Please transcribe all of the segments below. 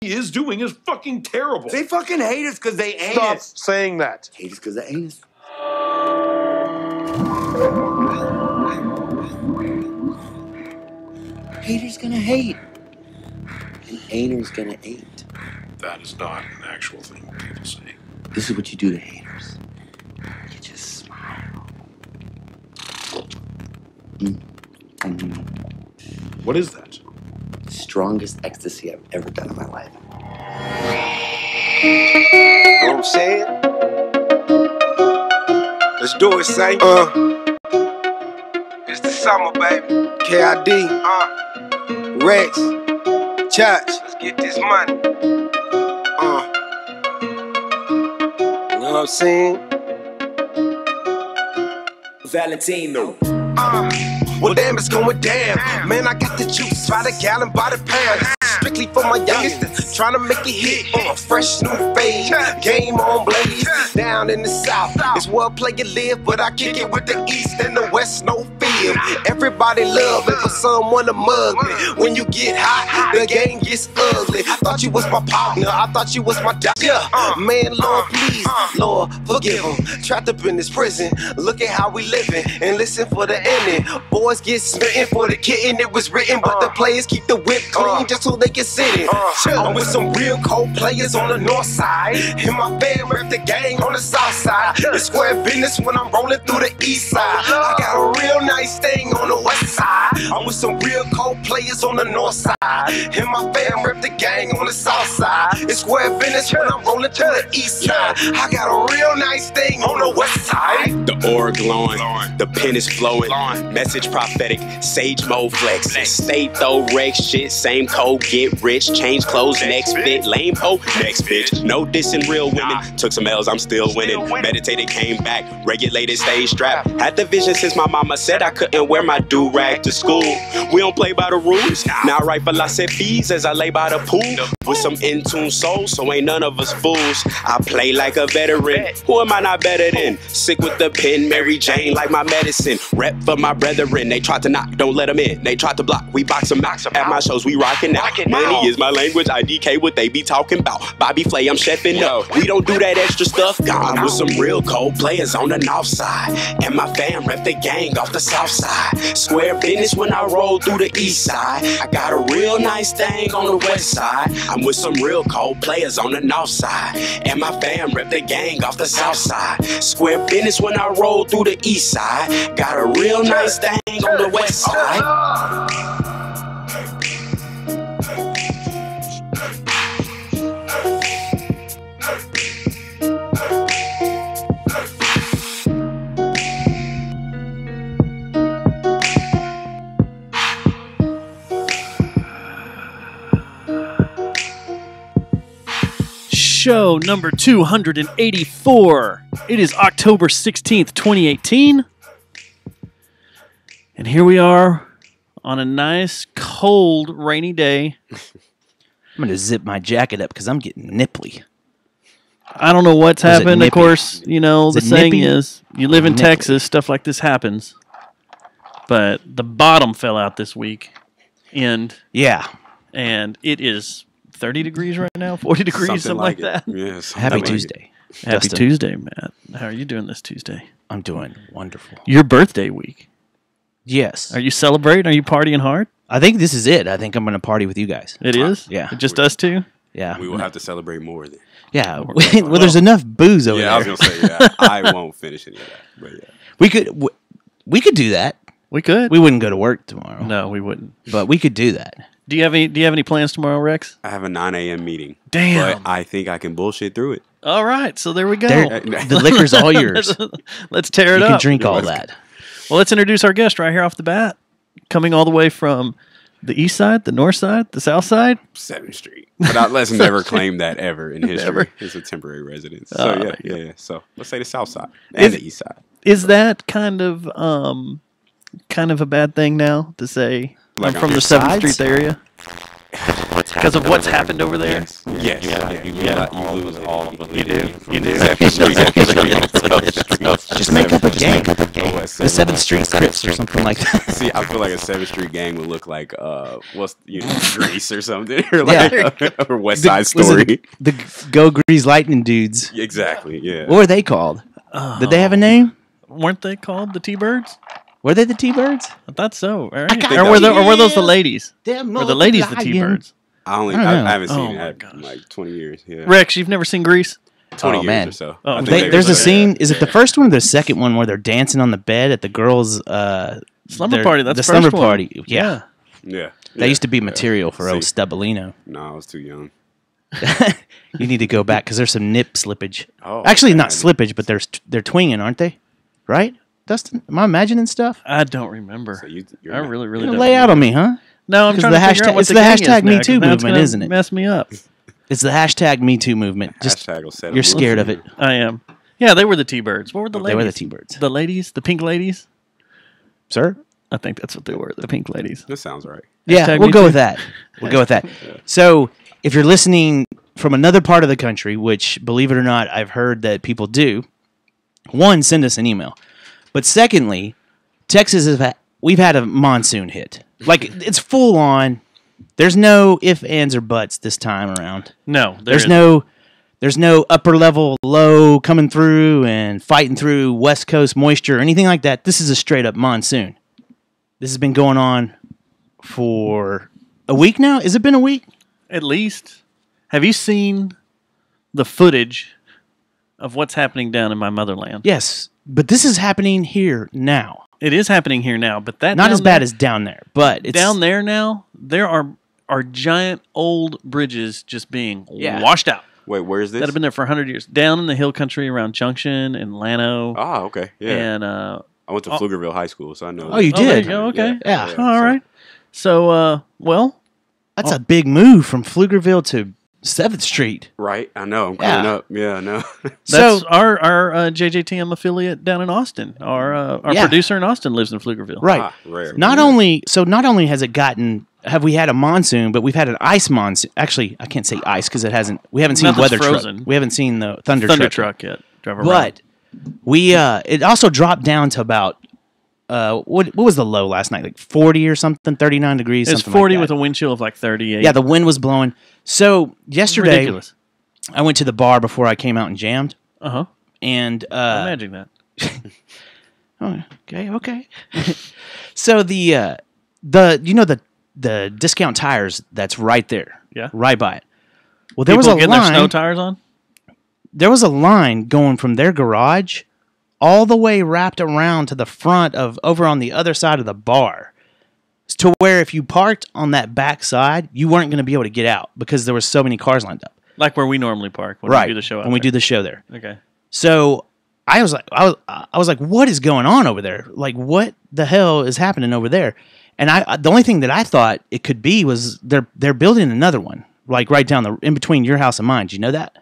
he is doing is fucking terrible. They fucking hate us because they ain't Stop us. saying that. Hate us because they ain't us. Haters gonna hate. And ain'ters gonna ain't. That is not an actual thing people say. This is what you do to haters. You just smile. What is that? The strongest ecstasy I've ever done in my life. You know what I'm saying? Let's do it, say. It's the summer, baby. KID. Wrex. Church. Let's get this money. You know what I'm saying? Valentino. Well, damn, it's going down. Man, I got the juice by the gallon, by the pound. Strictly for my youngsters, trying to make it hit. Fresh new fade, game on blaze. Down in the south, it's where a player live, but I kick it with the east and the west, no fear. Everybody love it for someone to mug me. When you get hot, the game gets ugly. I thought you was my partner, I thought you was my doctor. Man, Lord, please, Lord, forgive him. Trapped up in this prison, look at how we living, and listen for the ending. Boys get smitten for the kitten, it was written, but the players keep the whip clean just so they can sit it. I'm with some real cold players on the north side, and my fam rep the gang on the south side. It's square business when I'm rolling through the east side. I got a real nice thing on the west side. I'm with some real cold players on the north side, and my fam rep the gang on the south side. It's square business when I'm rolling through the east side. I got a real nice thing on the west side. The aura glowing, the pen is flowing, message prophetic, sage mode flex. State though, Wrex shit, same code, get rich, change clothes, next fit, lame hoe, next bitch. No dissing real women, took some L's, I'm still winning. Meditated, came back, regulated, stayed strapped. Had the vision since my mama said I couldn't wear my do-rag to school. We don't play by the rules, now I write philosophies as I lay by the pool. With some in-tune souls, so ain't none of us fools. I play like a veteran, who am I not better than? Sick with the pen, Mary Jane like my medicine. Rep for my brethren, they tried to knock, don't let them in. They tried to block, we box them out. At my shows, we rockin' out. Money is my language, IDK what they be talking about. Bobby Flay, I'm chefing up. We don't do that extra stuff. Gone with some real cold players on the north side, and my fam rep the gang off the south side. Square business when I roll through the east side. I got a real nice thing on the west side. I'm with some real cold players on the north side, and my fam rep the gang off the south side. Square business when I roll through the east side. Got a real nice thing on the west side. Show number 284. It is October 16th, 2018. And here we are on a nice, cold, rainy day. I'm going to zip my jacket up because I'm getting nipply. I don't know what's happened. Of nippy? course, you know, the saying nippy? is, you live in Nipply. Texas, stuff like this happens. But the bottom fell out this week. And Yeah. it is 30 degrees right now, 40 degrees, something like that. Yes. Happy Tuesday. Happy Dustin. Tuesday, Matt. How are you doing this Tuesday? I'm doing wonderful. Your birthday week. Yes. Are you celebrating? Are you partying hard? I think this is it. I think I'm going to party with you guys. It is? Yeah. Just us two? Yeah. We will have to celebrate more then. Yeah. Well, there's enough booze over Yeah, I there. was gonna say, yeah, I won't finish any of that. But yeah. We could do that. We could. We wouldn't go to work tomorrow. No, we wouldn't. But we could do that. Do you have any plans tomorrow, Wrex? I have a 9 a.m. meeting. Damn. But I think I can bullshit through it. All right, so there we go. The liquor's all yours. Let's tear it You up. can drink all that. Well, let's introduce our guest right here off the bat. Coming all the way from the east side, the north side, the south side. 7th Street. But let's never claim that ever in history. Never. It's a temporary residence. So yeah. So let's say the south side Is- and the east side. Is that kind of a bad thing now to say Like I'm from on the your 7th sides? Street area? Because of what's happened over there? Yes. You lose all validity. You do. Just make up a gang. The 7th Street Crips or something like that. See, I feel like a 7th Street gang would look like Grease or something, or like or West Side Story. The Go Grease Lightning dudes. Exactly. Yeah. What were they called? Did they have a name? Weren't they called the T-Birds? Were they the T-Birds? I thought so. Right? think Or were those the ladies? Damn, Were the ladies the T-Birds? I don't know. haven't seen Oh my that gosh. in like 20 years. Yeah. Rex, you've never seen Grease? 20 years man. or so. Oh, I think they- There's a were- scene. Is it the first one or the second one where they're dancing on the bed at the girls' Slumber Party. That's the the slumber first one. party? Yeah. Yeah. That used to be material for old See. Stubbolino. No, I was too young. You need to go back because there's some nip slippage. Oh, Actually, not man. slippage, but they're twinging, aren't they? Right, Dustin? Am I imagining stuff? I don't remember. So you're I not- really You don't. lay out on me, huh? No, I'm Because trying the to figure hashtag- out what it's the the gang hashtag is Me now, 'cause Too now it's movement, gonna isn't it? Mess me up. It's the hashtag Me Too movement. Just Hashtag will settle you're it. scared of it. I am. Yeah, they were the T-Birds. What were the ladies? They were the T-Birds, The ladies, the pink ladies. sir. I think that's what they were. The pink ladies. That sounds right. Yeah, Hashtag we'll Me go Too. with that. We'll go with that. So, if you're listening from another part of the country, which, believe it or not, I've heard that people do, one, send us an email. But secondly, Texas we've had a monsoon hit. Like, it's full on. There's no ifs, ands, or buts this time around. No, There's no upper level low coming through and fighting through West Coast moisture or anything like that. This is a straight up monsoon. This has been going on for a week now. Has it been a week? At least. Have you seen the footage of what's happening down in my motherland? Yes, but this is happening here now. It is happening here now, but that Not down as bad there- as down there, but it's down there now. There are giant old bridges just being Yeah. washed out Wait, where is this? that have been there for 100 years. Down in the hill country around Junction and Llano, Ah, okay. Yeah. and I went to Pflugerville High School, so I know. Oh, you oh, there did? you go. Okay, Yeah. all right. So, well, That's a big move from Pflugerville to 7th Street. Right. I know. I'm coming Yeah. up. Yeah, I know. that's So our JJTM affiliate down in Austin. Our Yeah. producer in Austin lives in Pflugerville. right. Ah, rare. Not Yeah. only has it gotten have we had a monsoon, but we've had an ice monsoon. Actually, I can't say ice because we haven't seen Nothing's weather frozen. truck. We haven't seen the thunder truck yet. Drive around. But it also dropped down to about what was the low last night? Like 40 or something, 39 degrees. it's something 40 like with that. a wind chill of like 38. Yeah, the wind was blowing. So yesterday, ridiculous. I went to the bar before I came out and jammed, Uh-huh. and Imagine that. okay. So the discount tires that's right there, Yeah. right by it. Well, there People was a getting their snow line. tires on? There was a line going from their garage all the way wrapped around to the front of over on the other side of the bar, to where if you parked on that back side, you weren't going to be able to get out because there was so many cars lined up. Like where we normally park when Right we do the show out when we there. do the show there. Okay. So I was like, what is going on over there? Like, what the hell is happening over there? And the only thing that I thought it could be was they're building another one, like right down in between your house and mine. Do you know that?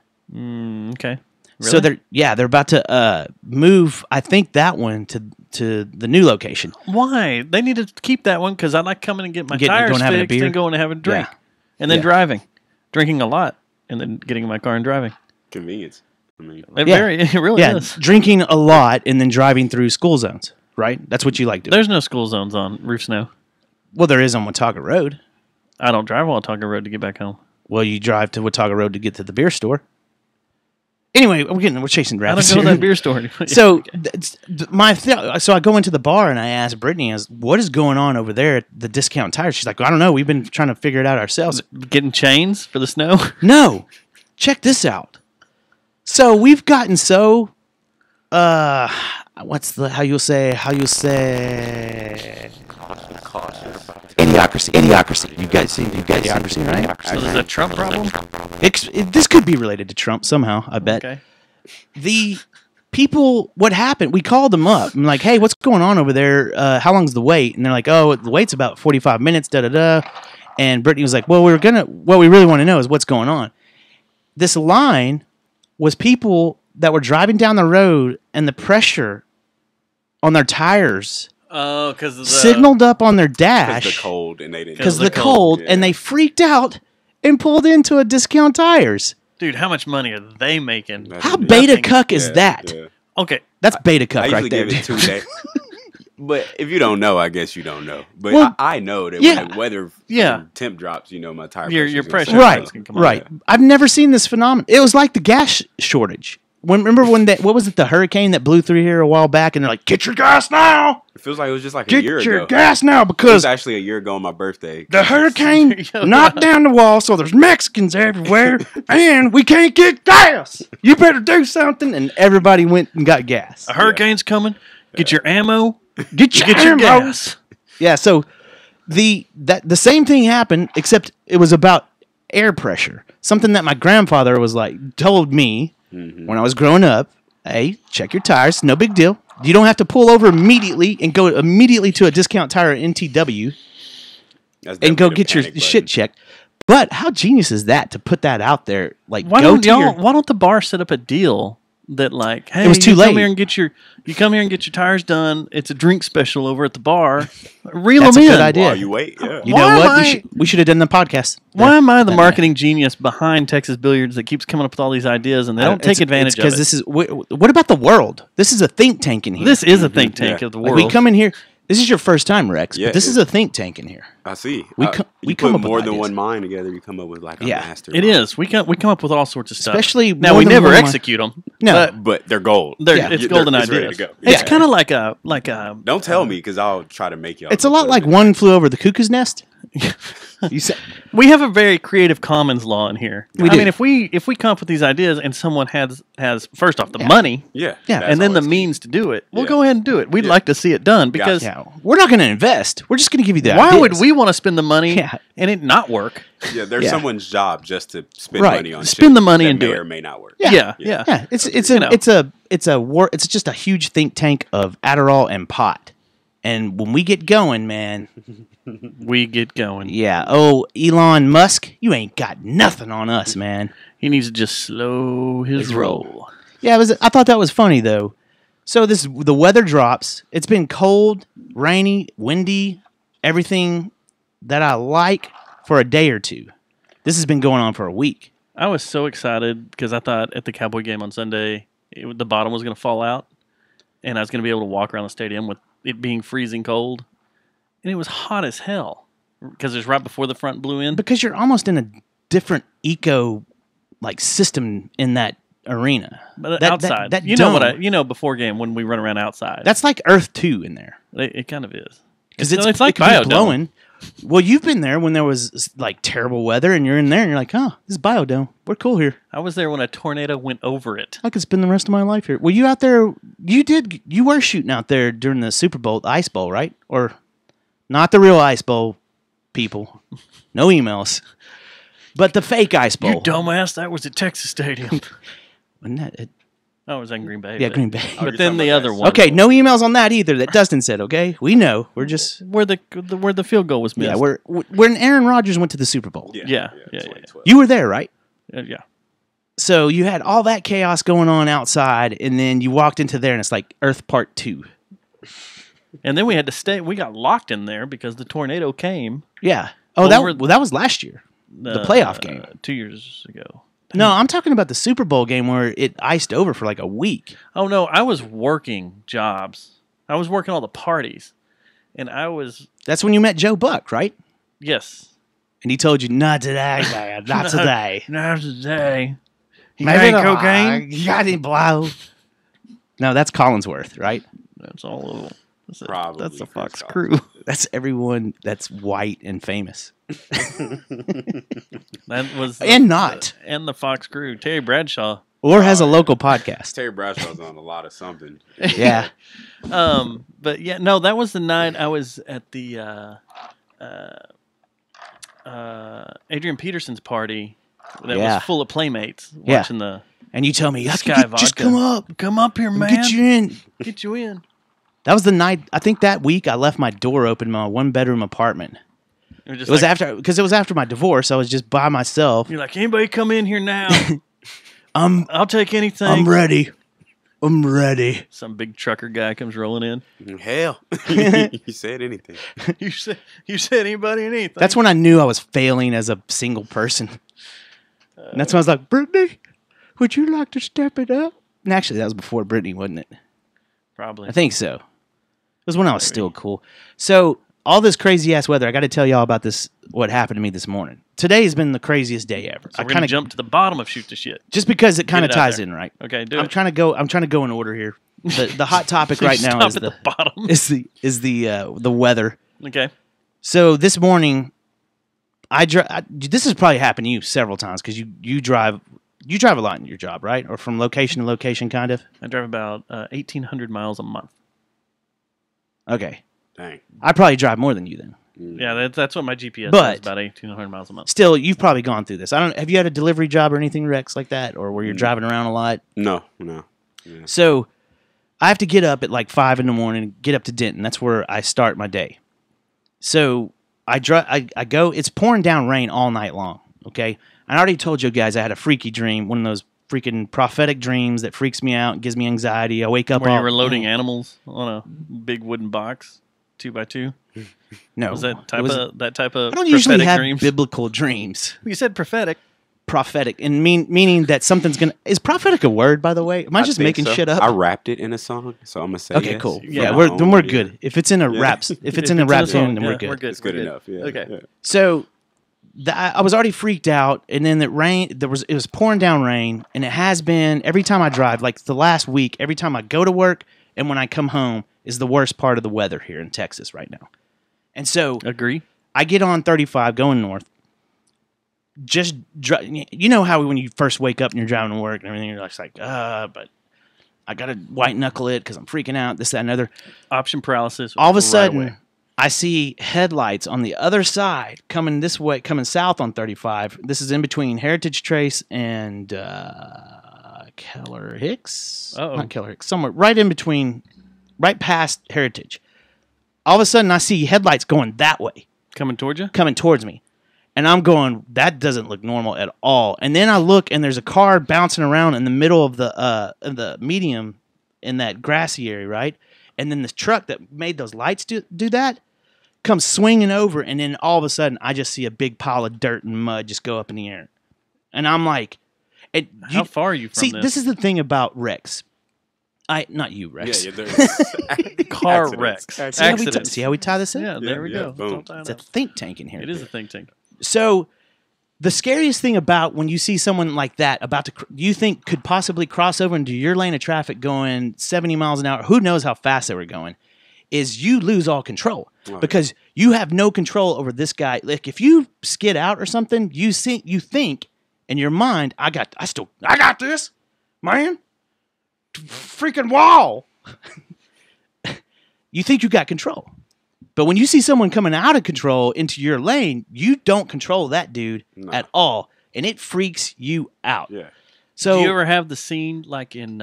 Okay. So Really? they're about to move. I think that one to the new location. Why? They need to keep that one because I like coming and get my tires going and having a fixed beer? and going and having a drink. Yeah. And then Yeah. driving. Drinking a lot. And then getting in my car and driving. Convenience. I mean, It really Yeah, is. drinking a lot and then driving through school zones. Right, that's what you like doing. There's no school zones on Roof Snow. Well, there is on Watauga Road. I don't drive Watauga Road to get back home. Well, you drive to Watauga Road to get to the beer store. Anyway, we're chasing I rabbits don't go to here. that beer store anymore. So so I go into the bar and I ask Brittany, what is going on over there at the discount tires? She's like, I don't know. We've been trying to figure it out ourselves. Getting chains for the snow? No, check this out. So we've gotten so, how you say, idiocracy. You guys see idiocracy, right? So there's a Trump problem? This could be related to Trump somehow, I bet. Okay. The people, what happened? We called them up. I'm like, hey, what's going on over there? How long's the wait? And they're like, oh, the wait's about 45 minutes, da-da-da. And Brittany was like, well, what we really want to know is what's going on. This line was people that were driving down the road and the pressure on their tires Oh, because of the... signaled up on their because dash the cold and they didn't. because of the the cold, cold, yeah. and they freaked out and pulled into a Discount Tires. Dude, how much money are they making? That's How amazing. beta cuck is that? Yeah. Okay, That's beta I cuck usually right there. give it 2 days. But if you don't know, I guess you don't know. But Well, I know that yeah. when the weather Yeah. temp drops, my tire Your pressure's pressure gonna Right, index can come on. right. I've never seen this phenomenon. It was like the gas shortage. Remember when what was it, the hurricane that blew through here a while back, and they're like, "Get your gas now! It feels like it was just like a Get year your ago. gas now!" It was Because actually a year ago on my birthday. the hurricane Yo, knocked down the wall, so there's Mexicans everywhere, and we can't get gas. You better do something. And everybody went and got gas. A hurricane's coming. Get your ammo. Get your, Get your ammo. gas. Yeah, so the same thing happened, except it was about air pressure. Something that my grandfather told me when I was growing up. Hey, check your tires. No big deal. You don't have to pull over immediately and go immediately to a Discount Tire NTW That's and go definitely the get your panic shit button. checked. But how genius is that to put that out there? Like, Why go don't to y'all? your Why don't the bar set up a deal that like, hey, was too you late. Come here and get your tires done. It's a drink special over at the bar. Reel That's them a in. good idea. While you wait, yeah. You Why know am what? I- We should have done the podcast. Why am I the that marketing genius behind Texas Billiards that keeps coming up with all these ideas and they don't take advantage of because it? this is what about the world? This is a think tank in here. This is a think tank Yeah. of the Like, world. we come in here. This is your first time, Rex, Yeah, but this it is a think tank in here. I see. We You come put up with more than ideas. one mind together. You come up with like a Yeah. master. It is. We come up with all sorts of stuff. Especially now more we than never one of my- execute them. No. but they're gold. Yeah. It's golden it's ready ideas. to go. It's Yeah. kind of like a. Don't tell me because I'll try to make y'all. It's a lot like One Flew Over the Cuckoo's Nest. You said We have a very creative commons law in here. We I do. mean, if we come up with these ideas and someone has first off the money Yeah. Yeah. that's and then the always key. means to do it, we'll Yeah. go ahead and do it. We'd Yeah. like to see it done because yeah, we're not going to invest. We're just going to give you the why ideas. would we want to spend the money Yeah. and it not work? Yeah, there's Yeah. someone's job just to spend Right. money on Spend shit the money that and do may it. or may not work. Yeah. Yeah, it's You know. it's just a huge think tank of Adderall and pot. And when we get going, man, We get going. yeah. Oh, Elon Musk, you ain't got nothing on us, man. He needs to just slow his roll. Yeah, I thought that was funny though. So the weather drops. It's been cold, rainy, windy, everything that I like for a day or two. This has been going on for a week. I was so excited because I thought at the Cowboy game on Sunday, the bottom was going to fall out, and I was going to be able to walk around the stadium with it being freezing cold, and it was hot as hell because it was right before the front blew in. Because you're almost in a different eco system in that arena. But That- outside, that you know what dome. before game when we run around outside. That's like Earth 2 in there. It kind of is Because it's it's like it could be Biodome. blowing. Well, you've been there when there was terrible weather, and you're in there, and you're like, "Oh, this is Biodome. We're cool here. I was there when a tornado went over it. I could spend the rest of my life here." Were you out there? You were shooting out there during the Super Bowl, the Ice Bowl, right? Or not the real Ice Bowl, people. No emails, but the fake Ice Bowl. You dumbass! That was at Texas Stadium. Wasn't that it? I was in Green Bay. Yeah, but- Green Bay. But you're then talking the about other that. one. Okay, no emails on that either. That Dustin said. Okay, we know. We're just Where the field goal was missed. yeah. We're when Aaron Rodgers went to the Super Bowl. Yeah. 2012. You were there, right? Yeah. So you had all that chaos going on outside, and then you walked into there, and it's like Earth Part 2. And then we had to stay. We got locked in there because the tornado came. Yeah. Oh, that was last year. The playoff game. 2 years ago. No, I'm talking about the Super Bowl game where it iced over for like a week. Oh no, I was working jobs. I was working all the parties, and I was That's when you met Joe Buck, right? yes. And he told you, "Not today, man. Not today." Not today. You Maybe got not. cocaine? You got any blow? No, that's Collinsworth, right? That's all. That's Probably that's the Chris Fox Collins. crew. That's everyone that's white and famous. That was And not. and the Fox crew. Terry Bradshaw. Or has a local podcast. Terry Bradshaw's on a lot of something. Yeah. But yeah, no, that was the night I was at the Adrian Peterson's party that Yeah. was full of playmates Yeah. watching the And you tell me, I Sky can just Vodka. come up. come up here, and man. Get you in. Get you in. That was the night. I think that week I left my door open in my 1-bedroom apartment. It It was after my divorce. I was just by myself. You're like, anybody come in here now? I'm I'll take anything. ready. I'm ready. Some big trucker guy comes rolling in. Hell, you said anything. You said anybody anything. That's when I knew I was failing as a single person. And that's when I was like, Brittany, would you like to step it up? And actually, that was before Brittany, wasn't it? probably. I think so. It was when I was still cool. So all this crazy ass weather, I got to tell y'all about this. What happened to me this morning? Today has been the craziest day ever. So I we're gonna kind of jump to the bottom of shoot the shit. just because it kind of it out ties there. in, right? Okay, do I'm it. trying to go. I'm trying to go in order here. The hot topic right now Stop is at the bottom. is the weather. Okay. So this morning, this has probably happened to you several times because you drive a lot in your job, right? Or from location to location, kind of. I drive about 1,800 miles a month. Okay, Dang. I probably drive more than you then. Yeah, that's what my GPS But- says, about 1,800 miles a month. Still, you've probably gone through this. I don't. Have you had a delivery job or anything, Rex, like that, or where you're driving around a lot? No. Yeah. So I have to get up at like 5 a.m. and get up to Denton. That's where I start my day. So I go. It's pouring down rain all night long. Okay, I already told you guys I had a freaky dream. One of those freaking prophetic dreams that freaks me out and gives me anxiety. I wake up Where you all were loading animals on a big wooden box, 2x2. No, Was that it type was- of that type of I don't usually prophetic have dreams? biblical dreams. You said prophetic. Prophetic and meaning that something's gonna. Is prophetic a word, by the way? Am I just think making so. shit up? I rapped it in a song, so I'm gonna say Okay, yes. cool. Yeah, Yeah, For we're, my then own, we're yeah. good. If it's in a Yeah. rap, if it's If in a it's rap song, tune, then yeah, we're good. We're good. It's good we're enough. Yeah. Okay. Yeah. So I was already freaked out, and then it rained. It was pouring down rain, and it has been every time I drive. Like the last week, every time I go to work and when I come home is the worst part of the weather here in Texas right now. And so Agree. I get on 35 going north. You know how when you first wake up and you're driving to work and everything, you're just like, but I gotta white knuckle it because I'm freaking out. This, that, and other. Option paralysis. All of a right sudden, away. I see headlights on the other side coming this way, coming south on 35. This is in between Heritage Trace and Keller Hicks. Uh-oh. Not Keller Hicks. Somewhere right in between, right past Heritage. All of a sudden, I see headlights going that way, coming towards you. coming towards me. And I'm going, that doesn't look normal at all. And then I look, and there's a car bouncing around in the middle of the medium in that grassy area, right? And then the truck that made those lights do that comes swinging over, and then all of a sudden, I just see a big pile of dirt and mud just go up in the air. And I'm like, How far are you from see, this? this is the thing about Rex. Not you, Rex. Yeah, there's Car accidents. wrecks. See how we tie this in? Yeah, there we yeah, go. boom. It's all It's a tied up. think tank in here. It is a think tank. So, the scariest thing about when you see someone like that about to, you think could possibly cross over into your lane of traffic going 70 miles an hour, who knows how fast they were going, is you lose all control because you have no control over this guy. Like if you skid out or something, you think in your mind, I got this, man. Freaking wall. You think you got control. But when you see someone coming out of control into your lane, you don't control that dude at all. And it freaks you out. Yeah. So Do you ever have the scene like in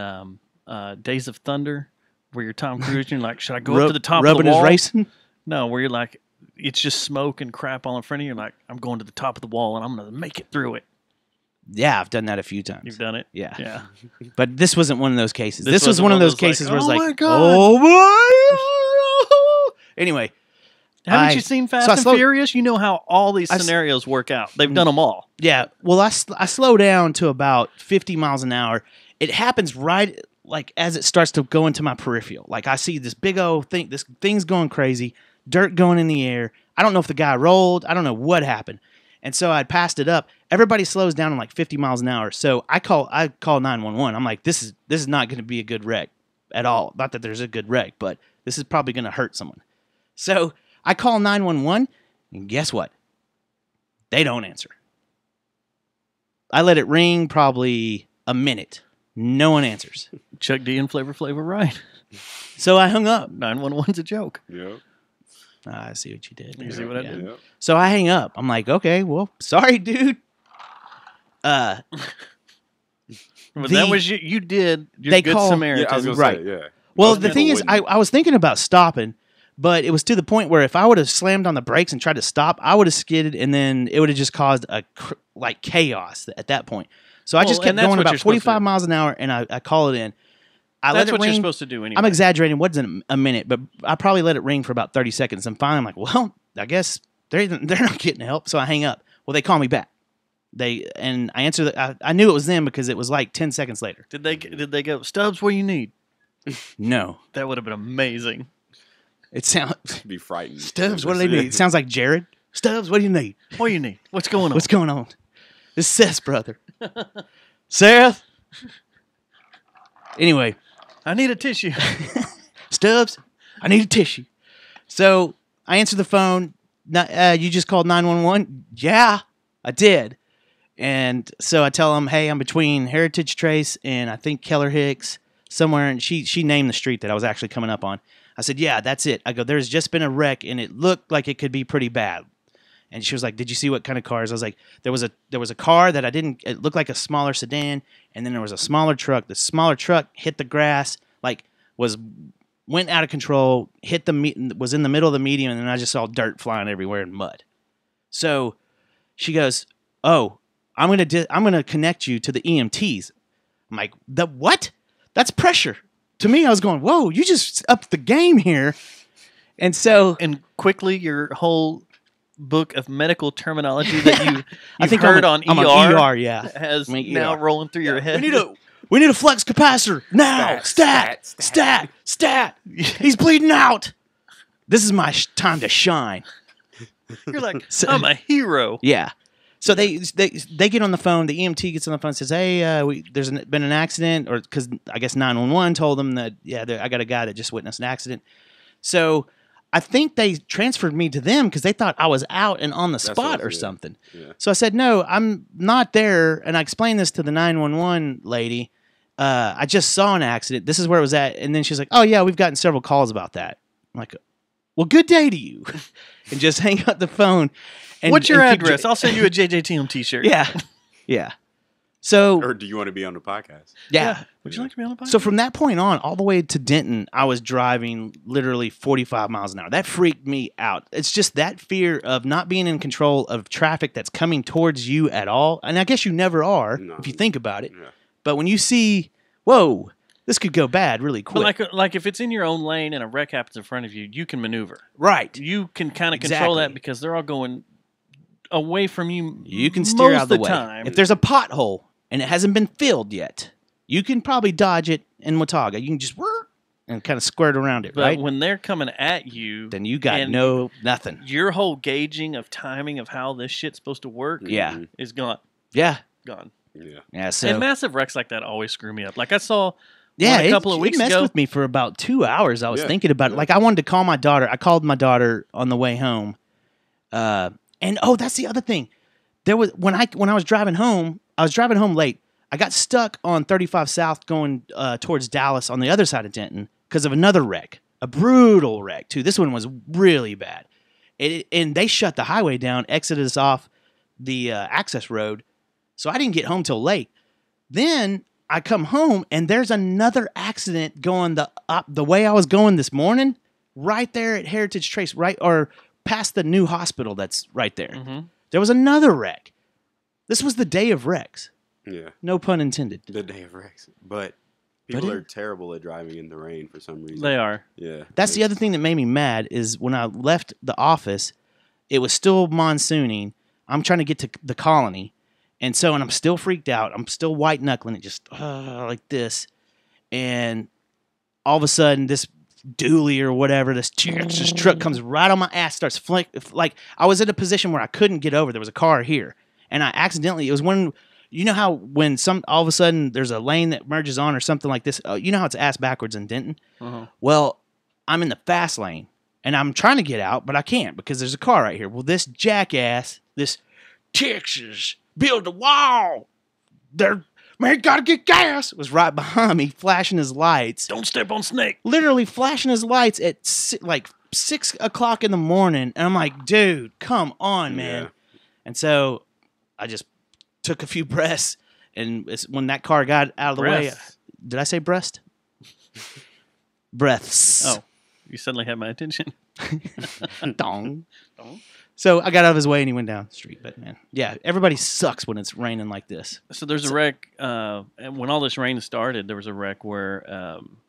Days of Thunder where you're Tom Cruise and you're like, should I go up to the top of rubbing the wall? his racing? No, where you're like, it's just smoke and crap all in front of you. You're like, I'm going to the top of the wall and I'm going to make it through it. Yeah, I've done that a few times. You've done it? Yeah. Yeah. But this wasn't one of those cases. This This was wasn't one of one of those those, like, cases where it's oh like, my God. oh my. Anyway, Haven't you seen Fast so I and slowed- Furious? You know how all these I s- scenarios work out. They've done them all. yeah. Well, I slow down to about 50 miles an hour. It happens right like as it starts to go into my peripheral. Like I see this big old thing, this thing's going crazy, dirt going in the air. I don't know if the guy rolled. I don't know what happened. And so I passed it up. Everybody slows down in like 50 miles an hour. So I call 911. I'm like, this is not going to be a good wreck at all. Not that there's a good wreck, but this is probably going to hurt someone. So I call 911, and guess what? They don't answer. I let it ring probably a minute. No one answers. Chuck D and Flavor Flav right. So I hung up. 911's a joke. Yeah. I see what you did. You see what I Yeah. did? Yeah. So I hang up. I'm like, okay, well, sorry, dude. But The- that was you did your they good call- Samaritan. Yeah, I was gonna Right. say, yeah. Well, Most the thing people is, I wouldn't. was thinking about stopping, but it was to the point where if I would have slammed on the brakes and tried to stop, I would have skidded, and then it would have just caused chaos at that point. So I just Well, kept and that's going what about you're supposed to 45 do. miles an hour, and I call it in. I That's let it what ring. you're supposed to do anyway. I'm exaggerating. It wasn't a minute, but I probably let it ring for about 30 seconds. I'm fine. I'm like, well, I guess they're not getting help, so I hang up. Well, they call me back. And I answer. I knew it was them because it was like 10 seconds later. Did they go, Stubbs, what do you need? No, That would have been amazing. it sounds. Be frightened. Stubbs, what do they need? It sounds like Jared. Stubbs, what do you need? What do you need? What's going on? What's going on? This is Seth's brother. Seth. Anyway, I need a tissue. Stubbs, I need a tissue. So I answer the phone. You just called 911? Yeah, I did. And so I tell them, hey, I'm between Heritage Trace and I think Keller Hicks somewhere. And she named the street that I was actually coming up on. I said, yeah, that's it. I go, there's just been a wreck and it looked like it could be pretty bad. And she was like, did you see what kind of cars? I was like, there was a car that it looked like a smaller sedan. And then there was a smaller truck. The smaller truck hit the grass, went out of control, was in the middle of the median. And then I just saw dirt flying everywhere and mud. So she goes, oh, I'm gonna connect you to the EMTs. I'm like, the what? That's pressure. To me, I was going, whoa, you just upped the game here. And so, And quickly, your whole book of medical terminology that you've I'm heard on I'm ER, on ER, yeah, has I mean, now ER. rolling through your head. We need a flex capacitor now. Stat. He's bleeding out. This is my time to shine. You're like, So- I'm a hero. Yeah. So they get on the phone. The EMT gets on the phone and says, "Hey, there's been an accident," or because I guess 911 told them that I got a guy that just witnessed an accident. So I think they transferred me to them because they thought I was out and on the spot or something. Yeah. So I said, "No, I'm not there." And I explained this to the 911 lady. I just saw an accident. This is where it was at. And then she's like, "Oh yeah, we've gotten several calls about that." I'm like, "Well, good day to you," and just hang up the phone. And, What's your and keep- address? I'll send you a JJTM t-shirt. Yeah. So Or do you want to be on the podcast? yeah. Would you like to be on the podcast? So from that point on, all the way to Denton, I was driving literally 45 miles an hour. That freaked me out. It's just that fear of not being in control of traffic that's coming towards you at all. And I guess you never are if you think about it. Yeah. But when you see, whoa, this could go bad really quick. But like if it's in your own lane and a wreck happens in front of you, you can maneuver. Right. You can kind of control that Exactly. because they're all going away from you. You can steer most out of the the way. time. If there's a pothole and it hasn't been filled yet, you can probably dodge it in Watauga. You can just and kind of squirt around it, But right? when they're coming at you, Then you got and nothing. your whole gauging of timing of how this shit's supposed to work Yeah. is gone. Yeah. Gone. Yeah. Yeah. So And massive wrecks like that always screw me up. Like I saw yeah, one a couple of weeks it messed ago. with me for about 2 hours. I was Yeah, thinking about it. yeah. Like I wanted to call my daughter. I called my daughter on the way home. And that's the other thing. There was when I was driving home. I was driving home late. I got stuck on 35 South going towards Dallas on the other side of Denton because of another wreck, a brutal wreck too. This one was really bad. And they shut the highway down, exited us off the access road, so I didn't get home till late. Then I come home and there's another accident going the way I was going this morning, right there at Heritage Trace, right or past the new hospital that's right there. Mm-hmm. There was another wreck. This was the day of wrecks. Yeah. No pun intended. The day of Wrex. But people it- are terrible at driving in the rain for some reason. They are. Yeah. That's the other thing that made me mad is when I left the office, it was still monsooning. I'm trying to get to the colony. And I'm still freaked out. I'm still white knuckling it just like this. And all of a sudden, this dually or whatever, this truck comes right on my ass, starts like I was in a position where I couldn't get over. There was a car here. And I accidentally, it was when, you know how when all of a sudden there's a lane that merges on or something like this. You know how it's ass backwards in Denton? Uh-huh. Well, I'm in the fast lane and I'm trying to get out, but I can't because there's a car right here. Well, this jackass, this Texas, build a wall. Man, gotta get gas. Was right behind me, flashing his lights. Don't step on snake. Literally flashing his lights at 6 o'clock in the morning. And I'm like, dude, come on, man. Yeah. And so I just took a few breaths. And when that car got out of the way, Breaths. did I say breast? Breaths. Oh, you suddenly had my attention. Dong. So I got out of his way and he went down the street. But man, yeah, everybody sucks when it's raining like this. So there's a wreck. And when all this rain started, there was a wreck where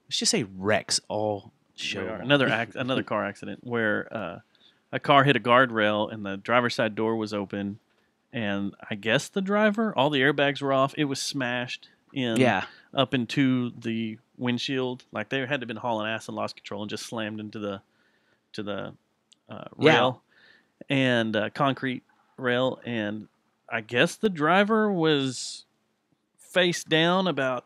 Let's just say Wrex all show. another car accident where a car hit a guardrail and the driver's side door was open, and I guess the driver, all the airbags were off. It was smashed up into the windshield. Like they had to have been hauling ass and lost control and just slammed into the rail and concrete rail. And I guess the driver was face down about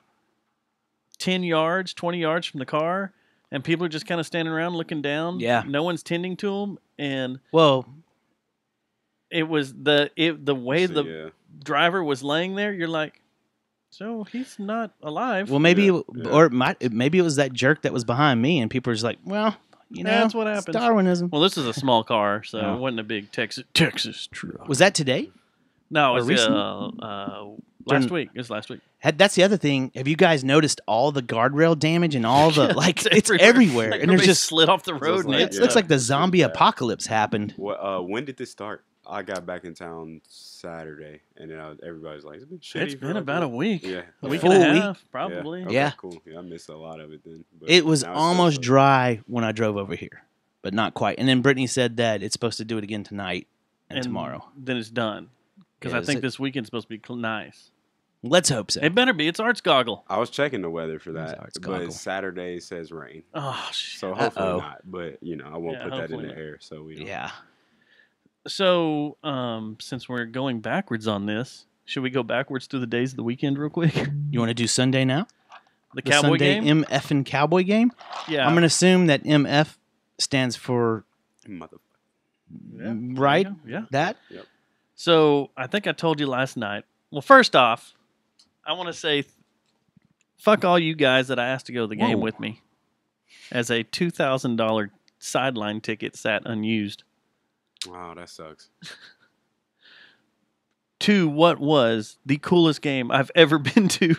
10 yards, 20 yards from the car, and people are just kind of standing around looking down. Yeah. No one's tending to him. And it was the way the driver was laying there, you're like, so he's not alive. Well, maybe maybe it was that jerk that was behind me, and people were just like, well, you know, that's what happens. Darwinism. Well, this is a small car, so it wasn't a big Texas truck. Was that today? No, it was last week. It was last week. That's the other thing. Have you guys noticed all the guardrail damage and all the it's everywhere, Like and there's just slid off the road. It looks like the zombie apocalypse happened. When did this start? I got back in town Saturday, and then everybody's like, "It's been shitty." It's been about a week. Yeah, a week full and a week? half, probably. Okay, Yeah. cool. Yeah, I missed a lot of it then. But It was now it's almost still- dry when I drove over here, but not quite. And then Brittany said that it's supposed to do it again tonight and tomorrow. Then it's done. Because Yeah, I think is it- this weekend's supposed to be nice. Let's hope so. It better be. It's Art's goggle. I was checking the weather for that, Sorry, it's but goggle. Saturday says rain, Oh, shit. so hopefully Uh-oh. not. But I won't Yeah, put that in hopefully the not. air, so we don't. Yeah. So, since we're going backwards on this, should we go backwards through the days of the weekend real quick? You want to do Sunday now? The The Cowboy Sunday game? MF and Cowboy game? Yeah. I'm going to assume that MF stands for Mother. right? Yeah. That? So, I think I told you last night. Well, first off, I want to say fuck all you guys that I asked to go to the game Whoa. with me, as a $2,000 sideline ticket sat unused Wow, that sucks. to what was the coolest game I've ever been to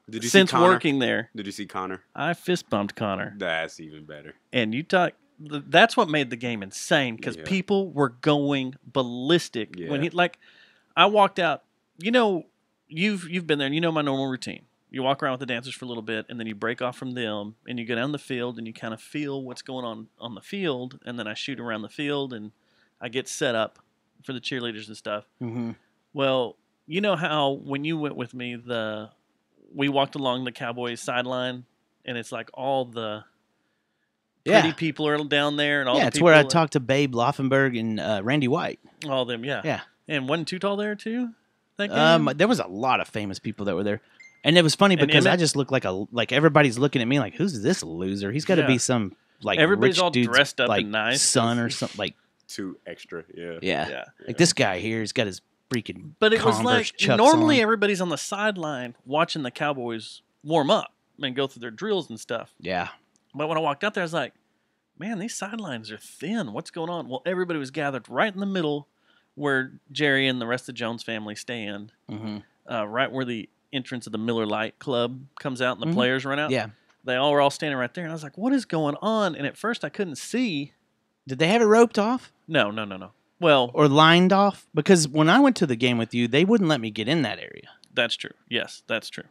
Did you since see Connor? working there. Did you see Connor? I fist bumped Connor. That's even better. And you talk. That's what made the game insane because Yeah. people were going ballistic when Yeah. I walked out. You know, you've been there and you know my normal routine. You walk around with the dancers for a little bit and then you break off from them and you go down the field and you kind of feel what's going on the field, and then I shoot around the field and I get set up for the cheerleaders and stuff. Mm-hmm. Well, you know how when you went with me, we walked along the Cowboys sideline and it's like all the pretty Yeah. people are down there, and all Yeah, the it's people where I talked to Babe Laufenberg and Randy White. all them, yeah. Yeah. And wasn't Too Tall there too? That game? There was a lot of famous people that were there. And it was funny And because I Emmett? just look like everybody's looking at me like, who's this loser? He's got to Yeah. be some like Everybody's rich all dude's, dressed up like, and nice. son or something. Like, Too extra. Yeah. yeah. Yeah. Like this guy here, he's got his freaking But it was Converse like Chucks normally on. everybody's on the sideline watching the Cowboys warm up and go through their drills and stuff. Yeah. But when I walked out there, I was like, man, these sidelines are thin. What's going on? Well, everybody was gathered right in the middle where Jerry and the rest of the Jones family stand, Mm-hmm. right where the entrance of the Miller Lite Club comes out and the Mhm. players run out. Yeah. They all were all standing right there. And I was like, what is going on? And at first I couldn't see. Did they have it roped off No. Well, or lined off? Because when I went to the game with you, they wouldn't let me get in that area. that's true. Yes, that's true.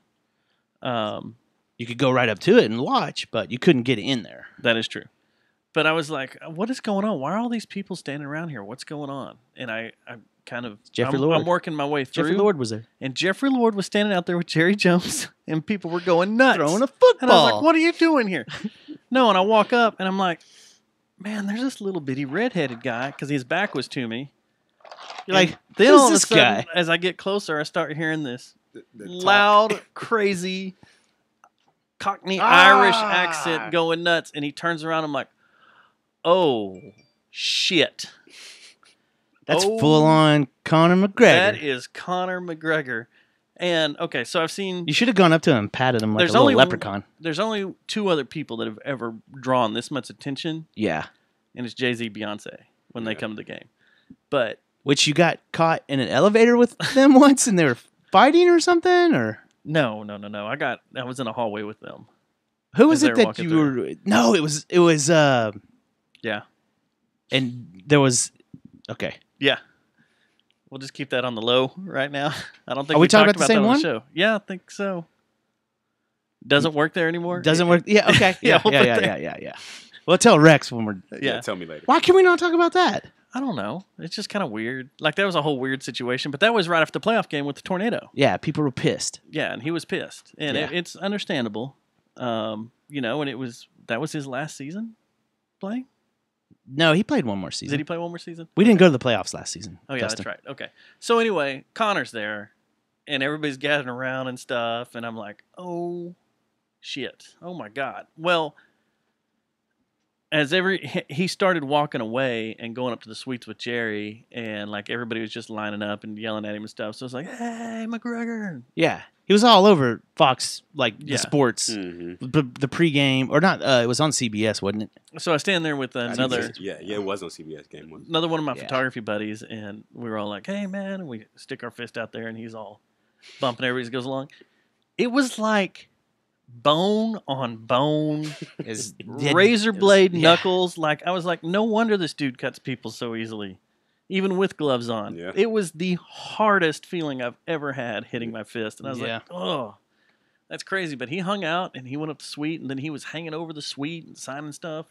You could go right up to it and watch, but you couldn't get in there. That is true. But I was like, what is going on? Why are all these people standing around here? What's going on? And I kind of, Jeffrey I'm Lord. working my way through. Jeffrey Lord was there And Jeffrey Lord was standing out there with Jerry Jones, and people were going nuts. throwing a And I was football. like, what are you doing here? No, and I walk up, and I'm like, man, there's this little bitty redheaded guy, because his back was to me. You're like, Then who's all of a this sudden, guy? as I get closer, I start hearing this The talk. loud, crazy, Cockney Ah! Irish accent going nuts, and he turns around. I'm like, oh shit! That's Oh, full on Conor McGregor. That is Conor McGregor. And okay, so I've seen You should have gone up to him and patted him like There's a little only leprechaun. there's only two other people that have ever drawn this much attention, Yeah. and it's Jay-Z, Beyonce when they Yeah. come to the game. But Which you got caught in an elevator with them once and they were fighting or something? Or no. I was in a hallway with them. who was As they it were that walking you were? No, it was Yeah. and there was Okay. Yeah. We'll just keep that on the low right now. I don't think Are we we talking talked about the same that on one? the show. Yeah, I think so. Doesn't work there anymore? Doesn't work. Yeah. Okay. Yeah. we'll Yeah. put Yeah. that- Yeah. Yeah. We'll tell Rex when we're. Yeah. Tell me later. Why can we not talk about that? I don't know. It's just kind of weird. Like, that was a whole weird situation, but that was right after the playoff game with the tornado. Yeah. People were pissed. Yeah, and he was pissed. And Yeah. it's understandable. You know, and that was his last season playing? No, he played one more season. Did he play one more season? We didn't go to the playoffs last season. Oh, yeah, Dustin. that's right. Okay. So, anyway, Connor's there, and everybody's gathering around and stuff, and I'm like, oh, shit. Oh, my God. Well, he started walking away and going up to the suites with Jerry, and, like, everybody was just lining up and yelling at him and stuff. So, it's like, hey, McGregor. Yeah. He was all over Fox, like Yeah. the sports, Mm-hmm. the pregame, or not. It was on CBS, wasn't it? So, I stand there with another Yeah, it was on CBS game one. one of my Yeah. photography buddies, and we were all like, hey, man, and we stick our fist out there, and he's all bumping everybody as he goes along. It was like bone on bone, razor blade knuckles. Like, I was like, no wonder this dude cuts people so easily, even with gloves on. Yeah. It was the hardest feeling I've ever had hitting my fist, and I was Yeah. like, oh, that's crazy. But he hung out, and he went up the suite, and then he was hanging over the suite and signing stuff.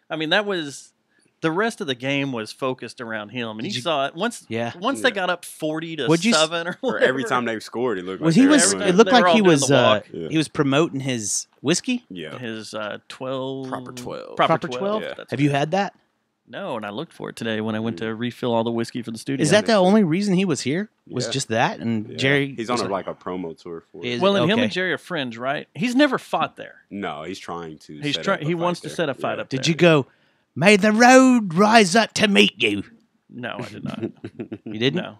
That was the rest of the game was focused around him, and Did you you- saw it once. Yeah. Once they got up 40 to Would you s- 7 or Or whatever. every time they scored, it looked like Was he they were was? doing It looked They were like all he doing was. the walk. Yeah. He was promoting his whiskey. Yeah. his 12 Proper 12. proper Proper 12. Yeah. That's Have you right. had that? No, and I looked for it today when I went to refill all the whiskey for the studio. Is that the only reason he was here? Was Yeah. just that? And Yeah. Jerry, He's on was like a promo tour for it. Is- Well, and him okay. and Jerry are friends, right? He's never fought there. No, he's trying to. He's set try- up a he fight wants to there. set a fight Yeah. up Did there. you go? May the road rise up to meet you. No, I did not. You didn't. No.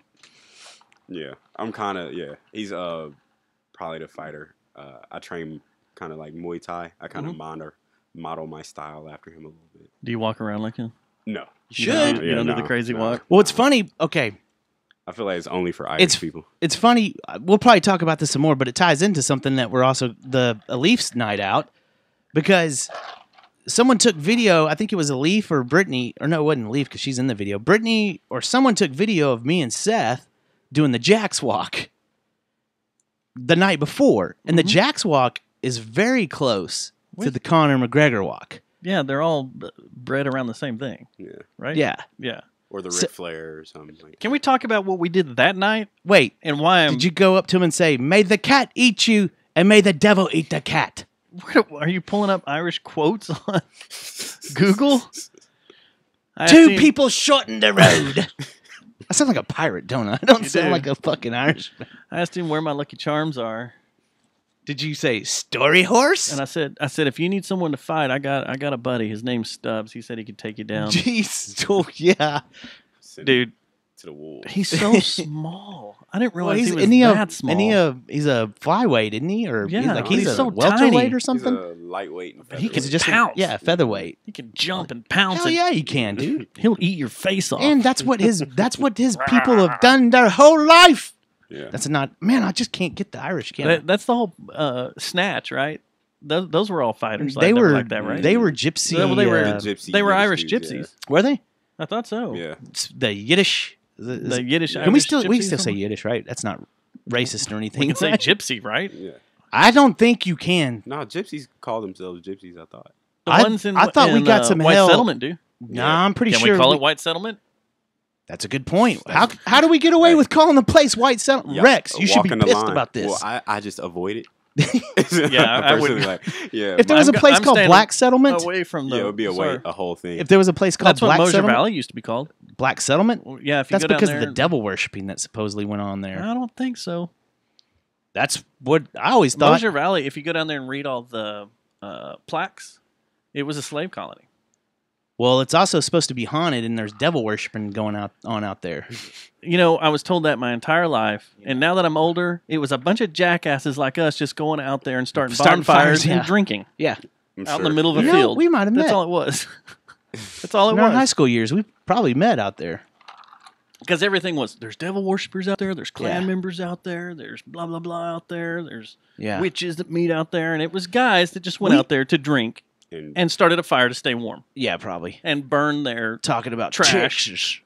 Yeah, I'm kind of He's probably the fighter. I train kind of like Muay Thai. I kind of model my style after him a little bit. Do you walk around like him? No, should. You don't do the crazy walk? Well, it's funny. Okay, I feel like it's only for Irish people. it's funny. We'll probably talk about this some more, but it ties into something that we're also the Leafs night out because someone took video. I think it was a Leaf or Brittany, or no, it wasn't Leaf because she's in the video. Brittany or someone took video of me and Seth doing the Jacks walk the night before, and the Jacks walk is very close to the Conor McGregor walk. Yeah, they're all bred around the same thing, Yeah, right? Yeah. Yeah. or the So- Ric Flair or something like. Can we talk about what we did that night Wait, and why I'm... did you go up to him and say, "May the cat eat you, and may the devil eat the cat"? Are you pulling up Irish quotes on Google? I Two seen- people shot in the road. I sound like a pirate, don't I? I don't You sound do. like a fucking Irish. I asked him where my Lucky Charms are, Did you say story horse? and I said, if you need someone to fight, I got a buddy. His name's Stubbs. He said he could take you down. Jeez, oh yeah. Send Dude, to the wolves. he's so small. I didn't Well, realize he's he was isn't he that small. he's a flyweight, isn't he? Or Yeah, he's he's a so welterweight tiny. or He's something. a lightweight. And He can Is it just pounce. featherweight? He can jump and pounce. Hell and yeah, you can, dude. He'll eat your face off. And that's what his people have done their whole life. Yeah. That's not man. I just can't get the Irish. Can I? That's the whole snatch, right? Those were all fighters. They that were like that, right? They were gypsy. Well, they were- The gypsy they were Yiddish Irish dudes, gypsies. were they? I thought so. Yeah. It's the Yiddish. The Yiddish. Can we Irish still gypsies say something? Yiddish, right? That's not racist or We anything. can say right? gypsy, right? Yeah. I don't think you can. No, gypsies call themselves gypsies. I thought. The I- ones in I thought we in, got some White hell- Settlement, do. Nah, I'm pretty Can sure. we call it White Settlement? That's a good point. How do we get away with calling the place White Settlement? Yeah, Rex, you should be walking the pissed line. about this. Well, I just avoid it. Yeah, I would- Personally, like, yeah. If there was a I'm place I'm called staying Black Settlement, Away from the. yeah, it would be sorry. a whole thing. if there was a place called That's what Black Mosier Settlement, Valley used to be called. Black Settlement, Well, yeah, if you that's go down because there, of the devil worshipping that supposedly went on there. I don't think so. That's what I always thought. Mosier Valley, if you go down there and read all the plaques, it was a slave colony. Well, it's also supposed to be haunted, and there's devil worshiping going on out there. You know, I was told that my entire life, and now that I'm older, it was a bunch of jackasses like us just going out there and starting Starting bonfires fires, yeah. and drinking Yeah, I'm out in sure. the middle of a You know, field. we might have That's met. all it was. That's all it in our high was. school years, we probably met out there. Because everything was, there's devil worshippers out there, there's clan Yeah. members out there, there's blah, blah, blah out there, there's Yeah, witches that meet out there, and it was guys that just went We- out there to drink and started a fire to stay warm yeah, probably and burn their talking about trash. chicks.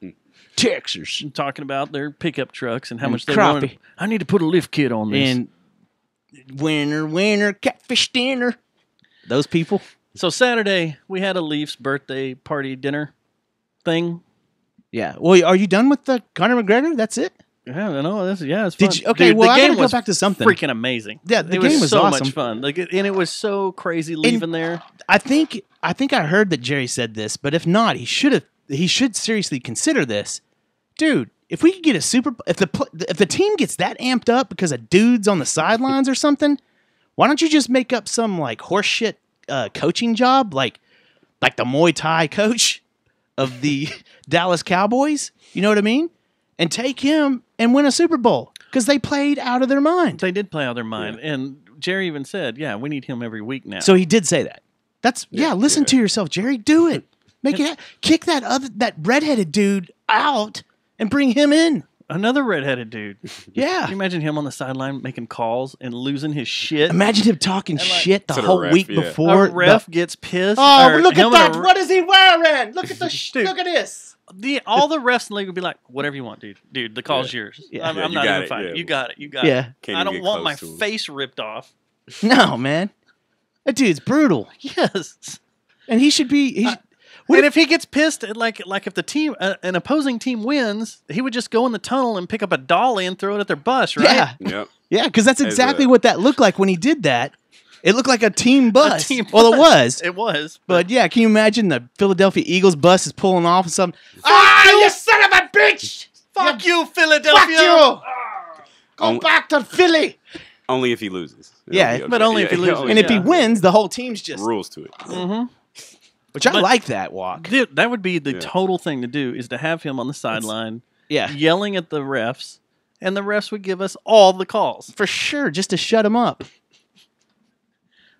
Texas. talking about their pickup trucks and how And much they crappie. want. I need to put a lift kit on this. And winner, catfish dinner. Those people. So Saturday, we had a Leafs birthday party dinner thing. Yeah. Well, are you done with the Conor McGregor? That's it? Yeah, I know. It's fun. Did you? Okay, Dude, well, the I game gotta go was back to something. freaking amazing. Yeah, the it game was so awesome. much fun. Like, and it was so crazy leaving there. I think I heard that Jerry said this, but if not, he should seriously consider this, dude. If we could get if the team gets that amped up because of dudes on the sidelines or something, why don't you just make up some like horseshit coaching job, like the Muay Thai coach of the Dallas Cowboys? You know what I mean? And take him and win a Super Bowl because they played out of their mind. They did play out of their mind, and Jerry even said, "Yeah, we need him every week now." So he did say that. Listen to yourself, Jerry. Do it. Make it. Kick that redheaded dude out and bring him in. Another redheaded dude. Yeah. Can you imagine him on the sideline making calls and losing his shit? Imagine him talking shit the To the whole ref, week yeah. before. A ref gets pissed. Oh, or look at him that! and a- What is he wearing? Look at the Dude. look at this. All the refs in the league would be like, "Whatever you want, dude. Dude, the call's yours. Yeah. I'm Yeah, not you got even it, fighting. yeah. You got it. You got Yeah. it. Can't I even don't get want my close to him. face ripped off." No, man, that dude's brutal, Yes. and he should be. And if he gets pissed, like if the team, an opposing team wins, he would just go in the tunnel and pick up a dolly and throw it at their bus, right? Yeah, Yep. yeah, because that's As exactly a- what that looked like when he did that. It looked like a team bus. team Well, bus. it was. It was. But yeah, can you imagine the Philadelphia Eagles bus is pulling off and something? You son of a bitch! Fuck you, Philadelphia. Fuck you! Go Only- back to Philly. Only if he loses. Yeah, It'll be but okay. only if he loses. And if he Yeah. wins, the whole team's just. rules to it. Which I But- like that walk. Dude, that would be the Yeah. total thing to do, is to have him on the sideline Yeah, yelling at the refs, and the refs would give us all the calls. for sure, just to shut him up.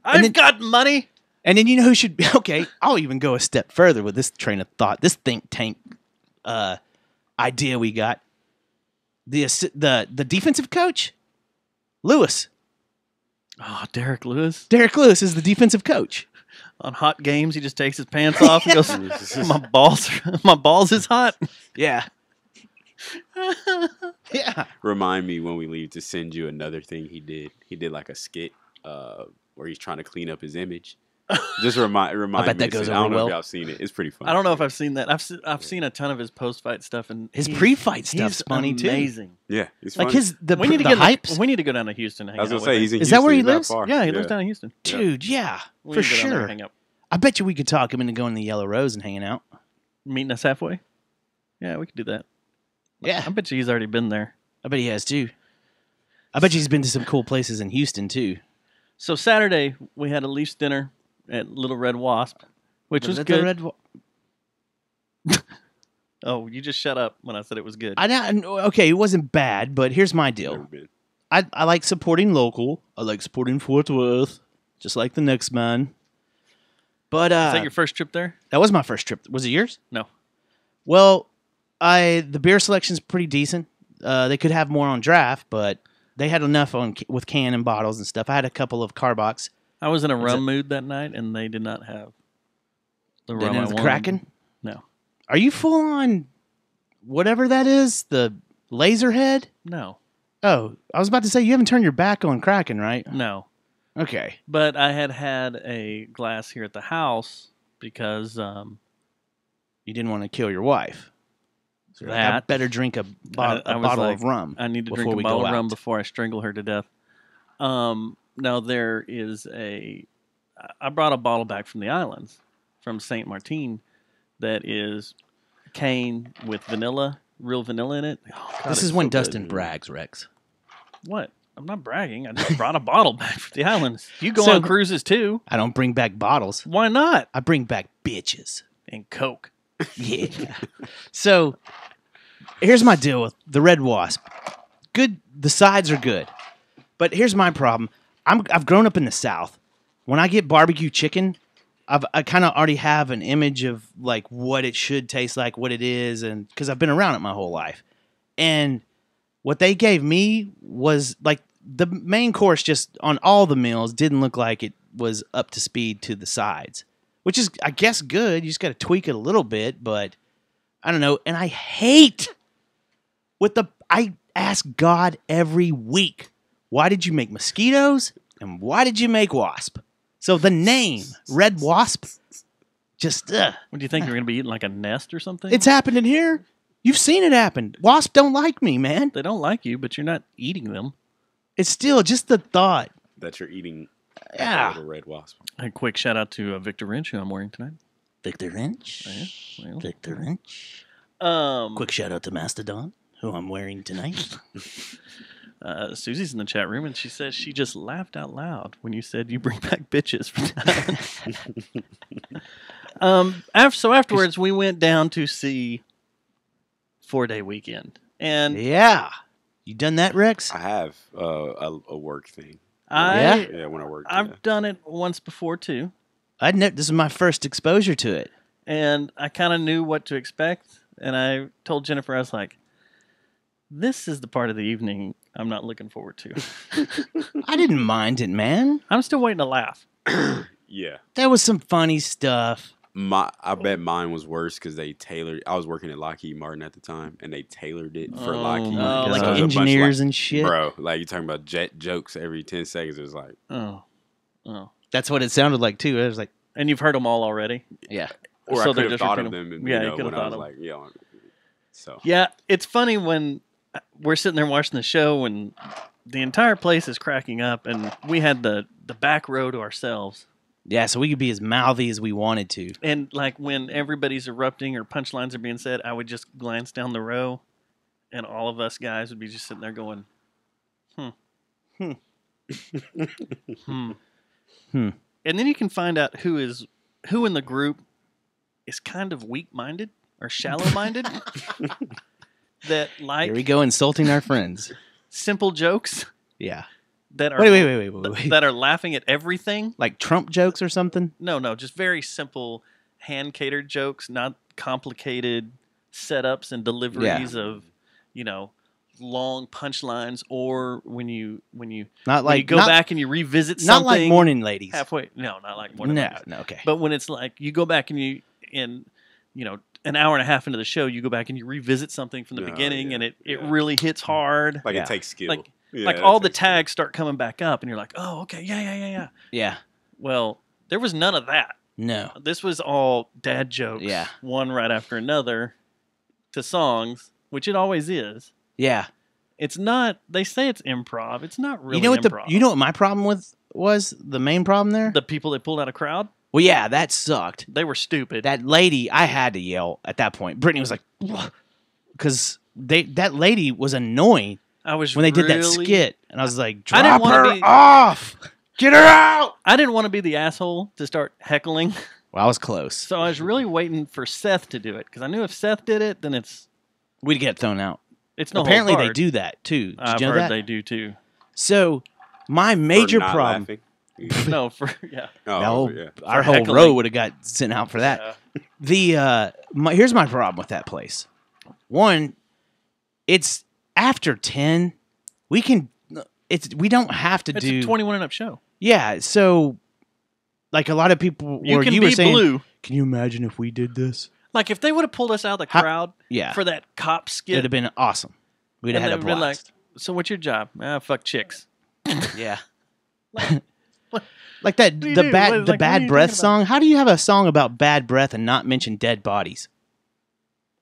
I've then- got money. And then you know who should be okay. I'll even go a step further with this train of thought. This think tank idea we got. The defensive coach, Lewis. Oh, Derek Lewis. Derek Lewis is the defensive coach. On hot games, he just takes his pants off and goes, my balls is hot. Yeah. Yeah. Remind me when we leave to send you another thing he did. He did like a skit where he's trying to clean up his image. Just remind bet me. that goes I over don't know well. if y'all seen it. It's pretty fun. I don't know if I've seen that. I've seen a ton of his post-fight stuff, and His he's- pre-fight stuff's he's funny too. amazing. Yeah, it's Like funny. the We need to the get hypes. We need to go down to Houston. And hang I was out gonna say with he's him. in. Is that where he Houston. He's not lives? far. Yeah, he lives down in Houston. Dude, yeah, We for need to go down there sure. and hang out. I bet you we could talk him into going to the Yellow Rose and hanging out. Meeting us halfway. Yeah, we could do that. Yeah, I bet you he's already been there. I bet he has too. I bet you he's been to some cool places in Houston too. So Saturday we had a Leafs dinner at Little Red Wasp, which was The good. Red Oh, you just shut up when I said it was good. Okay, it wasn't bad, but here's my Never deal. been. I like supporting local. I like supporting Fort Worth, just like the next man. But Is that your first trip there? that was my first trip. Was it yours? No. Well, the beer selection's pretty decent. They could have more on draft, but they had enough with can and bottles and stuff. I had a couple of Carbox. I was in a rum mood that night, and they did not have the rum I Didn't wanted. Kraken. No. Are you full on whatever that is? The laser head? No. Oh, I was about to say you haven't turned your back on Kraken, right? No. Okay. But I had a glass here at the house because You didn't want to kill your wife. So you're like, I That- better drink a I was bottle like, of rum. I need to before drink we a bottle go of rum out. before I strangle her to death. Now there is I brought a bottle back from the islands, from Saint Martin, that is cane with vanilla, real vanilla in it. Oh, God, This it's is when so good. Dustin brags, Rex. What? I'm not bragging. I just brought a bottle back from the islands. You go So- on cruises too. I don't bring back bottles. Why not? I bring back bitches. And Coke. Yeah. So here's my deal with the Red Wasp. Good. The sides are good, but here's my problem. I've grown up in the South. When I get barbecue chicken, I kind of already have an image of like what it should taste like, what it is, and because I've been around it my whole life. And what they gave me was like the main course, just on all the meals, didn't look like it was up to speed to the sides, which is, I guess, good. You just got to tweak it a little bit, but I don't know. And I ask God every week, why did you make mosquitoes and why did you make wasp? So the name, Red Wasp, just, What do you think? You're going to be eating like a nest or something? it's happened in here. You've seen it happen. Wasp don't like me, man. They don't like you, but you're not eating them. It's still just the thought. That you're eating Yeah. a little red wasp. A quick shout out to Victor Wrench, who I'm wearing tonight. Victor Wrench. Yeah, well. Victor Wrench. Um, Quick shout out to Mastodon, who I'm wearing tonight. Susie's in the chat room, and she says she just laughed out loud when you said you bring back bitches for talent. So afterwards, we went down to see 4-Day Weekend, and Yeah. You done that, Wrex? I have a work thing. I When I work. I've done it once before too, This is my first exposure to it. and I kind of knew what to expect. And I told Jennifer, I was like, "This is the part of the evening I'm not looking forward to." I didn't mind it, man. I'm still waiting to laugh. Yeah. There was some funny stuff. I bet mine was worse because they tailored. I was working at Lockheed Martin at the time, and they tailored it for Oh Lockheed. my So God. Like it was a bunch of, engineers and shit. bro. Like you're talking about jet jokes every 10 seconds. It was like, Oh. That's what it sounded like, too. It was like, And you've heard them all already. yeah. or So I they're could have just thought of repeating them. And, Yeah, you you could know, have when I thought was them. like, yo. So Yeah, it's funny when we're sitting there watching the show and the entire place is cracking up, and we had the back row to ourselves. Yeah, so we could be as mouthy as we wanted to. And like when everybody's erupting or punchlines are being said, I would just glance down the row, and all of us guys would be just sitting there going, hmm. And then you can find out who in the group is kind of weak-minded or shallow-minded that like Here we go, insulting our friends. simple jokes Yeah. that are Wait. that are laughing at everything. Like Trump jokes or something? No, just very simple hand-catered jokes, not complicated setups and deliveries of, long punchlines, or when you Not like go back and you revisit not something like morning ladies. halfway. No, not like morning. No, Ladies. no, okay. But when it's like you go back and an hour and a half into the show, you go back and you revisit something from the No, beginning, yeah, and it yeah. really hits hard. Like Yeah. it takes skill. Like Yeah, like that all the takes skill. tags start coming back up, and you're like, oh, okay, yeah. Yeah. Well, there was none of that. No. This was all dad jokes, Yeah. one right after another, to songs, which it always is. Yeah. It's not. They say it's improv. It's not really. You know what improv. what my problem was the main problem there? The people that pulled out a crowd, Well, yeah, that sucked. they were stupid. That lady, I had to yell at that point. Brittany was like, because that lady was annoying I was when they did that really- skit, and I was like, I didn't drop wanna her be- off, get her out. I didn't want to be the asshole to start heckling, Well, I was close. so I was really waiting for Seth to do it because I knew if Seth did it, then it's We'd get thrown out. no. Apparently, hold they barred. do that too. Did I've you know heard that? they do too. So, my For major not problem. laughing. No, for yeah. Oh, No, yeah. our For whole heckling. row would have got sent out for that. Here's my problem with that place. One, it's after 10. We don't have to It's do a 21 and up show. Yeah, so like a lot of people You or can you be were saying, blue. can you imagine if we did this? Like if they would have pulled us out of the How- crowd Yeah. for that cop It'd skit, have been awesome. We'd have and had a they'd been like, blast. "So what's your job? Fuck chicks." Yeah. what- Like that do you the do? bad What- the like, what are bad you breath talking song. How do you have a song about bad breath and not mention dead bodies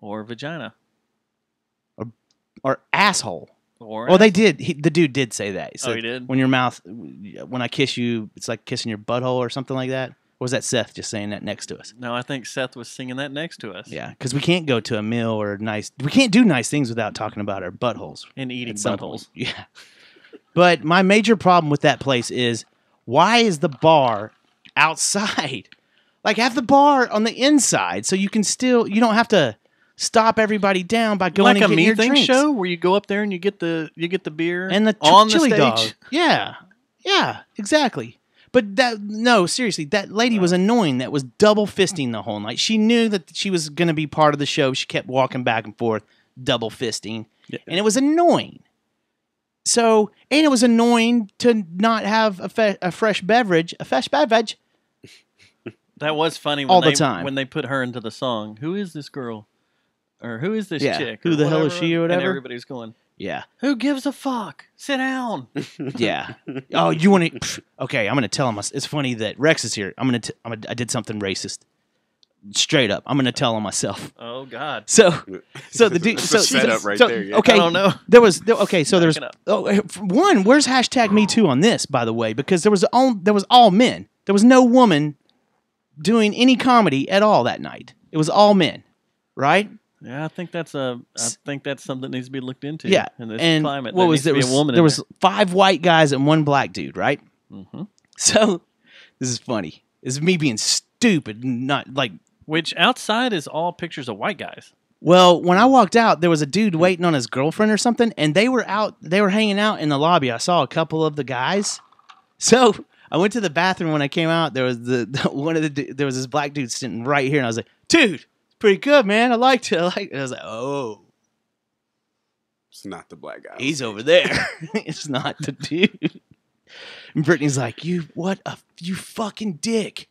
Or vagina. or asshole? Or Oh, they did. The dude did say that. Oh, he did? When when I kiss you, it's like kissing your butthole or something like that. Or was that Seth just saying that next to us? No, I think Seth was singing that next to us. Yeah, because we can't go to a meal or we can't do nice things without talking about our buttholes. And eating at some buttholes. point. Yeah. But my major problem with that place is why is the bar outside? Like have the bar on the inside so you don't have to stop everybody down by going Like a and getting Me your Thing drinks. show where you go up there and you get the beer And the on chili the stage. dog. Yeah, exactly. But seriously, that lady was annoying. That was double fisting the whole night. She knew that she was going to be part of the show. She kept walking back and forth, double fisting, and it was annoying. So, and it was annoying to not have a fresh beverage. That was funny when All the time. when they put her into the song. Who is this girl? or who is this Yeah, chick? who or the hell is whatever, she or whatever? And everybody's going, Yeah. who gives a fuck? Sit down. Yeah. Oh, you want to? Okay, I'm gonna tell him. It's funny that Rex is here. I did something racist. Straight up, I'm gonna tell him myself. Oh God. So the dude. It's So a setup right there, yeah. Okay. I don't know. Okay. So there's. Back it Oh, one. Where's hashtag Me Too on this? By the way, because there was all men. There was no woman doing any comedy at all that night. It was all men, right? Yeah, I think that's something that needs to be looked into. Yeah. In this And climate, what was there? there? Needs to be a woman. There in was 5 white guys and 1 black dude, right? Mm-hmm. So this is funny. This is me being stupid, not like. Which outside is all pictures of white guys. Well, when I walked out, there was a dude waiting on his girlfriend or something, and they were hanging out in the lobby. I saw a couple of the guys. So I went to the bathroom. When I came out, there was there was this black dude sitting right here, and I was like, "Dude, it's pretty good, man. I liked it." And I was like, "Oh, It's not the black guy. he's over there. It's not the dude." And Brittany's like, "You fucking dick."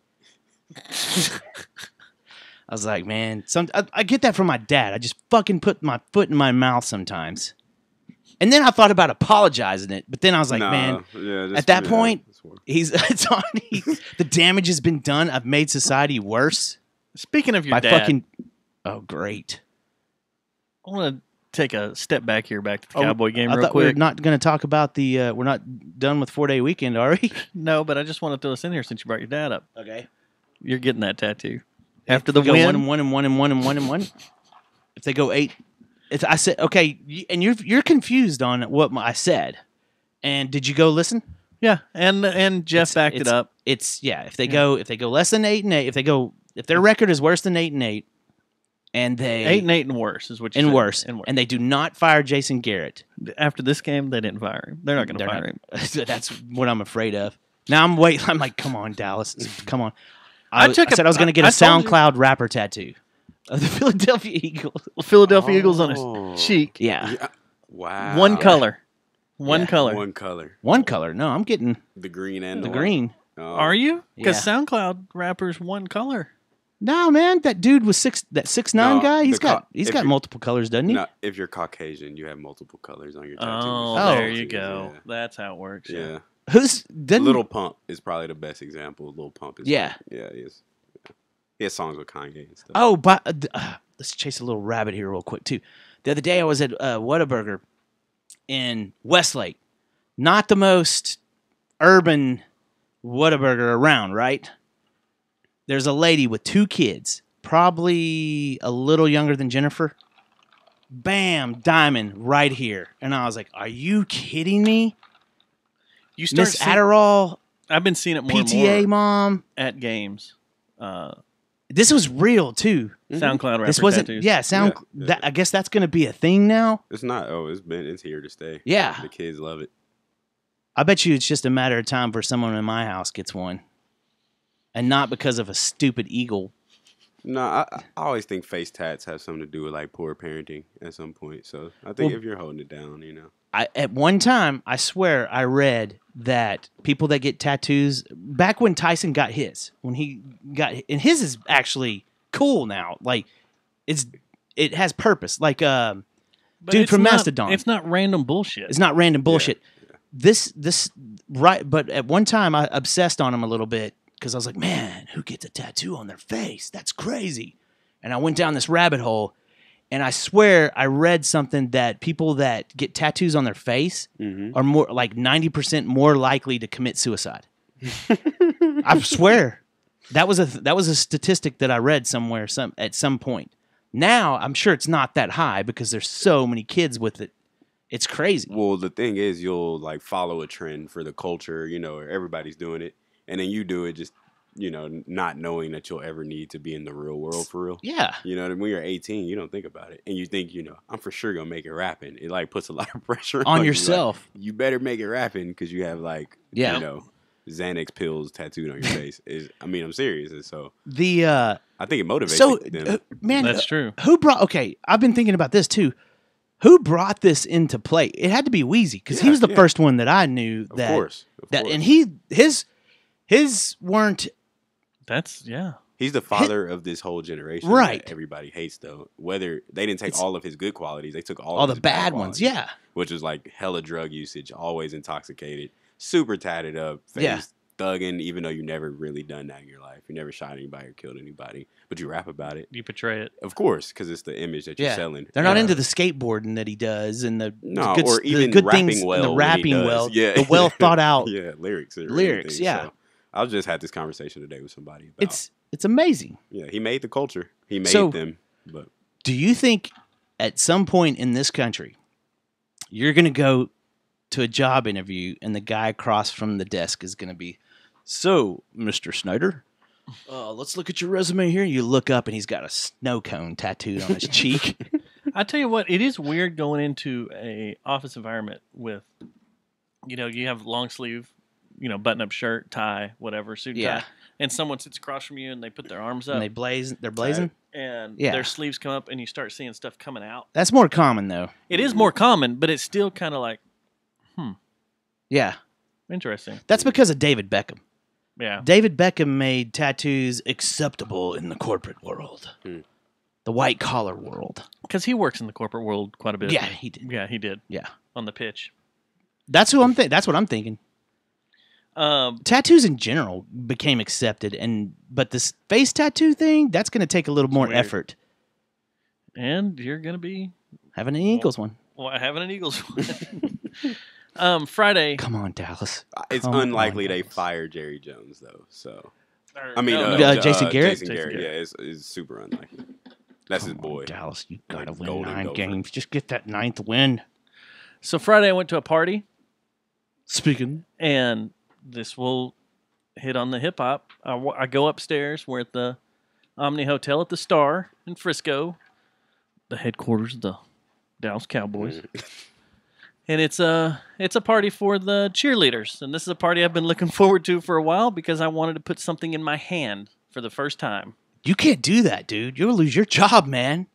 I was like, man, I get that from my dad. I just fucking put my foot in my mouth sometimes. And then I thought about apologizing it, but then I was like, man, at that point, it's already the damage has been done. I've made society worse. Speaking of your by dad, fucking. Oh, great! I want to take a step back here, back to the Cowboy game, I real thought we quick. were not going to talk about the. We're not done with 4-day weekend, are we? No, but I just want to throw this in here since you brought your dad up. Okay. You're getting that tattoo after the Go win. 1 and 1 and 1 and 1 and 1 and 1. If they go 8, I said okay, and you're confused on what I said. And did you go listen? Yeah, and Jeff backed it up. It's if they go less than 8 and 8, if their record is worse than 8 and 8, and they 8 and 8 and worse is what you and said. worse, and worse. and they do not fire Jason Garrett After this game, they didn't fire him. They're not going to fire him. That's what I'm afraid of. Now I'm waiting. I'm like, come on, Dallas, come on. I said I was going to get a I told you. SoundCloud rapper tattoo of the Philadelphia Eagles. Philadelphia Eagles on his cheek. Yeah. Wow. One color. One Yeah. color. One color. One color. No, I'm getting The green and the white. green. Oh. Are you? Because Yeah. SoundCloud rappers one color. No, man, that dude was 6'9" No, guy. He's the co- got if you- multiple colors, doesn't he? No, if you're Caucasian, you have multiple colors on your tattoos. Oh, there Oh. you go. That's how it works. Yeah. Yeah. Who's didn't Little Pump is probably the best example. Little Pump is. Yeah. Yeah, he is. Yeah. He has songs with Kanye and stuff. Oh, but let's chase a little rabbit here real quick too. The other day I was at Whataburger in Westlake. Not the most urban Whataburger around, right? There's a lady with 2 kids, probably a little younger than Jennifer. Bam, diamond right here. And I was like, are you kidding me? You start Miss seeing, Adderall, I've been seeing it more PTA and more mom. at games. This was real too. SoundCloud rapper This wasn't, tattoos. yeah, sound. Yeah. That, I guess that's going to be a thing now. It's not. Oh, it's here to stay. Yeah. The kids love it. I bet you it's just a matter of time for someone in my house gets one. And not because of a stupid eagle. No, I always think face tats have something to do with like poor parenting at some point. So I think Well- if you're holding it down, you know. At one time, I swear I read that people that get tattoos, back when Tyson got his, and his is actually cool now. Like, it has purpose. Like, But dude it's from not- Mastodon. It's not random bullshit. It's not random bullshit. Yeah. This right, but at one time I obsessed on him a little bit because I was like, man, who gets a tattoo on their face? That's crazy. And I went down this rabbit hole, and I swear I read something that people that get tattoos on their face are more like 90% more likely to commit suicide. I swear that was a statistic that I read somewhere at some point. Now I'm sure it's not that high because there's so many kids with it. It's crazy. Well, the thing is, you'll like follow a trend for the culture, you know, everybody's doing it, and then you do it just, you know, not knowing that you'll ever need to be in the real world for real. Yeah. You know, when you're 18, you don't think about it, and you think, you know, I'm for sure gonna make it rapping. It like puts a lot of pressure On you, like, yourself. you better make it rapping because you have like, Yeah. you know, Xanax pills tattooed on your face. I'm serious, and so The I think it motivates so them. man, That's true. Who brought? Okay, I've been thinking about this too. Who brought this into play? It had to be Wheezy because he Yeah, was the yeah. first one that I knew Of that course. and his weren't. That's, yeah. He's the father of this whole generation. Right. That everybody hates, though. Whether they didn't take all of his good qualities, they took all all of the his bad ones. qualities, Yeah. which was like hella drug usage, always intoxicated, super tatted up, face Yeah. thugging, even though you never really done that in your life. You never shot anybody or killed anybody, but you rap about it. You portray it. Of course, because it's the image that you're Yeah. selling. They're not into the skateboarding that he does and the No, good, or the even good rapping things, well. the when he rapping does. well, Yeah. the well thought out. Yeah, lyrics. Or Lyrics, anything. yeah. So, I just had this conversation today with somebody about. It's amazing. Yeah, he made the culture. He made So- them. But Do you think at some point in this country you're going to go to a job interview and the guy across from the desk is going to be, so, Mr. Snyder, let's look at your resume here. You look up and he's got a snow cone tattooed on his cheek. I tell you what, it is weird going into a office environment with, you have long sleeve, button up shirt, tie, whatever, suit and Yeah. tie, and someone sits across from you and they put their arms up And they're blazing. and Yeah. their sleeves come up and you start seeing stuff coming out. That's more common though. It is more common, but it's still kind of like Yeah. interesting. That's because of David Beckham. Yeah. David Beckham made tattoos acceptable in the corporate world, the white collar world. Because he works in the corporate world quite a bit. Yeah, he did. Yeah, he did. Yeah, On the pitch. that's who I'm. That's what I'm thinking. Um, Tattoos in general became accepted, but this face tattoo thing, that's going to take a little more weird. effort. and you're going to be Having an Eagles one. having an Eagles one. Friday. Come on, Dallas. it's Come on, unlikely they Dallas. fire Jerry Jones, though. So or- I mean, no, Jason Garrett? Jason Garrett, yeah, it's super unlikely. That's his Come on, boy. Dallas, you got to Like win Golden 9 Gopher. games. Just get that 9th win. So Friday I went to a party, Speaking. and this will hit on the hip hop. I go upstairs. We're at the Omni Hotel at the Star in Frisco, the headquarters of the Dallas Cowboys. And it's a party for the cheerleaders, and this is a party I've been looking forward to for a while because I wanted to put something in my hand for the first time. You can't do that, dude. You'll lose your job, man.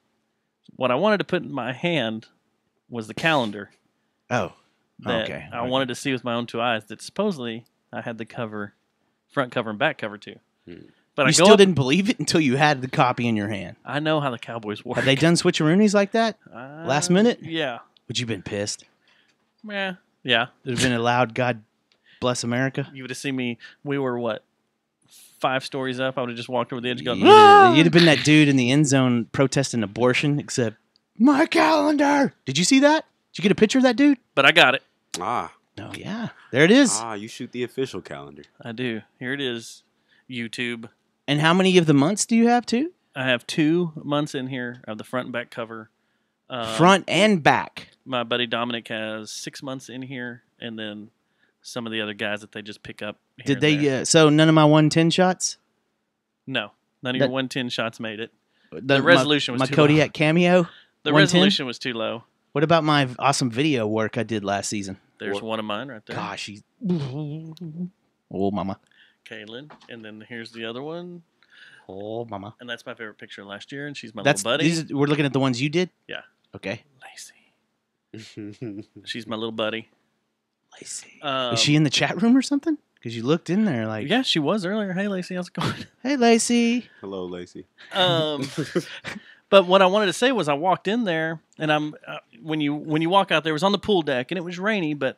What I wanted to put in my hand was the calendar Oh, that okay. I wanted to see with my own 2 eyes. That supposedly I had the cover, front cover and back cover too. But You I still didn't believe it until you had the copy in your hand. I know how the Cowboys work. Have they done switcheroonies like that? Last minute? Yeah. Would you have been pissed? Yeah. There'd have been a loud God bless America. You would have seen me. We were what? 5 stories up. I would have just walked over the edge and gone, You'd have been that dude in the end zone protesting abortion, except my calendar. Did you see that? Did you get a picture of that dude? But I got it. Ah, Oh, yeah. There it is. you shoot the official calendar. I do. Here it is. YouTube. And how many of the months do you have, too? I have 2 months in here of the front and back cover. Front and back. My buddy Dominic has 6 months in here, and then some of the other guys that they just pick up. Here Did and they, there. so none of my 110 shots? No. None of That- your 110 shots made it. The resolution was my too Kodiak cameo? The 110? resolution was too low. What about my awesome video work I did last season? There's one of mine right there. Gosh, he's... Oh, mama. Kaylin. And then here's the other one. Oh, mama. And that's my favorite picture last year, and she's my That's little buddy. we're looking at the ones you did? Yeah. Okay. Lacey. She's my little buddy. Lacey. Um, Is she in the chat room or something? Because you looked in there like, Yeah, she was earlier. Hey, Lacey, how's it going? hey, Lacey. Hello, Lacey. But what I wanted to say was I walked in there, and I'm when you walk out there, it was on the pool deck, and it was rainy, but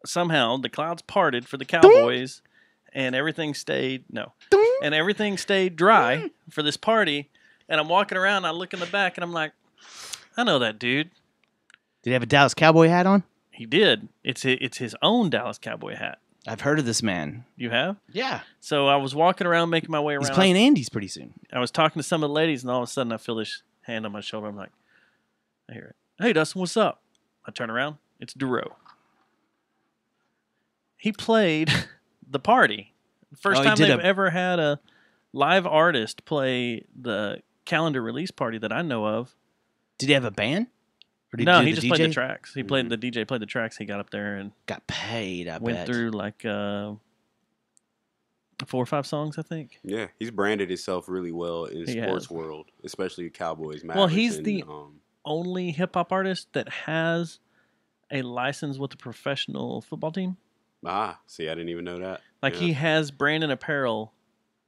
somehow the clouds parted for the Cowboys, and everything stayed dry for this party. And I'm walking around, and I look in the back, and I'm like, I know that dude. Did he have a Dallas Cowboy hat on? He did. It's his own Dallas Cowboy hat. I've heard of this man. You have? Yeah. So I was walking around, making my way around. He's playing Andy's pretty soon. I was talking to some of the ladies, and all of a sudden I feel this hand on my shoulder. I'm like, I hear it. Hey, Dustin, what's up? I turn around. It's Duro. He played the party. First Oh, he time did they've a- ever had a live artist play the calendar release party that I know of. Did he have a band? Or did No, do he the just DJ? played the tracks. He played the DJ, played the tracks. He got up there and Got paid, I went bet. through like 4 or 5 songs, I think. Yeah, he's branded himself really well in the He sports has. world, especially Cowboys. Well, Mavericks, he's and, the only hip hop artist that has a license with a professional football team. see, I didn't even know that. Like Yeah. he has brand and apparel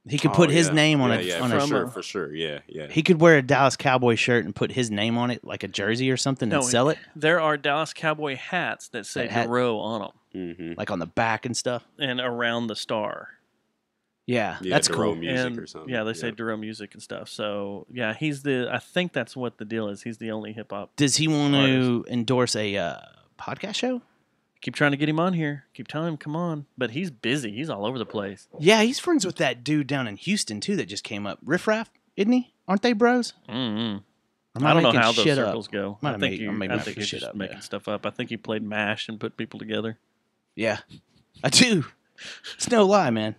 He could put his name on on a for sure, shirt. for sure. Yeah, yeah. He could wear a Dallas Cowboy shirt and put his name on it, like a jersey or something, and sell it. There are Dallas Cowboy hats that say Duro on them, like on the back and stuff, and around the star. Yeah, Yeah, that's Duro cool. music And, or something. yeah, they say Duro music and stuff. So yeah, I think that's what the deal is. He's the only hip hop. Does he want to endorse a podcast show? Keep trying to get him on here. Keep telling him, come on. But he's busy. He's all over the place. Yeah, he's friends with that dude down in Houston too that just came up. Riff Raff, isn't he? Aren't they bros? Mm-hmm. I don't know how those circles go. I think he's he's just making stuff up. I think he played MASH and put people together. Yeah, I do. It's no lie, man.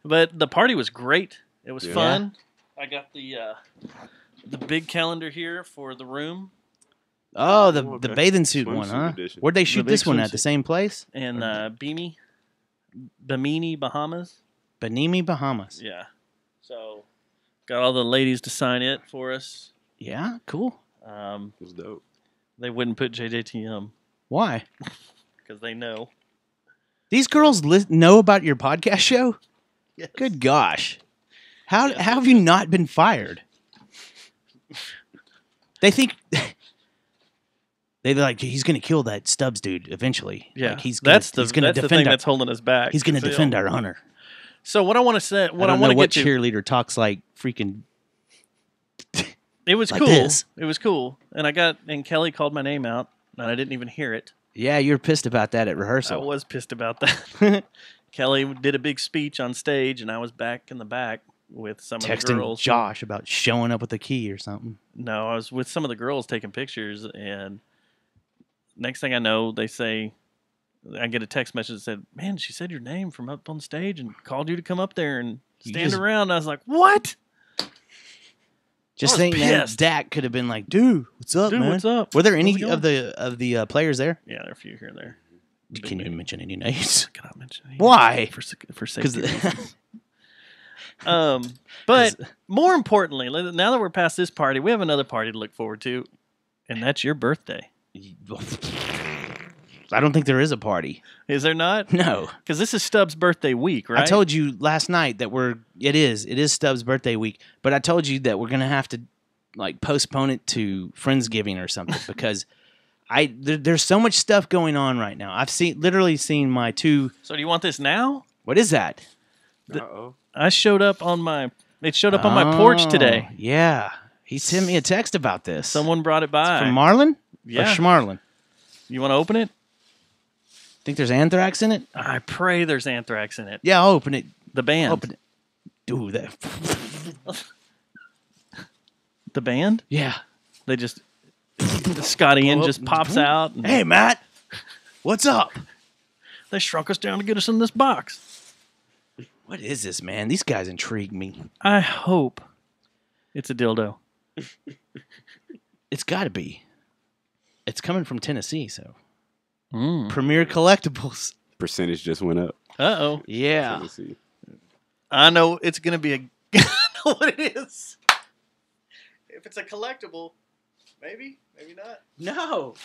But the party was great. It was fun. I got the big calendar here for the room. Oh, the bathing suit one, huh? Edition. Where'd they shoot this one at? The same place? In Bimini, Bahamas. Bimini, Bahamas. Yeah. So, got all the ladies to sign it for us. Yeah, cool. It was dope. They wouldn't put JJTM Why? because they know. These girls know about your podcast show? Yes. Good gosh. How have you not been fired? They think they're like, he's going to kill that Stubbs dude eventually. Yeah, like he's that's gonna the defend thing that's holding us back. He's going to defend our honor. So what I want to say, what I don't want know to what get to, cheerleader talks like freaking. it was like cool. this. It was cool, and Kelly called my name out, and I didn't even hear it. Yeah, you're pissed about that at I rehearsal. was pissed about that. Kelly did a big speech on stage, and I was back in the back with some of the Texting girls. Josh about showing up with a key or something. No, I was with some of the girls taking pictures, and next thing I know, they say, I get a text message that said, "Man, she said your name from up on stage and called you to come up there and stand around." And I was like, "What?" Just I was think that pissed. Dak could have been like, "Dude, what's up, Dude, man? what's up? Were there How's any it of the players there? Yeah, there are a few here and there. Can you mention any names? I cannot mention any. Why? For safety reasons. But more importantly, now that we're past this party, we have another party to look forward to, and that's your birthday. I don't think there is a party. Is there not? No. Because this is Stubbs' birthday week, right? I told you last night that it is Stubbs' birthday week, but I told you that we're gonna have to like postpone it to Friendsgiving or something because there's so much stuff going on right now. I've literally seen my two. So do you want this now? What is that? I showed up on my. It showed up on my porch today. Yeah, he sent me a text about this. Someone brought it by. From Marlin? Yeah. Or Schmarlin? You want to open it? Think there's anthrax in it? I pray there's anthrax in it. Yeah, I'll open it. The band. Open it. Dude, that. The band? Yeah. They just. Scotty N just pops out. And Hey, Matt. What's up? they shrunk us down to get us in this box. What is this, man? These guys intrigue me. I hope it's a dildo. It's got to be. It's coming from Tennessee, so. Premier Collectibles. Percentage just went up. Uh-oh. Yeah. Tennessee. I know it's going to be I know what it is. If it's a collectible, maybe not. No.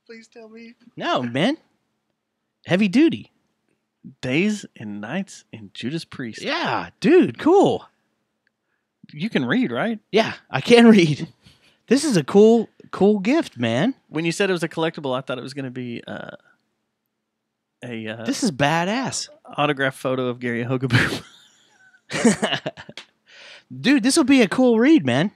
Please tell me. No, man. Heavy duty. Days and Nights in Judas Priest. Yeah, dude, cool. You can read, right? Yeah, I can read. This is a cool gift, man. When you said it was a collectible, I thought it was going to be a This is badass. autograph photo of Gary Hogaboo. Dude, this will be a cool read, man.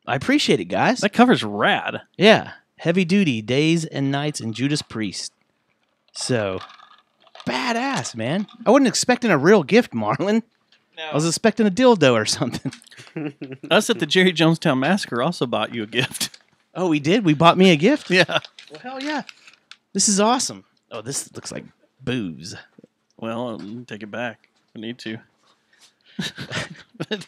I appreciate it, guys. That cover's rad. Yeah. Heavy duty, Days and Nights and Judas Priest. So, badass, man. I wasn't expecting a real gift, Marlon. No. I was expecting a dildo or something. Us at the Jerry Jonestown Massacre also bought you a gift. Oh, we did? We bought me a gift? Yeah. Well, hell yeah. This is awesome. Oh, this looks like booze. Well, take it back. We need to. What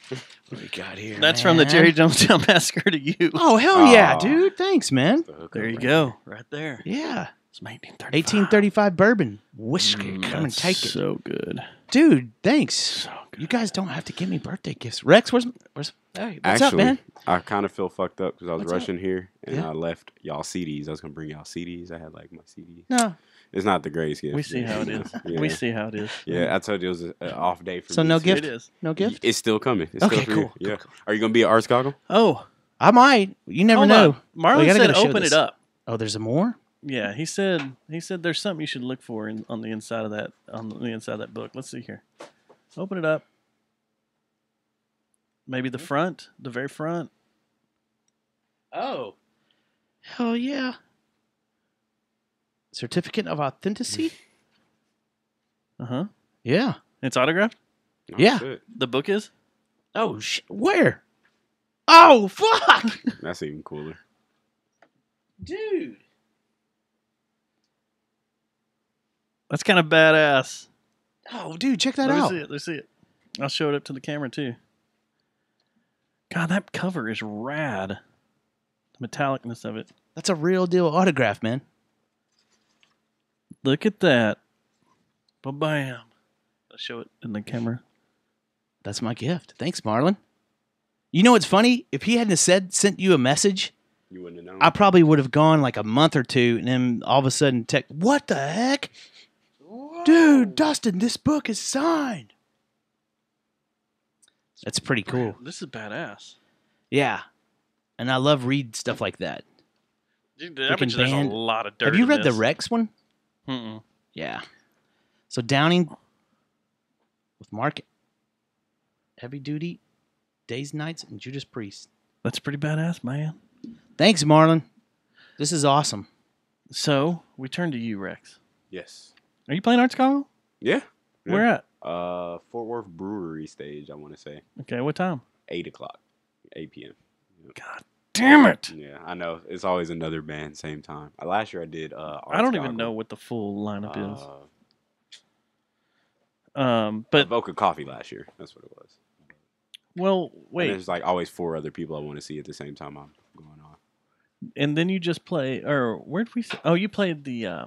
we got here? That's from the Jerry Jonestown Massacre to you. Oh, hell yeah, dude. Thanks, man. There you go. Right there. Yeah. It's 1835. 1835 bourbon. Whiskey. Come and take it. So good. Dude, thanks. So good. You guys don't have to give me birthday gifts. Rex, where's hey, what's Actually, up, man? I kind of feel fucked up because I was What's up? rushing here and Yeah. I left y'all CDs. I was gonna bring y'all CDs. I had like my CDs. No. It's not the greatest gift. We see how it is. Yeah. We see how it is. Yeah, I told you it was an off day for So me. no too. gift? It is. No gift? It's still coming. It's Okay, still for you. cool, Yeah. cool. Are you gonna be at Arts Goggle? Oh, I might. You never hold know. on. Marlon gotta said go show open this. it up. Oh, there's a more? Yeah, he said there's something you should look for on the inside of that book. Let's see here. Open it up. Maybe the front, the very front. Oh. Hell yeah. Certificate of authenticity? Uh-huh. Yeah. It's autographed? Oh, Yeah. shit. The book is? Oh, where? Oh, fuck! That's even cooler. Dude. That's kind of badass. Oh, dude, check that Let me out. see it. Let's see it. I'll show it up to the camera too. God, that cover is rad. The metallicness of it. That's a real deal autograph, man. Look at that. Ba-bam. I'll show it in the camera. That's my gift. Thanks, Marlon. You know what's funny? If he hadn't sent you a message, You wouldn't have known. I probably would have gone like a month or two, and then all of a sudden, what the heck? Dude, Dustin, this book is signed. That's pretty cool. This is badass. Yeah. And I love read stuff like that. Dude, I bet Freaking you there's a band. lot of dirt. Have you in read the this. Wrex one? Mm-mm. Yeah. So Downing with Mark Heavy Duty, Days Nights, and Judas Priest. That's pretty badass, man. Thanks, Marlon. This is awesome. So, we turn to you, Rex. Yes. Are you playing Arts Goggle? Yeah. Yeah. Where at? Fort Worth Brewery stage, I want to say. Okay, what time? 8 o'clock. 8 p.m. God damn it. Yeah, I know. It's always another band, same time. Last year I did Arts I don't even Goggle. know what the full lineup is. But But, Voca Coffee last year. That's what it was. well, And wait. there's like always 4 other people I want to see at the same time I'm going on. And then you just play, or where did we see? Oh, you played the,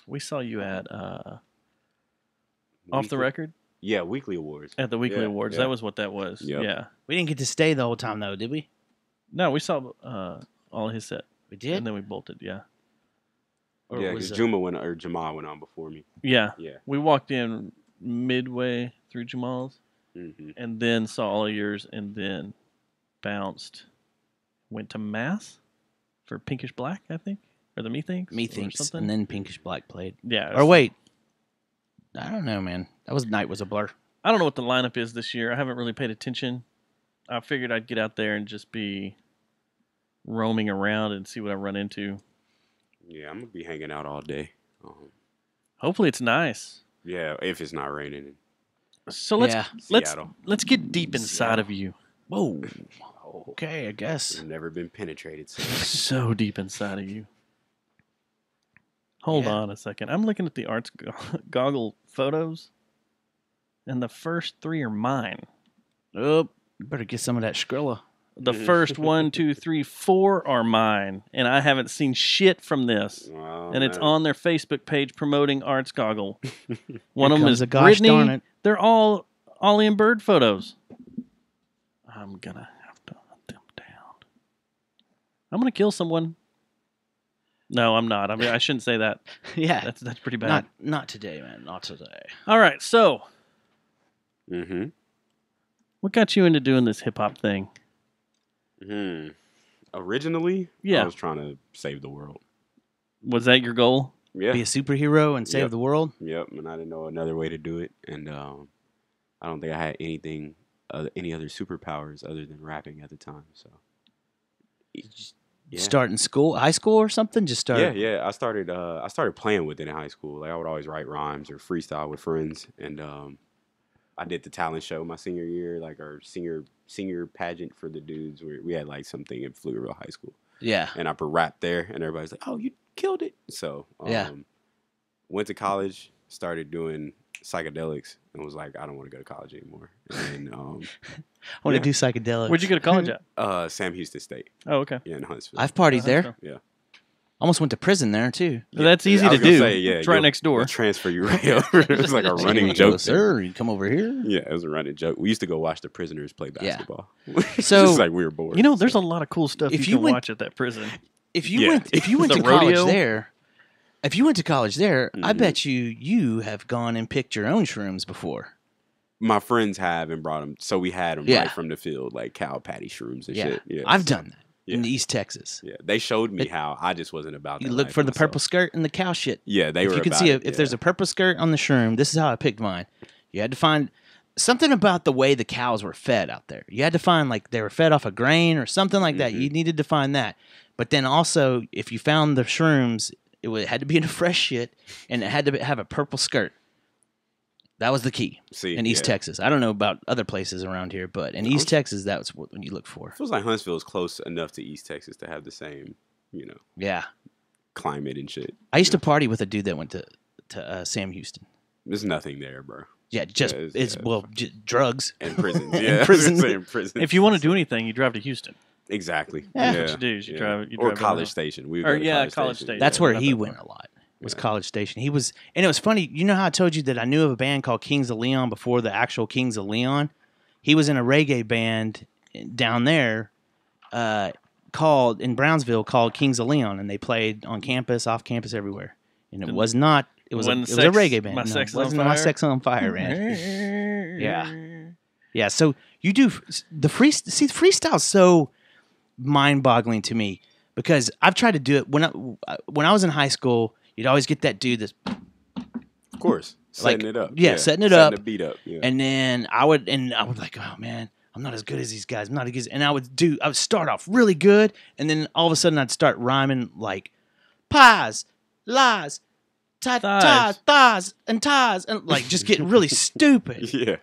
we saw you at, Off the Weekly- Record? Yeah, Weekly Awards. At the Weekly Yeah, Awards. yeah. That was what that was. Yep. Yeah. We didn't get to stay the whole time, though, did we? No, we saw all his set. We did? And then we bolted, yeah. Or Yeah, was because it- Jamal went on before me. Yeah. Yeah. We walked in midway through Jamal's Mm-hmm. and then saw all of yours and then bounced. Went to Mass for Pinkish Black, I think. Or the Methinks. or Methinks, something. and then Pinkish Black played. Yeah. it Or was- wait. I don't know, man. Night was a blur. I don't know what the lineup is this year. I haven't really paid attention. I figured I'd get out there and just be roaming around and see what I run into. Yeah, I'm going to be hanging out all day. Hopefully it's nice. Yeah, if it's not raining. So let's Yeah. Seattle. let's get deep inside of you. Whoa. Okay, I guess. I've never been penetrated. So. So deep inside of you. Hold Yeah. on a second. I'm looking at the Arts Goggle photos, and the first 3 are mine. Oh, you better get some of that Skrilla. The first 1, 2, 3, 4 are mine, and I haven't seen shit from this. Oh, And it's man. on their Facebook page promoting Arts Goggle. One Here of them comes is a gosh Brittany. darn it. They're all Ollie and Bird photos. I'm gonna have to hunt them down. I'm gonna kill someone. No, I'm not. I mean, I shouldn't say that. Yeah. That's pretty bad. Not today, man. Not today. All right, so Mm-hmm. what got you into doing this hip hop thing? Originally, Yeah. I was trying to save the world. Was that your goal? Yeah. Be a superhero and save Yep. the world? Yep, and I didn't know another way to do it, and I don't think I had any other superpowers other than rapping at the time. So, yeah, Start in school, high school or something? Just start. yeah. I started playing with it in high school. Like I would always write rhymes or freestyle with friends, and I did the talent show my senior year, like our senior pageant for the dudes. Where we had like something in Pflugerville High School, Yeah. and I rapped there, and everybody's like, "Oh, you killed it!" So, Yeah. went to college, started doing psychedelics, and was like, I don't want to go to college anymore. And then, I want to Yeah. do psychedelics. Where'd you go to college at? Sam Houston State, Oh, okay. yeah, in Huntsville. I've partied Oh, there. that's yeah, Almost went to prison there too. That's easy I to was gonna do. say, it's right next door. They'll transfer you right over. It was like a running joke. Sir, you come over here. Yeah, it was a running joke. We used to go watch the prisoners play basketball. So just like we were bored. You know, there's a lot of cool stuff If you you can went- watch at that prison. If you Yeah. went The to college rodeo? there, if you went to college there, I Mhm. bet you have gone and picked your own shrooms before. my friends have and brought them, so we had them Yeah. right from the field, like cow patty shrooms and Yeah, shit. Yeah, I've so, done that in yeah. East Texas. Yeah, they showed me It- how. I just wasn't about that. You look life for the myself. purple skirt and the cow shit. Yeah, they If were. you can about see it, if there's yeah. a purple skirt on the shroom, this is how I picked mine. You had to find something about the way the cows were fed out there. You had to find like they were fed off a grain or something like that. Mhm. You needed to find that. But then also, if you found the shrooms, it had to be in a fresh shit, and it had to have a purple skirt. That was the key See, in East yeah. Texas. I don't know about other places around here, but in East Texas, that's what you look for. Feels like Huntsville is close enough to East Texas to have the same, Yeah, climate and shit. I used to party with a dude that went to Sam Houston. There's nothing there, bro. Yeah, just Yeah, it's yeah. drugs. And prisons. In Yeah, I was prison. gonna say in prison. If you want to do anything, you drive to Houston. Exactly. Yeah. That's what you do is you drive- you or drive College down Station. We would Or, go to yeah, College Station. That's Yeah, where not he that went far. a lot. Was Yeah. College Station. He was, and it was funny. You know how I told you that I knew of a band called Kings of Leon before the actual Kings of Leon? He was in a reggae band down there, called in Brownsville called Kings of Leon, and they played on campus, off campus, everywhere. And it And was not. It was a when reggae band. My No, Sex it is on wasn't My Fire? Sex on Fire, man. Yeah. So you do the freestyle's so mind-boggling to me because I've tried to do it when I was in high school. You'd always get that dude that's, Of course. Like, Setting it up. yeah, setting it up. the beat up. Yeah. and then I would like, oh man, I'm not as good as these guys. I'm not as good. And I would start off really good, and then all of a sudden I'd start rhyming like pies, lies, Thighs. thighs, and ties, and like just get really stupid yeah.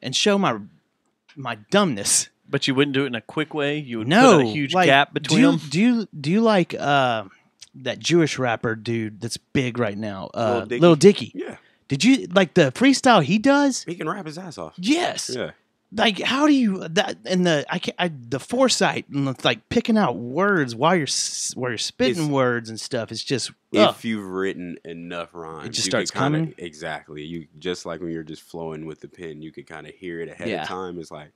and show my dumbness. But you wouldn't do it in a quick way. You would No, put a huge like, gap between them. Do you like that Jewish rapper dude that's big right now, Lil Dicky? Lil Dicky? Yeah. Did you like the freestyle he does? He can rap his ass off. Yes. Yeah. Like how do you that and the foresight and like picking out words while you're spitting It's- words and stuff. It's just If you've written enough rhymes, It just you could starts kinda- coming? Exactly. You just like when you're just flowing with the pen, you could kind of hear it ahead Yeah. of time. It's like,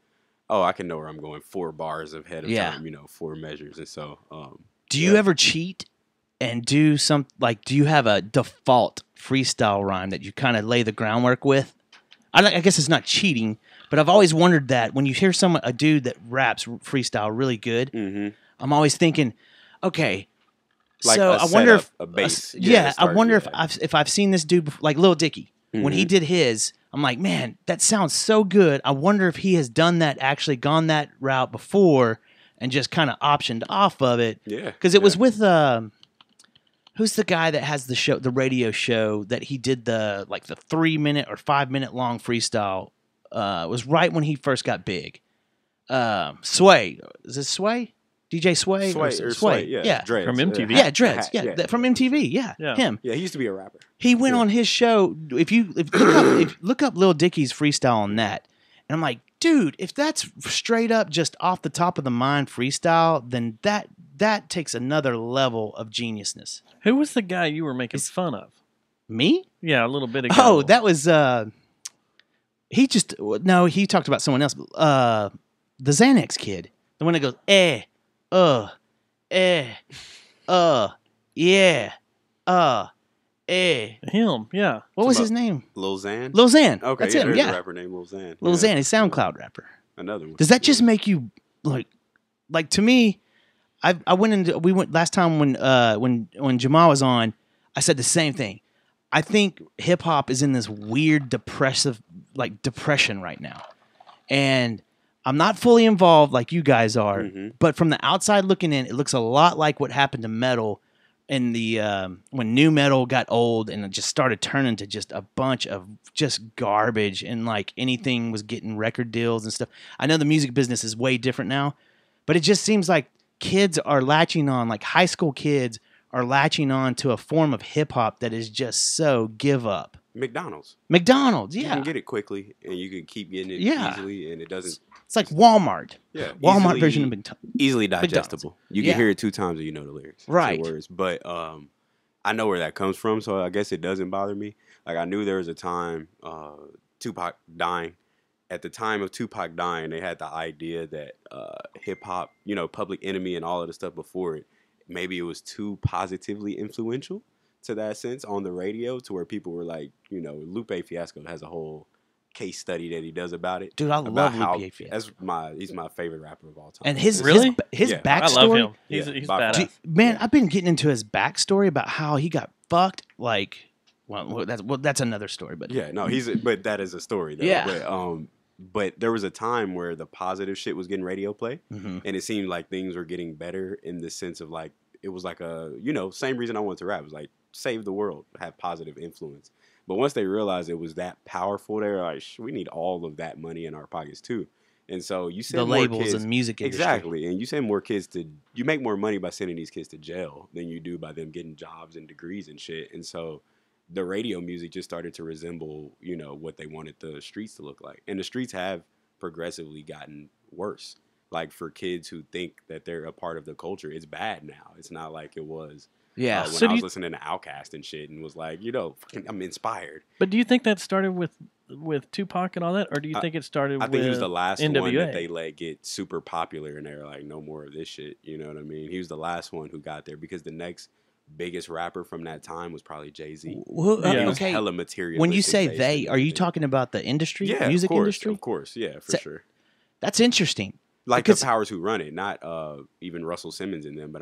oh, I can know where I'm going. 4 bars ahead of Yeah. time. 4 measures, and so. do you yeah. ever cheat and do some like do you have a default freestyle rhyme that you kind of lay the groundwork with? I guess it's not cheating, but I've always wondered that when you hear a dude that raps freestyle really good, Mm-hmm. I'm always thinking, okay, Like so a I wonder setup, if a bass. yeah, start- I wonder yeah. if I've seen this dude before, like Lil Dicky when he Mhm. did his. I'm like, man, that sounds so good. I wonder if he has done that, actually gone that route before, and just kind of optioned off of it. Yeah. Because it was yeah. with who's the guy that has the radio show that he did the 3-minute or 5-minute long freestyle. It was right when he first got big. Sway, is it Sway? DJ Sway? Sway, yeah. Dreads, From MTV. Yeah, Dreads. Hat, Yeah, from MTV. Yeah, Yeah. him. Yeah, he used to be a rapper. He went Yeah. on his show. If look up Lil Dicky's freestyle on that, and I'm like, dude, if that's straight up just off the top of the mind freestyle, then that takes another level of geniusness. Who was the guy you were making fun of? Me? Yeah, a little bit ago. Oh, that was he talked about someone else. The Xanax kid, the one that goes yeah, him. Yeah. What was about- his name? Lil Xan? Lil Xan. Okay, That's yeah, him. there's Yeah, a rapper named Lil Xan. Lil Yeah. Xan, he's a SoundCloud rapper. Another one. Does that just make you like to me? We went last time when Jamal was on. I said the same thing. I think hip hop is in this weird depression right now, and I'm not fully involved like you guys are. Mhm. But from the outside looking in, it looks a lot like what happened to metal in the when new metal got old and it just started turning to just a bunch of just garbage, and like anything was getting record deals and stuff. I know the music business is way different now, but it just seems like kids are latching on, like high school kids are latching on to a form of hip hop that is just so give up. McDonald's. McDonald's, You yeah. can get it quickly, and you can keep getting it Yeah. easily, and it doesn't. It's like Walmart. Yeah, Walmart easily- version of McDonald's. Easily digestible. You can Yeah. hear it 2 times and you know the lyrics. to the Right. words. But I know where that comes from, so I guess it doesn't bother me. Like, I knew there was a time Tupac dying. At the time of Tupac dying, they had the idea that hip hop, Public Enemy and all of the stuff before it, maybe it was too positively influential to that sense on the radio, to where people were like, Lupe Fiasco has a whole case study that he does about it. Dude, I about love how- Lupe Fiasco. He's my favorite rapper of all time. And his Really? his Yeah. backstory. I love him. He's Yeah, he's by far. badass. Man, I've been getting into his backstory about how he got fucked. Like, that's another story. But Yeah, no, but that is a story though. Yeah. But there was a time where the positive shit was getting radio play, Mhm. and it seemed like things were getting better in the sense of like it was like same reason I wanted to rap. It was like save the world, have positive influence. But once they realized it was that powerful, they were like, we need all of that money in our pockets too. And so you send the more labels kids, and music industry. exactly, and you send more kids you make more money by sending these kids to jail than you do by them getting jobs and degrees and shit. And so the radio music just started to resemble, what they wanted the streets to look like. And the streets have progressively gotten worse. Like, for kids who think that they're a part of the culture, it's bad now. It's not like it was Yeah. when So I do was you- listening to Outkast and shit and was like, fucking, I'm inspired. But do you think that started with Tupac and all that, or do you think it started I with think he was the last NWA? one that they let get super popular, and they were like, no more of this shit. You know what I mean? He was the last one who got there, because the next biggest rapper from that time was probably Jay-Z. Well, Yeah. He was okay. hella materialistic. When you say based they, and are you everything. talking about the industry, Yeah, music of course, industry? Of course, yeah, for So- sure. That's interesting. Like because- the powers who run it, not even Russell Simmons in them, but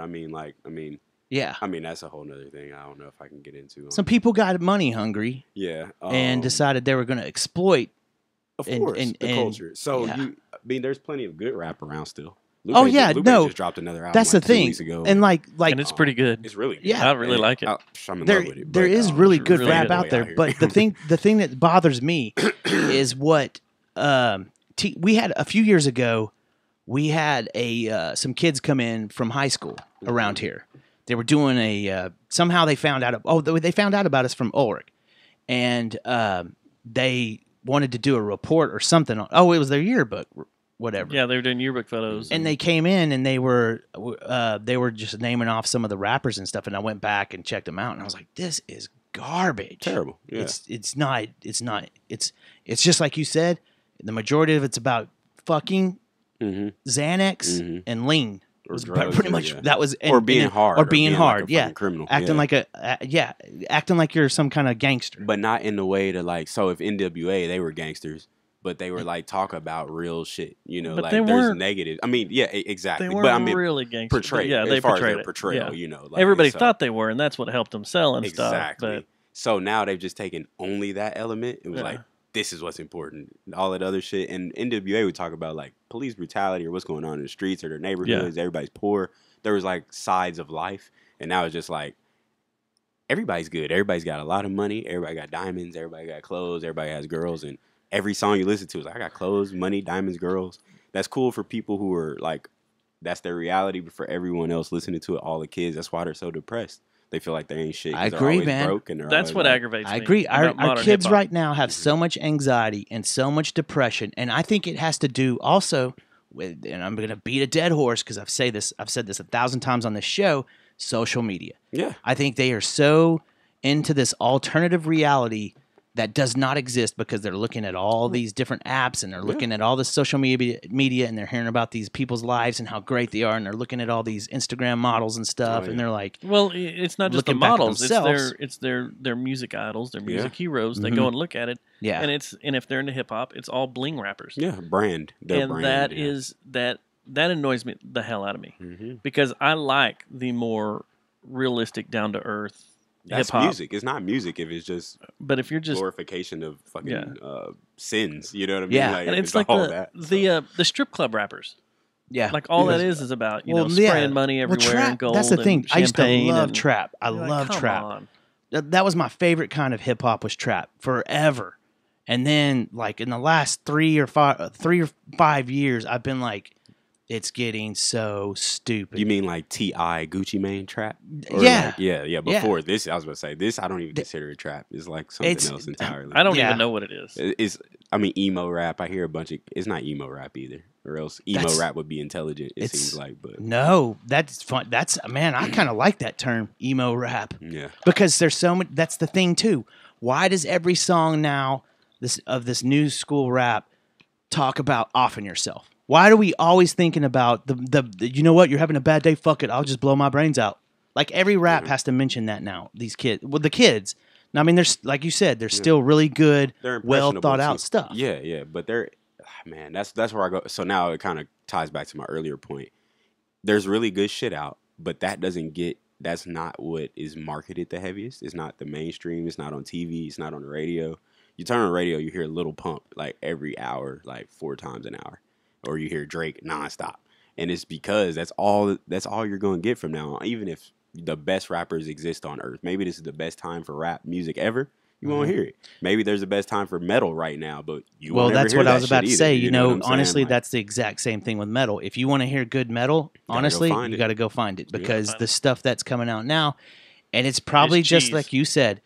Yeah. that's a whole nother thing. I don't know if I can get into. Some people got money hungry Yeah, and decided they were going to exploit. of and- course, and- the and- culture. So yeah. there's plenty of good rap around still. Oh, yeah, Lupe no, just dropped another album. That's like the 2 thing. weeks ago, And like and it's pretty good. it's really good. Yeah. I really like it. I'm in there, love with it. there but, is really it's good really rap good out way there. here. But the thing that bothers me is what we had a few years ago. We had some kids come in from high school around here. They were doing somehow they found out. They found out about us from Ulrich, and they wanted to do a report or something. It was their yearbook, whatever. Yeah, they were doing yearbook photos. And they came in and they were just naming off some of the rappers and stuff. And I went back and checked them out, and I was like, "This is garbage. Terrible. Yeah. It's not. It's just like you said. The majority of it's about fucking Xanax and lean. Or Was drugs, pretty or, much yeah. that was Or being hard, or being hard. like a Yeah, fucking criminal. acting Yeah. acting like you're some kind of gangster. But not in the way to like. So if NWA, they were gangsters, but they were like talk about real shit. But like they there's weren't- negative. I mean, yeah, exactly. they but weren't I mean, really gangster. portrayed. Yeah, they as far portrayed as their it. portrayal. Yeah. Like, Everybody so- thought they were, and that's what helped them sell and exactly. stuff. So now they've just taken only that element. It was Yeah. like, this is what's important. All that other shit. And NWA would talk about like police brutality or what's going on in the streets or their neighborhoods. Everybody's poor. There was like sides of life. And now it's just like, everybody's good. Everybody's got a lot of money. Everybody got diamonds. Everybody got clothes. Everybody has girls. And every song you listen to is like, I got clothes, money, diamonds, girls. That's cool for people who are like, that's their reality. But for everyone else listening to it, all the kids, that's why they're so depressed. They feel like they ain't shit. 'cause I they're agree, always man. broke and they're That's always what like, aggravates me. I agree. Our about modern kids hip-hop. right now have so much anxiety and so much depression, and I think it has to do also with. And I'm going to beat a dead horse because I've said this 1,000 times on this show. Social media. Yeah. I think they are so into this alternative reality that does not exist because they're looking at all these different apps and they're looking at all this social media and they're hearing about these people's lives and how great they are, and they're looking at all these Instagram models and stuff, and they're like, Well, it's not just the Looking back at models; themselves. it's their music idols, their music Yeah. heroes. They Mhm. go and look at it, yeah, and if they're into hip hop, it's all bling rappers. Yeah, brand. Their and brand, that yeah. is that annoys me the hell out of me Mhm. because I like the more realistic, down to earth hip That's hop. music. It's not music if it's just But if you're just glorification of fucking Yeah. sins. You know what I mean? Yeah. and it's it's like all the that. the strip club rappers. yeah. Like all Yeah. that is about Well, spraying yeah. money Well, everywhere trap, and gold. that's the thing. And I used to champagne love and- trap. I you're like, love come trap. on. That was my favorite kind of hip hop was trap forever. And then like in the last 3 or 5 years, I've been like, It's getting so stupid. You mean like T.I. Gucci Mane trap? Or Yeah. like, yeah. Before this, I was about to say this. I don't even consider it trap. It's like something else entirely. I don't Yeah. even know what it is. It's. I mean, emo rap. I hear a bunch of. It's not emo rap either, or else emo That's- rap would be intelligent. It seems like, but No, that's fun. That's man, I kind of like that term, emo rap, yeah, because there's so much. That's the thing too. Why does every song now this new school rap talk about offing yourself? Why are we always thinking about the you know what, you're having a bad day? Fuck it, I'll just blow my brains out. Like every rap has to mention that now. These kids, well, the kids. Now, I mean, there's like you said, there's still really good, they're well impressionable thought out too. stuff. Yeah, but they're man. That's where I go. So now it kind of ties back to my earlier point. There's really good shit out, but that doesn't get. That's not what is marketed the heaviest. It's not the mainstream. It's not on TV. It's not on the radio. You turn on the radio, you hear Little Pump like every hour, like 4 times an hour, or you hear Drake nonstop, and it's because that's all you're gonna get from now on. Even if the best rappers exist on earth, maybe this is the best time for rap music ever. You won't hear it. Maybe there's the best time for metal right now, but you won't ever that's hear what I that was about shit to either. say. You know what I'm saying? Honestly, Like, that's the exact same thing with metal. If you want to hear good metal, honestly, find you it. got to go find it, because find the stuff that's coming out now, and it's probably just cheese. like you said,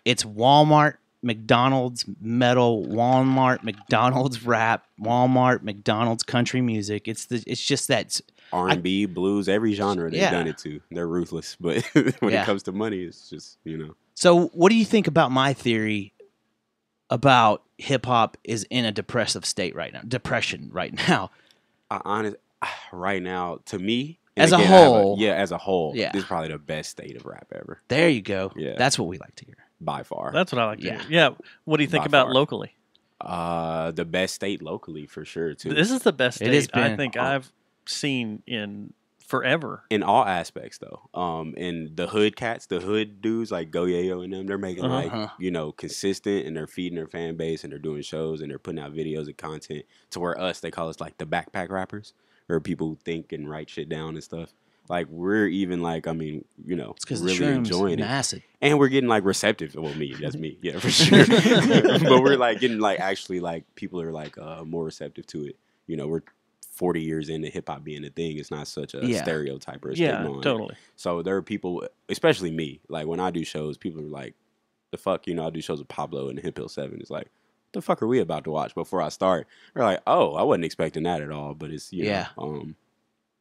it's Walmart, McDonald's metal, Walmart, McDonald's rap, Walmart, McDonald's country music. It's just that. R&B, blues, every genre they've Yeah. done it to. They're ruthless, but when Yeah. it comes to money, it's just So, what do you think about my theory about hip hop is in a depressive state right now? Depression right now. Right now, to me, As a again, I have whole. as a whole, Yeah. this is probably the best state of rap ever There you go. Yeah. That's what we like to hear. by far. That's what I like to Yeah. hear. Yeah. What do you think By about far. locally? The best state locally for sure too. This is the best It has state I been. think I've seen in forever. In all aspects though. And the hood cats, the hood dudes like Go Yayo and them, they're making Uh-huh. like, consistent, and they're feeding their fan base, and they're doing shows, and they're putting out videos and content to where they call us like the backpack rappers, or people who think and write shit down and stuff. Like we're even like, It's because really the shrooms enjoying and it. acid. And we're getting like receptive. Well, that's me, yeah, for sure. But we're like getting like actually like people are like more receptive to it. We're 40 years into hip hop being a thing. It's not such a Yeah. stereotype or a Yeah, stigma on it. totally. So there are people, especially me, like when I do shows, people are like, the fuck, I do shows with Pablo and Hip Hill 7. It's like, the fuck are we about to watch before I start? They're like, oh, I wasn't expecting that at all. But it's, Yeah.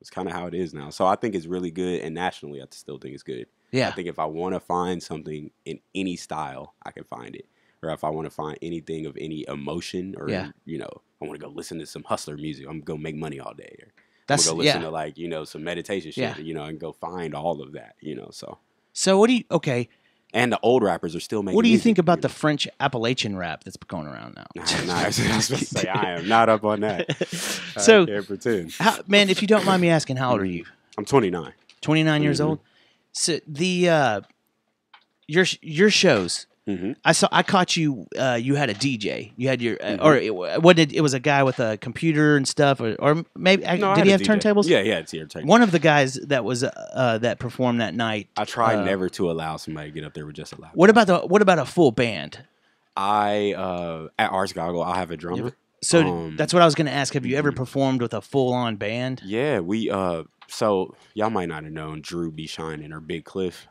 it's kind of how it is now. So I think it's really good. And nationally, I still think it's good. Yeah. I think if I want to find something in any style, I can find it. Or if I want to find anything of any emotion, or, Yeah. I want to go listen to some hustler music, I'm going to go make money all day. Or That's I'm going to go listen yeah. to like, some meditation shit, Yeah. and go find all of that, so. So what do you? Okay, And the old rappers are still making what do you music, think about the French Appalachian rap that's going around now? Nah, I was supposed to say, I am not up on that. So- I can't pretend. Man, if you don't mind me asking, how old are you? I'm 29. 29 years Mhm. old. So your shows. Mm-hmm. I caught you. You had a DJ. You had your Mm-hmm. it was a guy with a computer and stuff, or maybe No, I did had he a have DJ. turntables? Yeah, it's here. Turntable. One of the guys that was that performed that night. I try never to allow somebody to get up there with just a laptop. What about a full band? At Arts Goggle, I'll have a drummer. So that's what I was going to ask. Have you ever mhm. performed with a full on band? Yeah, we so y'all might not have known Drew Be Shining or Big Cliff.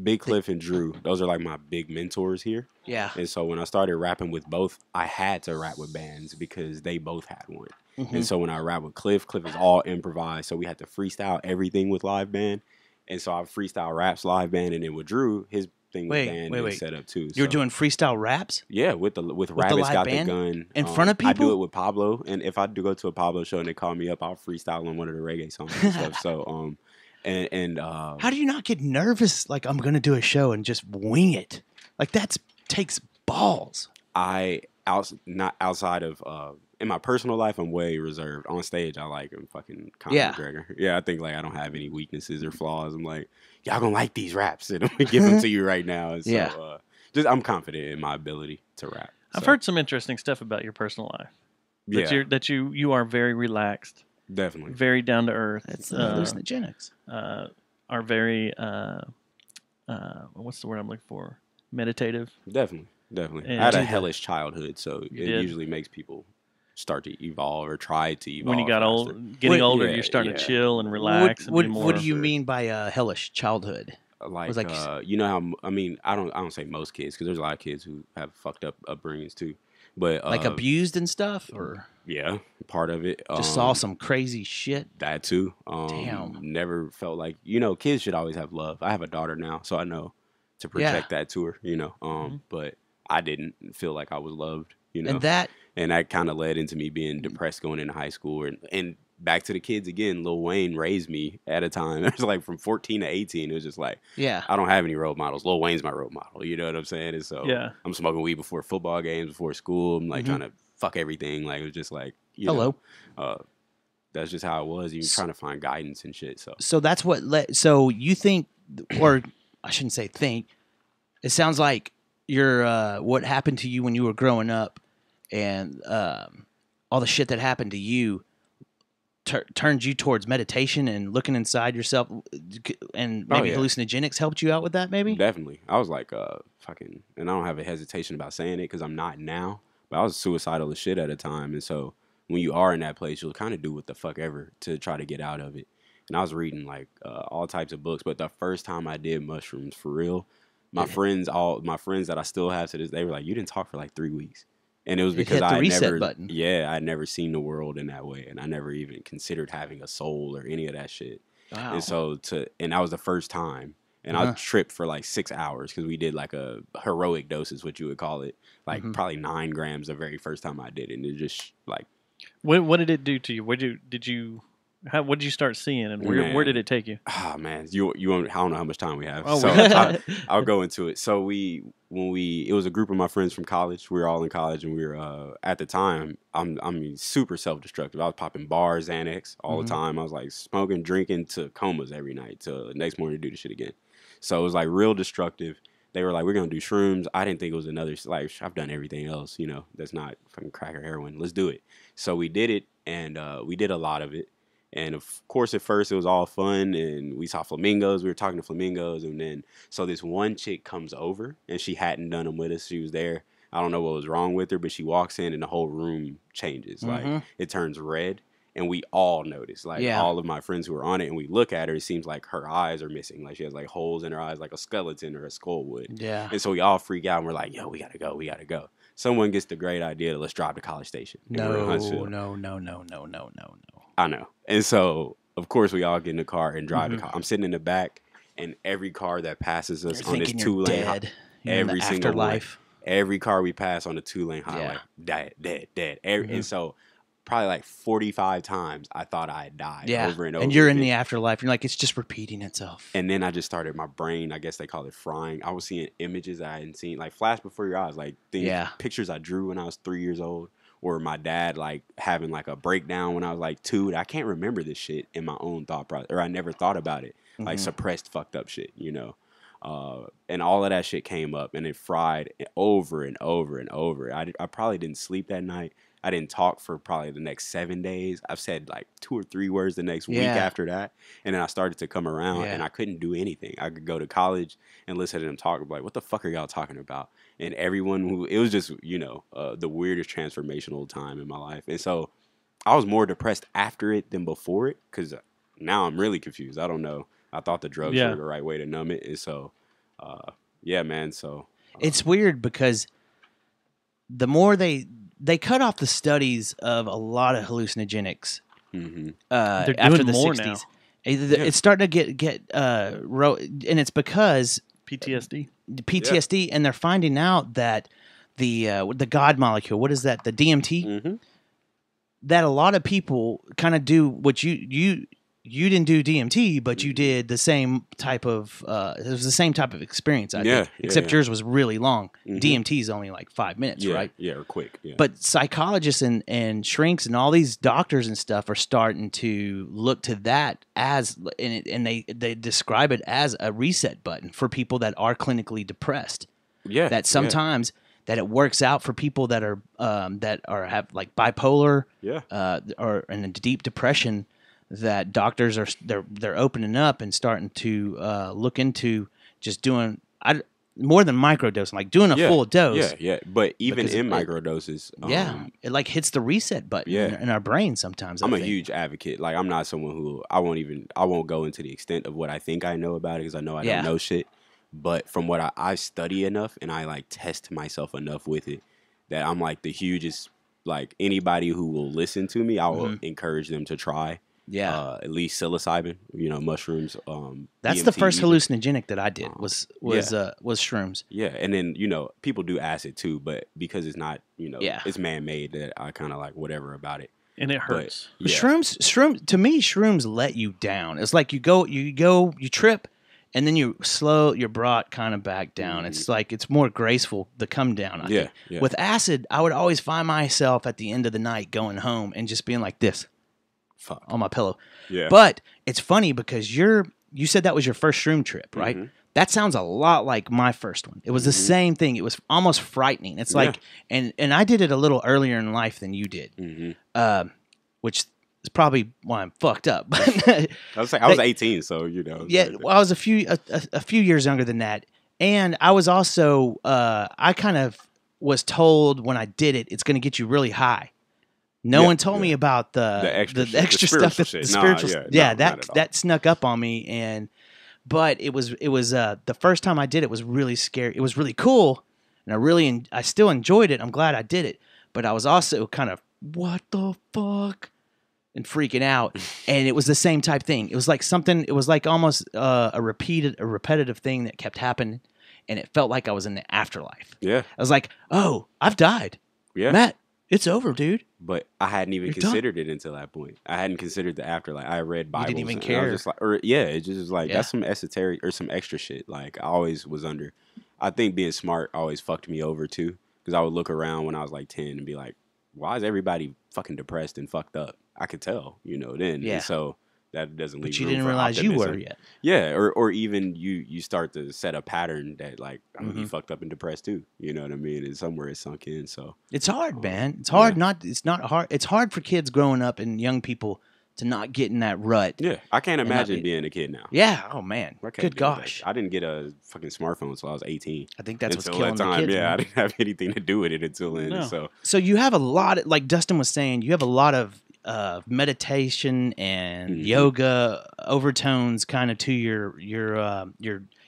Big Cliff and Drew, those are like my big mentors here. Yeah. And so when I started rapping with both, I had to rap with bands because they both had one. Mhm. And so when I rap with Cliff is all improvised. So we had to freestyle everything with live band. And so I freestyle raps live band, and then with Drew, his thing with band is set up too. You're So, doing freestyle raps? yeah, with the Rabbit's live Got band? the Gun. In front of I do people? it with Pablo, and if I do go to a Pablo show and they call me up, I'll freestyle on one of the reggae songs and stuff. So How do you not get nervous? Like, I'm going to do a show and just wing it. Like, takes balls. not outside of in my personal life, I'm way reserved. On stage, I like him fucking Conor Yeah. McGregor. Yeah, I think like I don't have any weaknesses or flaws. I'm like, y'all gonna like these raps, and I'm gonna give them to you right now. And so, Yeah. just I'm confident in my ability to rap. I've So, heard some interesting stuff about your personal life. yeah, That you are very relaxed, definitely. very down to earth. That's hallucinogenics. Are very what's the word I'm looking for? Meditative. Definitely. And I had do a that. hellish childhood, so it did? usually makes people start to evolve or try to evolve. When you got faster. old, getting older, yeah, you're starting yeah. to chill and relax. and be more, What do you mean by hellish childhood? Like, Was like- you know how I mean, I don't say most kids because there's a lot of kids who have fucked up upbringings too, but Like abused and stuff, or yeah, part of it. just saw some crazy shit? That too. Damn. Never felt like, you know, kids should always have love. I have a daughter now, so I know to protect that to her, you know. But I didn't feel like I was loved, you know. And that kind of led into me being depressed going into high school. And back to the kids again, Lil Wayne raised me at a time. It was like from 14 to 18. It was just like, yeah, I don't have any role models. Lil Wayne's my role model. You know what I'm saying? And so Yeah. I'm smoking weed before football games, before school. I'm like trying to fuck everything. Like, it was just like, you know, that's just how it was. Even trying to find guidance and shit. So that's what led. So you think, or I shouldn't say think. It sounds like your what happened to you when you were growing up, and all the shit that happened to you turned you towards meditation and looking inside yourself, and maybe hallucinogenics helped you out with that. Maybe definitely. I was like fucking, and I don't have a hesitation about saying it because I'm not now. But I was suicidal as shit at a time, and so when you are in that place, you'll kind of do what the fuck ever to try to get out of it. And I was reading like all types of books, but the first time I did mushrooms for real, my friends that I still have to this day were like, "You didn't talk for like 3 weeks," and it was because hit the I reset never, button. yeah, I'd never seen the world in that way, and I never even considered having a soul or any of that shit. Wow. And so and that was the first time. And I tripped for like 6 hours because we did like a heroic dose is what you would call it. Like probably 9 grams the very first time I did it. And it just like. What did it do to you? What did you start seeing, and where did it take you? Ah, man, you want, I don't know how much time we have. Oh, So I'll go into it. So it was a group of my friends from college. We were all in college, and we were at the time. I'm super self-destructive. I was popping bars, Xanax all the time. I was like smoking, drinking to comas every night till the next morning to do the shit again. So it was like real destructive. They were like, we're going to do shrooms. I didn't think it was another, like, I've done everything else, you know, that's not fucking crack or heroin. Let's do it. So we did it, and we did a lot of it. And of course, at first, it was all fun, and we saw flamingos. We were talking to flamingos, and then, so this one chick comes over, and she hadn't done them with us. She was there. I don't know what was wrong with her, but she walks in, and the whole room changes. Like, it turns red. And we all notice, like all of my friends who are on it, and we look at her, it seems like her eyes are missing. Like she has like holes in her eyes, like a skeleton or a skull would. Yeah. And so we all freak out, and we're like, yo, we gotta go. Someone gets the great idea to let's drive to College Station. No. I know. And so, of course, we all get in the car and drive to College. I'm sitting in the back, and every car that passes us on this 2-lane highway, every single life. Every car we pass on the 2-lane highway, dead. And so, probably like 45 times I thought I had died over and over. And you're in again. the afterlife. You're like, it's just repeating itself. And then I just started, my brain, I guess they call it frying. I was seeing images I hadn't seen, like flash before your eyes, like pictures I drew when I was 3 years old, or my dad like having like a breakdown when I was like 2. I can't remember this shit in my own thought process, or I never thought about it, like suppressed, fucked up shit, you know? And all of that shit came up, and it fried over and over and over. I probably didn't sleep that night. I didn't talk for probably the next 7 days. I've said like 2 or 3 words the next week after that. And then I started to come around, and I couldn't do anything. I could go to college and listen to them talk, like, what the fuck are y'all talking about? And everyone it was just, you know, the weirdest transformational time in my life. And so I was more depressed after it than before it, because now I'm really confused. I don't know. I thought the drugs were the right way to numb it. And so, yeah, man. So it's weird because the more they cut off the studies of a lot of hallucinogenics after the more 60s. now. It's starting to get and it's because PTSD, and they're finding out that the God molecule, what is that? The DMT, that a lot of people kind of do what you didn't do DMT, but you did the same type of it was the same type of experience, I think. Except yours was really long. DMT is only like 5 minutes, right? Yeah, or quick. Yeah. But psychologists and shrinks and all these doctors and stuff are starting to look to that as, and they describe it as a reset button for people that are clinically depressed. Yeah. That sometimes that it works out for people that are have like bipolar, or in a deep depression. That doctors are they're opening up and starting to look into just doing. more than microdosing, like doing a full dose. Yeah. But even Because in it- microdoses, It like hits the reset button in our brain sometimes. I'm I a think. huge advocate. Like I'm not someone who I won't go into the extent of what I think I know about it because I know I don't know shit. But from what I study enough and I like test myself enough with it that I'm like the hugest. Like anybody who will listen to me, I will encourage them to try. Yeah. At least psilocybin, mushrooms. That's DMT the first even. hallucinogenic that I did was shrooms. Yeah, and then people do acid too, but because it's not it's man made that I kind of like whatever about it. And it hurts. But shrooms to me, shrooms let you down. It's like you trip, and then you're brought kind of back down. It's like it's more graceful the come down. I think. Yeah. With acid, I would always find myself at the end of the night going home and just being like this. Fuck. On my pillow. Yeah. But it's funny because you said that was your first shroom trip, right? That sounds a lot like my first one. It was the same thing. It was almost frightening. It's like, and I did it a little earlier in life than you did, which is probably why I'm fucked up. I was 18, so Yeah, well, I was a few years younger than that, and I was also I kind of was told when I did it, it's going to get you really high. No one told me about the extra stuff, the spiritual. That snuck up on me, but it was the first time I did it was really scary. It was really cool, and I still enjoyed it. I'm glad I did it, but I was also kind of what the fuck and freaking out, and it was the same type thing. It was like something. It was like almost a repetitive thing that kept happening, and it felt like I was in the afterlife. Yeah, I was like, oh, I've died. Yeah, Matt. It's over, dude. But I hadn't even considered it until that point. I hadn't considered the afterlife. I read Bibles. You didn't even care. I was just like, it just was like that's some esoteric or some extra shit. Like I always was under. I think being smart always fucked me over too, because I would look around when I was like 10 and be like, why is everybody fucking depressed and fucked up? I could tell, then. Yeah. And so that doesn't leave. But you room didn't for realize optimism. you were yet. Yeah, or even you start to set a pattern that like I'm gonna be fucked up and depressed too. You know what I mean? And somewhere it's sunk in. So it's hard, man. It's hard. It's not hard. It's hard for kids growing up and young people to not get in that rut. Yeah, I can't imagine being a kid now. Yeah. Oh man. Good gosh. I didn't get a fucking smartphone until I was 18. I think that's what's until killing that time. the kids. Yeah, man. I didn't have anything to do with it until then. No. So you have a lot, like Dustin was saying, you have a lot of meditation and yoga overtones kind of to your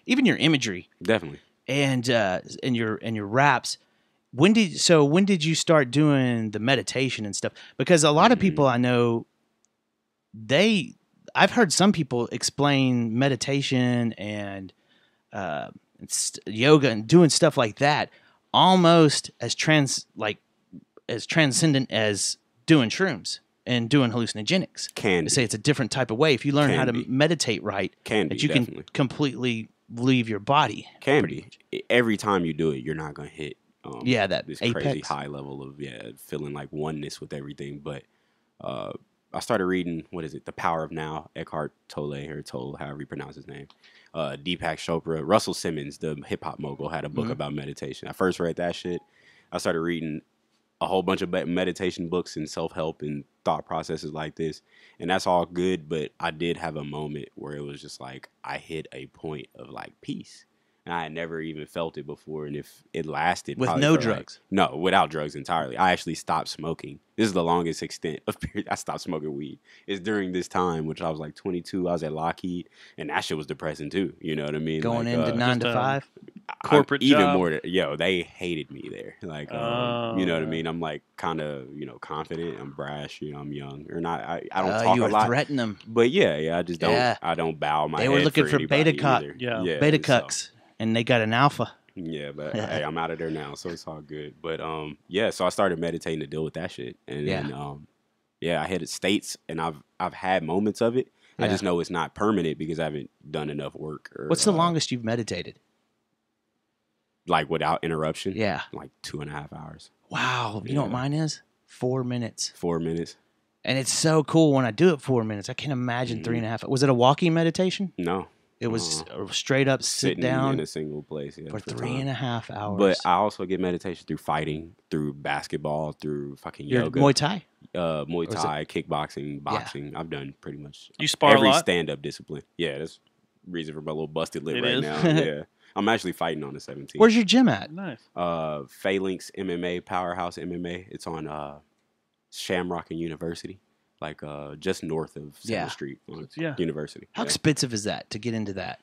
even your imagery. Definitely. And your raps. When did you start doing the meditation and stuff? Because a lot of people I know, I've heard some people explain meditation and yoga and doing stuff like that almost as transcendent as doing shrooms and doing hallucinogenics. They say it's a different type of way. If you learn how to meditate right, that you can completely leave your body. Every time you do it, you're not going to hit that this apex. crazy high level of feeling like oneness with everything. But I started reading, what is it, The Power of Now, Eckhart Tolle, however you pronounce his name. Deepak Chopra, Russell Simmons, the hip hop mogul, had a book about meditation. I first read that shit. I started reading a whole bunch of meditation books and self-help and thought processes like this. And that's all good, but I did have a moment where it was just like I hit a point of like peace. And I had never even felt it before. And if it lasted with probably no for drugs. No, without drugs entirely. I actually stopped smoking. This is the longest extent of period I stopped smoking weed. It's during this time, which I was like 22. I was at Lockheed, and that shit was depressing too. You know what I mean? Going like, into 9 to 5? Corporate even job? more they hated me there. Like you know what I mean? I'm like kind of confident. I'm brash. I'm young or not. I don't talk you a were lot. threatening them. But I just don't. I don't bow my They head. were looking for anybody beta cuck. either. Yeah. Beta cucks, and they got an alpha. Yeah, but hey, I'm out of there now, so it's all good. But so I started meditating to deal with that shit, and then I hit states, and I've had moments of it. I just know it's not permanent because I haven't done enough work. What's the longest you've meditated? Like without interruption? Yeah. Like 2.5 hours. Wow. You know what mine is? 4 minutes. 4 minutes. And it's so cool when I do it 4 minutes. I can't imagine 3.5. Was it a walking meditation? No. It was straight up sit down in a single place for 3.5 hours. But I also get meditation through fighting, through basketball, through fucking yoga. Muay Thai? Muay Thai, kickboxing, boxing. I've done pretty much you spar every a lot? stand-up discipline. Yeah, that's reason for my little busted lip It right is? now. Yeah. I'm actually fighting on the 17th. Where's your gym at? Nice. Phalanx MMA, Powerhouse MMA. It's on Shamrock and University, like just north of 7th Street on University. How expensive is that to get into that?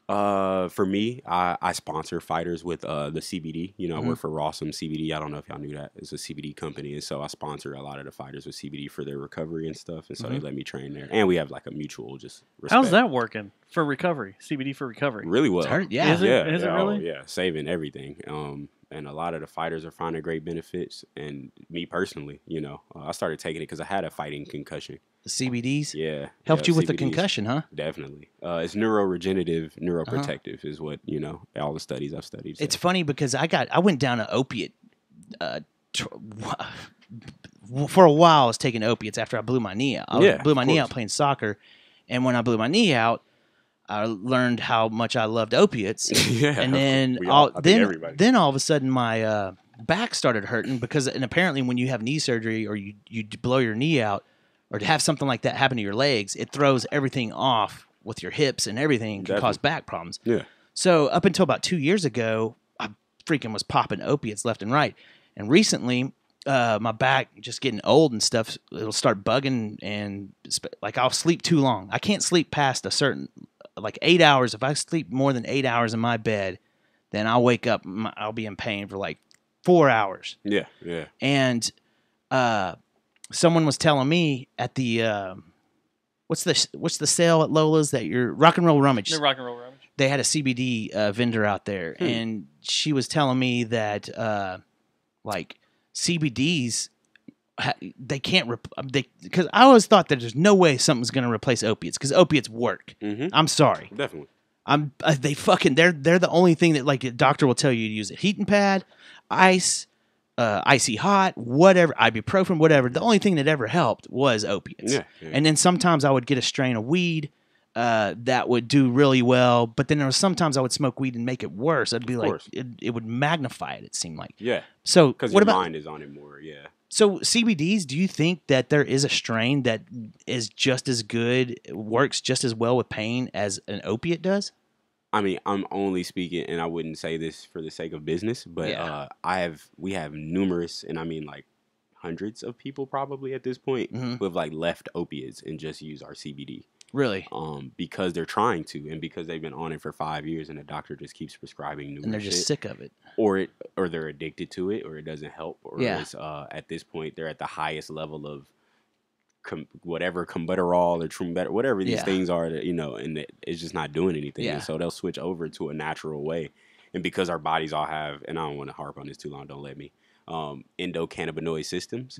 For me, I sponsor fighters with the CBD. You know, I work for Rawsome CBD. I don't know if y'all knew that. It's a CBD company, and so I sponsor a lot of the fighters with CBD for their recovery and stuff. And so they let me train there, and we have like a mutual just respect. How's that working for recovery? CBD for recovery. Really well. Yeah. Is it? Is it really? Oh, yeah, saving everything. And a lot of the fighters are finding great benefits. And me personally, you know, I started taking it because I had a fighting concussion. The CBDs? Yeah. Helped you with the CBDs. concussion, huh? Definitely. It's neuroregenerative, neuroprotective is what, you know, all the studies I've studied. It's funny because I went down an opiate for a while. I was taking opiates after I blew my knee out. I blew my knee out playing soccer, and when I blew my knee out, I learned how much I loved opiates. And then then all of a sudden my back started hurting because, and apparently when you have knee surgery or you blow your knee out or to have something like that happen to your legs, it throws everything off with your hips and everything and can cause back problems. Yeah. So up until about 2 years ago, I freaking was popping opiates left and right. And recently, my back just getting old and stuff, it'll start bugging and like I'll sleep too long. I can't sleep past a certain, like 8 hours. If I sleep more than 8 hours in my bed, then I'll wake up, I'll be in pain for like 4 hours. Yeah, yeah. And someone was telling me at the what's the sale at Lola's that you're Rock and Roll Rummage. The Rock and Roll Rummage. They had a CBD vendor out there, and she was telling me that like CBDs, they can't because I always thought that there's no way something's going to replace opiates because opiates work. I'm sorry, Definitely. They're the only thing that like a doctor will tell you to use a heating pad, ice. Icy hot, whatever, ibuprofen, whatever. The only thing that ever helped was opiates. Yeah. And then sometimes I would get a strain of weed that would do really well. But then there was sometimes I would smoke weed and make it worse. I'd be like, it would magnify it, it seemed like. Yeah. So because what your about mind is on it more, yeah. So CBDs, do you think that there is a strain that is just as good, works just as well with pain as an opiate does? I mean, I'm only speaking, and I wouldn't say this for the sake of business, but we have numerous, and I mean like hundreds of people probably at this point who have like left opiates and just use our CBD. Really? Because they're trying to, and because they've been on it for 5 years, and the doctor just keeps prescribing new. And they're just sick of it, or they're addicted to it, or it doesn't help, or it's, at this point they're at the highest level of whatever cumbuterol or trumbetter, whatever these things are, that, you know, and it's just not doing anything. And so they'll switch over to a natural way. And because our bodies all have, and I don't want to harp on this too long, don't let me, endocannabinoid systems,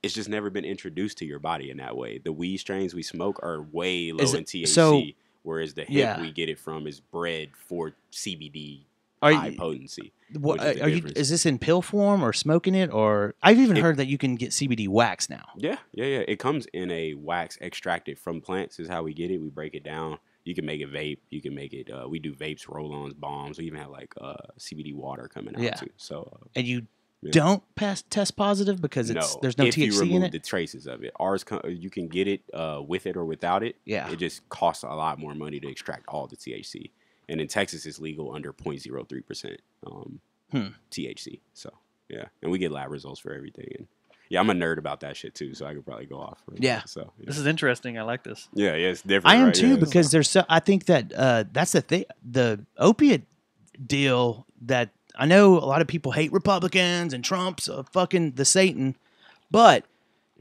it's just never been introduced to your body in that way. The weed strains we smoke are way low in THC, whereas the hemp we get it from is bred for CBD high potency. What, is this in pill form or smoking it? Or I've even heard that you can get CBD wax now. Yeah. It comes in a wax extracted from plants is how we get it. We break it down. You can make it vape. You can make it. We do vapes, roll-ons, bombs. We even have like CBD water coming out too. So and you don't test positive because there's no THC in it. If you remove the traces of it, ours you can get it with it or without it. Yeah, it just costs a lot more money to extract all the THC. And in Texas, it's legal under 0.03% THC. So, yeah. And we get lab results for everything. And yeah, I'm a nerd about that shit, too, so I could probably go off. So, This is interesting. I like this. Yeah, it's different. I am, too, because there's I think that that's the thing. The opiate deal that I know a lot of people hate Republicans and Trump's fucking the Satan, but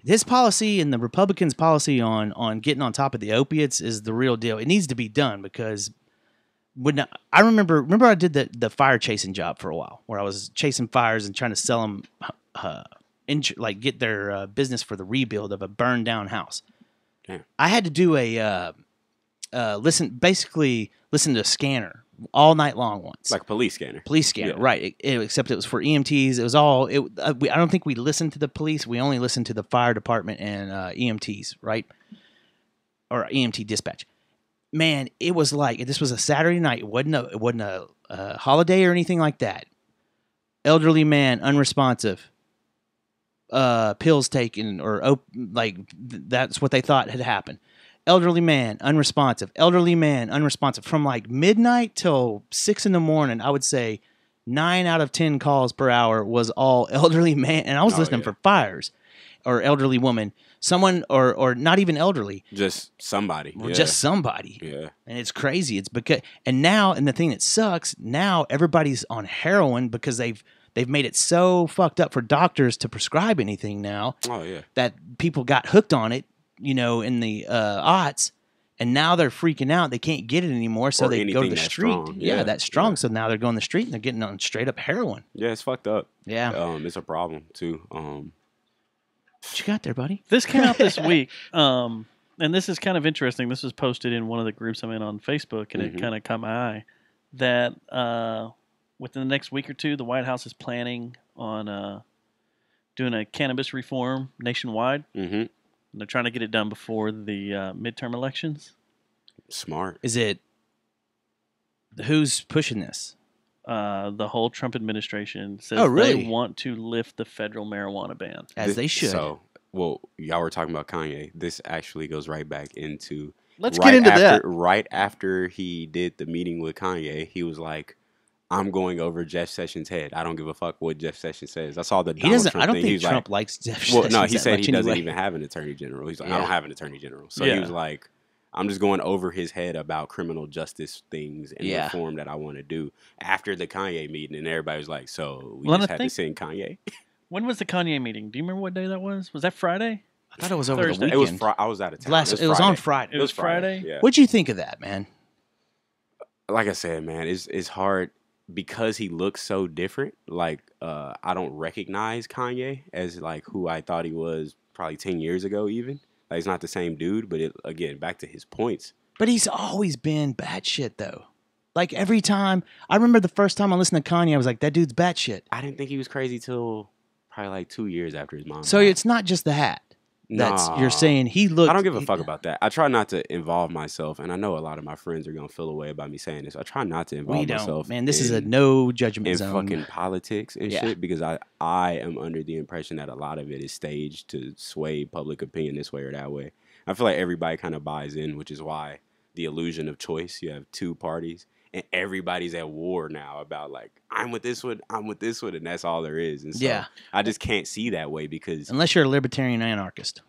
this policy and the Republicans' policy on getting on top of the opiates is the real deal. It needs to be done because when I remember I did the fire chasing job for a while where I was chasing fires and trying to sell them, like get their business for the rebuild of a burned down house. Damn. I had to do listen to a scanner all night long once. Like a police scanner. Police scanner, right. Except it was for EMTs. It was all, I don't think we listened to the police. We only listened to the fire department and EMTs, right? Or EMT dispatch. Man, it was like, this was a Saturday night. It wasn't a holiday or anything like that. Elderly man, unresponsive, pills taken, or like that's what they thought had happened. elderly man, unresponsive, elderly man, unresponsive. From like midnight till 6 a.m, I would say 9 out of 10 calls per hour was all elderly man. And I was listening for fires or elderly woman, someone or not even elderly. Just somebody. Or just somebody. Yeah. And it's crazy. It's because, and the thing that sucks, now everybody's on heroin because they've made it so fucked up for doctors to prescribe anything now. Oh, yeah. That people got hooked on it, in the aughts, and now they're freaking out. They can't get it anymore, so they go to the street. Strong. Yeah, that's strong. Yeah. So now they're going to the street and they're getting on straight up heroin. Yeah, it's fucked up. Yeah. It's a problem, too. What you got there, buddy? This came out this week, and this is kind of interesting. This was posted in one of the groups I'm in on Facebook, and it kind of caught my eye that within the next week or two, the White House is planning on doing a cannabis reform nationwide. Mm-hmm. They're trying to get it done before the midterm elections. Smart. Is it? Who's pushing this? The whole Trump administration says they want to lift the federal marijuana ban. They should. So, y'all were talking about Kanye. This actually goes right back into... Let's get into that. Right after he did the meeting with Kanye, he was like, I'm going over Jeff Sessions' head. I don't give a fuck what Jeff Sessions says. I saw the Donald Trump I don't thing. think Trump likes Jeff Sessions. No, he said he doesn't anyway. even have an attorney general. He's like, I don't have an attorney general. So he was like, I'm just going over his head about criminal justice things and reform that I want to do after the Kanye meeting. And everybody was like, so we just had to send Kanye? When was the Kanye meeting? Do you remember what day that was? Was that Friday? I thought it was over Thursday. the weekend. I was out of town. It was on Friday. It was Friday? Yeah. What'd you think of that, man? Like I said, man, it's hard because he looks so different. Like, I don't recognize Kanye as like who I thought he was probably 10 years ago even. Like, he's not the same dude, but again, back to his points. But he's always been batshit, though. Like, every time, I remember the first time I listened to Kanye, I was like, that dude's batshit. I didn't think he was crazy till probably like 2 years after his mom So died. it's not just the hat. You're saying he looked... I don't give a fuck about that. I try not to involve myself, and I know a lot of my friends are going to feel away about me saying this. I try not to involve myself. Man, this is a no judgment in zone. fucking politics and shit, because I am under the impression that a lot of it is staged to sway public opinion this way or that way. I feel like everybody kind of buys in, which is why the illusion of choice. You have two parties, and everybody's at war now about like, I'm with this one, and that's all there is. And so I just can't see that way because unless you're a libertarian anarchist.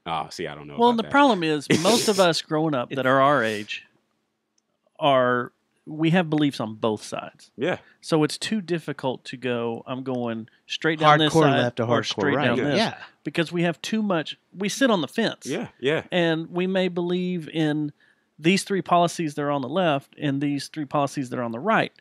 Oh, see, I don't know. Well, about the that. problem is most of us growing up that are our age we have beliefs on both sides. Yeah. So it's too difficult to go, I'm going straight down this side left or straight right. down this. Yeah. Because we have too much, we sit on the fence. Yeah, yeah. And we may believe in these three policies that are on the left and these three policies that are on the right.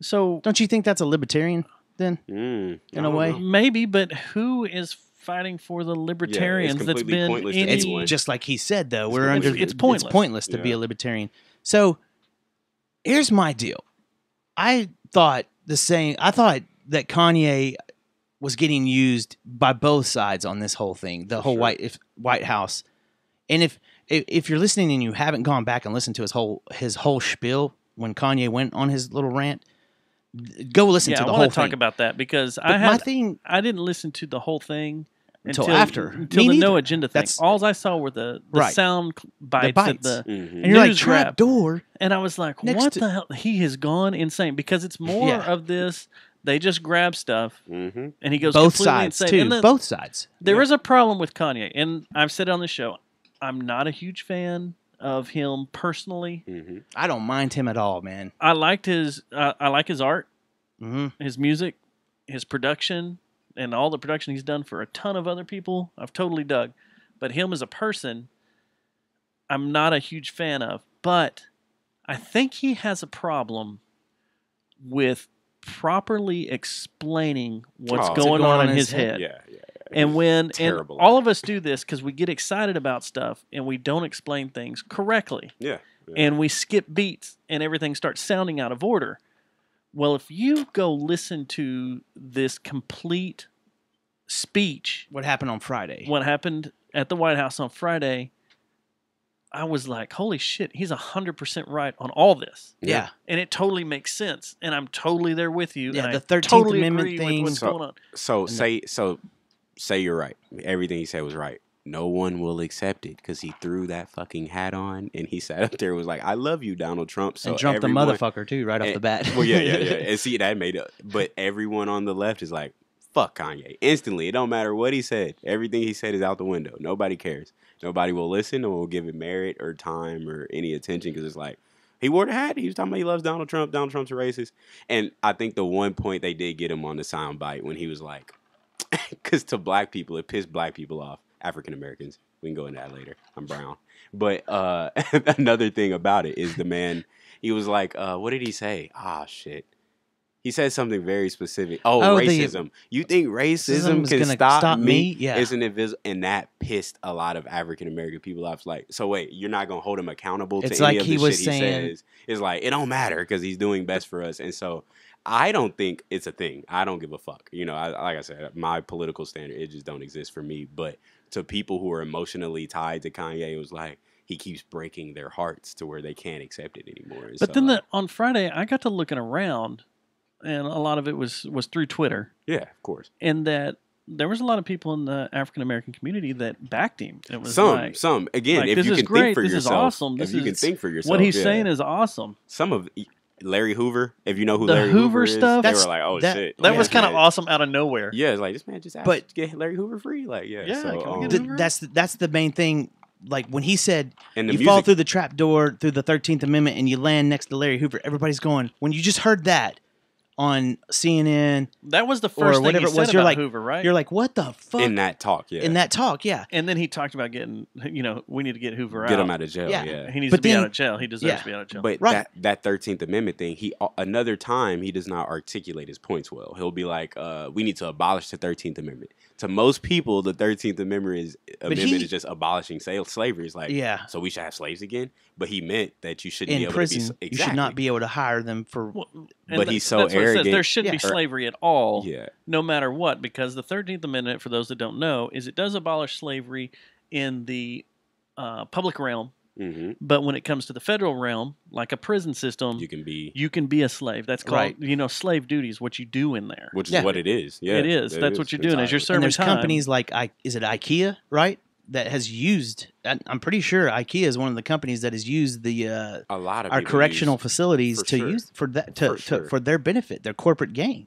So don't you think that's a libertarian then? In a way? Maybe, but who is fighting for the libertarians that's been it's just like he said though, it's pointless. It's pointless to be a libertarian. So here's my deal. I thought that Kanye was getting used by both sides on this whole thing, the whole White House. And if you're listening and you haven't gone back and listened to his whole spiel when Kanye went on his little rant, go listen to the whole thing. I want to talk about that because I didn't listen to the whole thing until the No Agenda thing. All I saw were the sound bites. And you're like, trap door. And I was like, what the hell? He has gone insane because it's more of this. They just grab stuff, and he goes both completely sides insane. too. Both sides. There is a problem with Kanye, and I've said it on the show. I'm not a huge fan of him personally. Mm-hmm. I don't mind him at all, man. I like his art, his music, his production, and all the production he's done for a ton of other people. I've totally dug, but him as a person, I'm not a huge fan of. But I think he has a problem with properly explaining what's going on in his head. Yeah. And all of us do this because we get excited about stuff and we don't explain things correctly. Yeah. And we skip beats and everything starts sounding out of order. Well, if you go listen to this complete speech, what happened on Friday? What happened at the White House on Friday? I was like, holy shit, he's 100% right on all this. Yeah. And it totally makes sense. And I'm totally there with you. Yeah, and the 13th totally Amendment agree thing. with what's going on. So say you're right. Everything he said was right. no one will accept it because he threw that fucking hat on and he sat up there and was like, I love you, Donald Trump. So and jumped the everyone- motherfucker too right off the bat. Well, yeah. And see, that made it. But everyone on the left is like, fuck Kanye. Instantly. It don't matter what he said. Everything he said is out the window. Nobody cares. Nobody will listen or will give it merit or time or any attention because it's like, he wore the hat. He was talking about he loves Donald Trump. Donald Trump's a racist. And I think the one point they did get him on the sound bite when he was like, because to black people, it pissed black people off. African Americans. We can go into that later. I'm brown. But another thing about it is the man, he was like, what did he say? Ah, shit. He said something very specific. Oh, racism. You think racism can stop me? Yeah. Isn't it visible? And that pissed a lot of African American people off. Like, so wait, you're not going to hold him accountable to It's any like of he the was shit saying- he says? It's like, it don't matter because he's doing best for us. And so I don't think it's a thing. I don't give a fuck. You know, like I said, my political standard, it just don't exist for me. But to people who are emotionally tied to Kanye, it was like, he keeps breaking their hearts to where they can't accept it anymore. And But so, then on Friday, I got to looking around, and a lot of it was through Twitter, yeah, of course. and that there was a lot of people in the African American community that backed him. It was Some again, like, if this you is can great, think for this is yourself, awesome, if this you can is- think for yourself, what he's yeah. saying is awesome. Some of Larry Hoover, if you know who The Larry Hoover is, stuff? they That's- were like, oh that- shit, That like, was this kind of man- awesome out of nowhere. Yeah, it's like this man just asked But- to get Larry Hoover free, like Yeah, so, can we get Hoover? That's the main thing. Like when he said, and the you music, fall through the trap door through the 13th Amendment and you land next to Larry Hoover, everybody's going, when you just heard that on CNN That was the or first thing whatever he it was, said you're about like, Hoover, right? you're like, what the fuck? in that talk, yeah, In that talk, yeah. and then he talked about getting, we need to get Hoover get out. him out of jail, Yeah. yeah. He needs But to be then- out of jail. He deserves yeah. to be out of jail. But Right. that 13th Amendment thing, he another time he does not articulate his points well. He'll be like, "We need to abolish the 13th Amendment." To most people, the 13th Amendment is just abolishing slavery. It's like, Yeah. so we should have slaves again. But he meant that you shouldn't In be able prison, to be you should not be able to hire them for. Well, But he's so that's what it says. arrogant. There shouldn't be Yeah. slavery at all, Yeah, no matter what, because the 13th Amendment, for those that don't know, is it does abolish slavery in the public realm, hmm but when it comes to the federal realm, like a prison system, you can be, you can be a slave. That's called, Right. slave duty is what you do in there. which is Yeah. what it is. Yeah, It is. That's what you're doing. As you're entirely. serving And there's time. companies like is it IKEA, right? That has used. I'm pretty sure IKEA is one of the companies that has used the a lot of our people correctional use- facilities for to sure. use for that For sure. for their benefit, their corporate gain.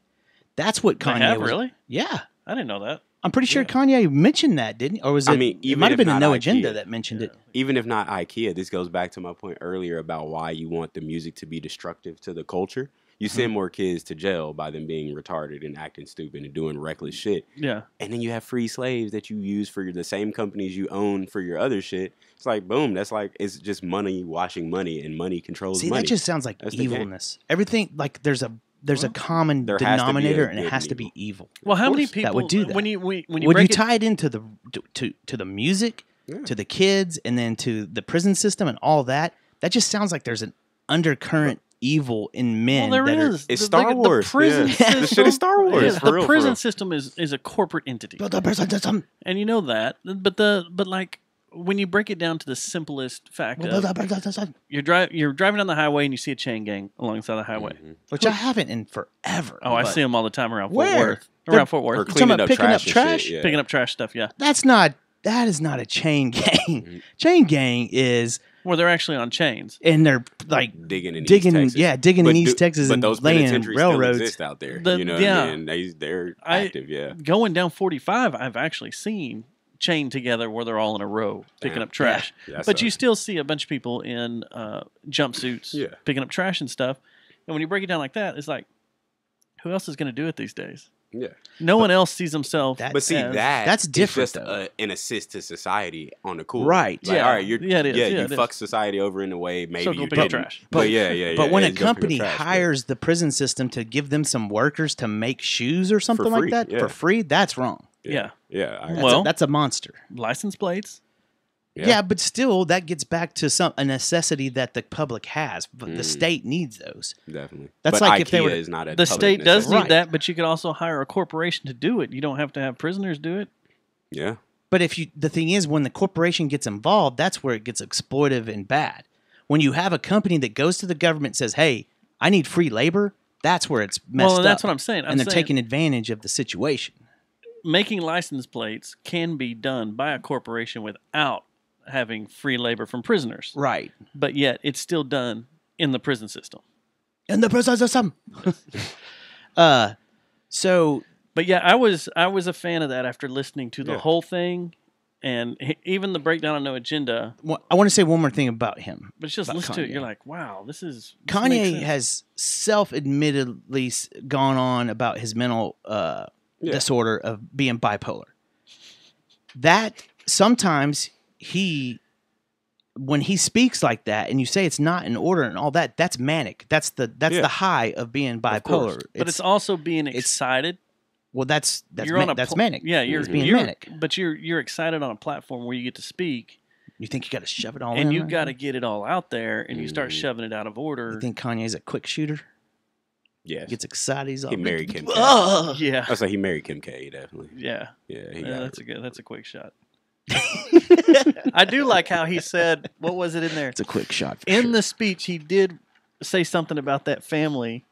That's what They Kanye have, was. really? Yeah, I didn't know that. I'm pretty sure Kanye mentioned that, didn't he? Or was it? I mean, it even might have if been a not No Agenda IKEA. that mentioned it. Even if not IKEA, this goes back to my point earlier about why you want the music to be destructive to the culture. You send more kids to jail by them being retarded and acting stupid and doing reckless shit. Yeah. And then you have free slaves that you use for the same companies you own for your other shit. It's like, boom, that's like, it's just money washing money, and money controls See, money. that just sounds like That's the game. evilness. Everything like there's a common There has to be a denominator, and it good has and to be evil. evil. Well, how many course, people that would do that. when you When you you break it, tie it into the to the music, Yeah. to the kids, and then to the prison system and all that, that just sounds like there's an undercurrent evil in men. well, there that is. It's The- Star the Wars. prison Yeah. system, The shit is Star Wars, Yeah, for the real, for prison real. system is a corporate entity, But the prison system. and you know that. But like when you break it down to the simplest fact of you're driving down the highway and you see a chain gang alongside the highway. Mhm. Which I haven't in forever. Oh, I but see them all the time around Where? Fort Worth. They're- Around Fort Or Worth, talking cleaning about up picking up trash and trash? shit, yeah. picking up trash stuff. Yeah, That is not a chain gang. Mm-hmm. Chain gang is, where they're actually on chains. and they're like digging in digging, East Texas. yeah, digging in But East Texas but and those laying penitentiaries railroads. still exist out there. The- You know yeah. what I mean? They're I- active, yeah. Going down 45, I've actually seen chained together where they're all in a row picking Damn. up trash. Yeah, that But you sucks. still see a bunch of people in jumpsuits Yeah. picking up trash and stuff. And when you break it down like that, it's like, who else is going to do it these days? Yeah. No one else sees themselves. That- But see, as- that's is different, just though. an assist to society on the cool. Right. Like, Yeah. all right, you're, Yeah, it is. Yeah, Yeah, you it is. fuck society over in a way maybe So go you pick up didn't. trash. But yeah. But when yeah, a you go pick up company trash, but- hires the prison system to give them some workers to make shoes or something like free, that yeah. for free, that's wrong. Yeah. Yeah. I- That's, Well- that's a monster. License plates. Yeah. But still, that gets back to a necessity that the public has. But the Mm. state needs those. definitely. That's but like IKEA if they were- is not a The public state does necessity. need Right. that, but you could also hire a corporation to do it. You don't have to have prisoners do it. Yeah. But the thing is, when the corporation gets involved, that's where it gets exploitive and bad. When you have a company that goes to the government and says, "Hey, I need free labor," that's where it's messed Well, and that's up. what I'm saying. and they're taking advantage of the situation. making license plates can be done by a corporation without having free labor from prisoners. Right. But yet it's still done in the prison system. In the prison system. So But yeah, I was a fan of that after listening to the whole thing, and even the breakdown on No Agenda. I want to say one more thing about him. But just listen to it, you're like, wow, this makes Kanye sense. has self-admittedly gone on about his mental disorder of being bipolar. That sometimes when he speaks like that, and you say it's not in order and all that, that's manic. That's the high of being bipolar. But it's also being excited. Well, that's that's manic. Yeah, you're being manic. But you're excited on a platform where you get to speak. You think you got to shove it all in, and you got to get it all out there, and you start Mm-hmm. shoving it out of order. You think Kanye's a quick shooter? Yes. Gets excited. He's all He married Kim K. Yeah. I was like, he married Kim K, definitely. Yeah. Yeah, that's a quick shot. I do like how he said, what was it in there? It's a quick shot. In the speech, he did say something about that family.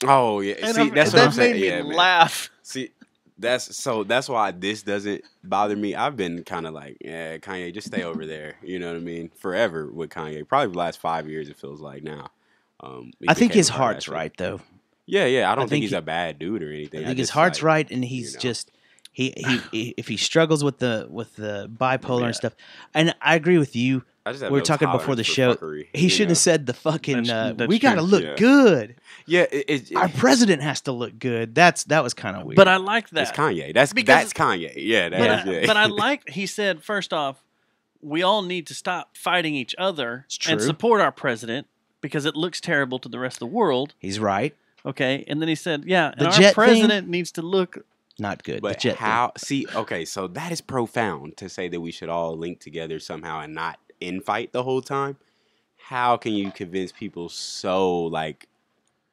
Oh yeah, And see, that's what I'm saying. made me Yeah, man. laugh. See, that's why this doesn't bother me. I've been kind of like, yeah, Kanye, just stay over there. You know what I mean? Forever with Kanye. Probably the last 5 years. It feels like now. I think his heart's right though. Yeah. I don't think he's a bad dude or anything. I think his heart's right, and he's just he if he struggles with the bipolar and stuff. And I agree with you. We were talking before the show. He shouldn't have said the fucking. That's we got to true. look good. Yeah, our president has to look good. That was kind of weird. But I like that. It's Kanye. That's Kanye. Yeah, But I like. He said first off, we all need to stop fighting each other and support our president because it looks terrible to the rest of the world. He's right. Okay, and then he said, yeah, The and jet our president needs to look not good. But how? See, okay, so that is profound to say that we should all link together somehow and not infight the whole time. How can you convince people so like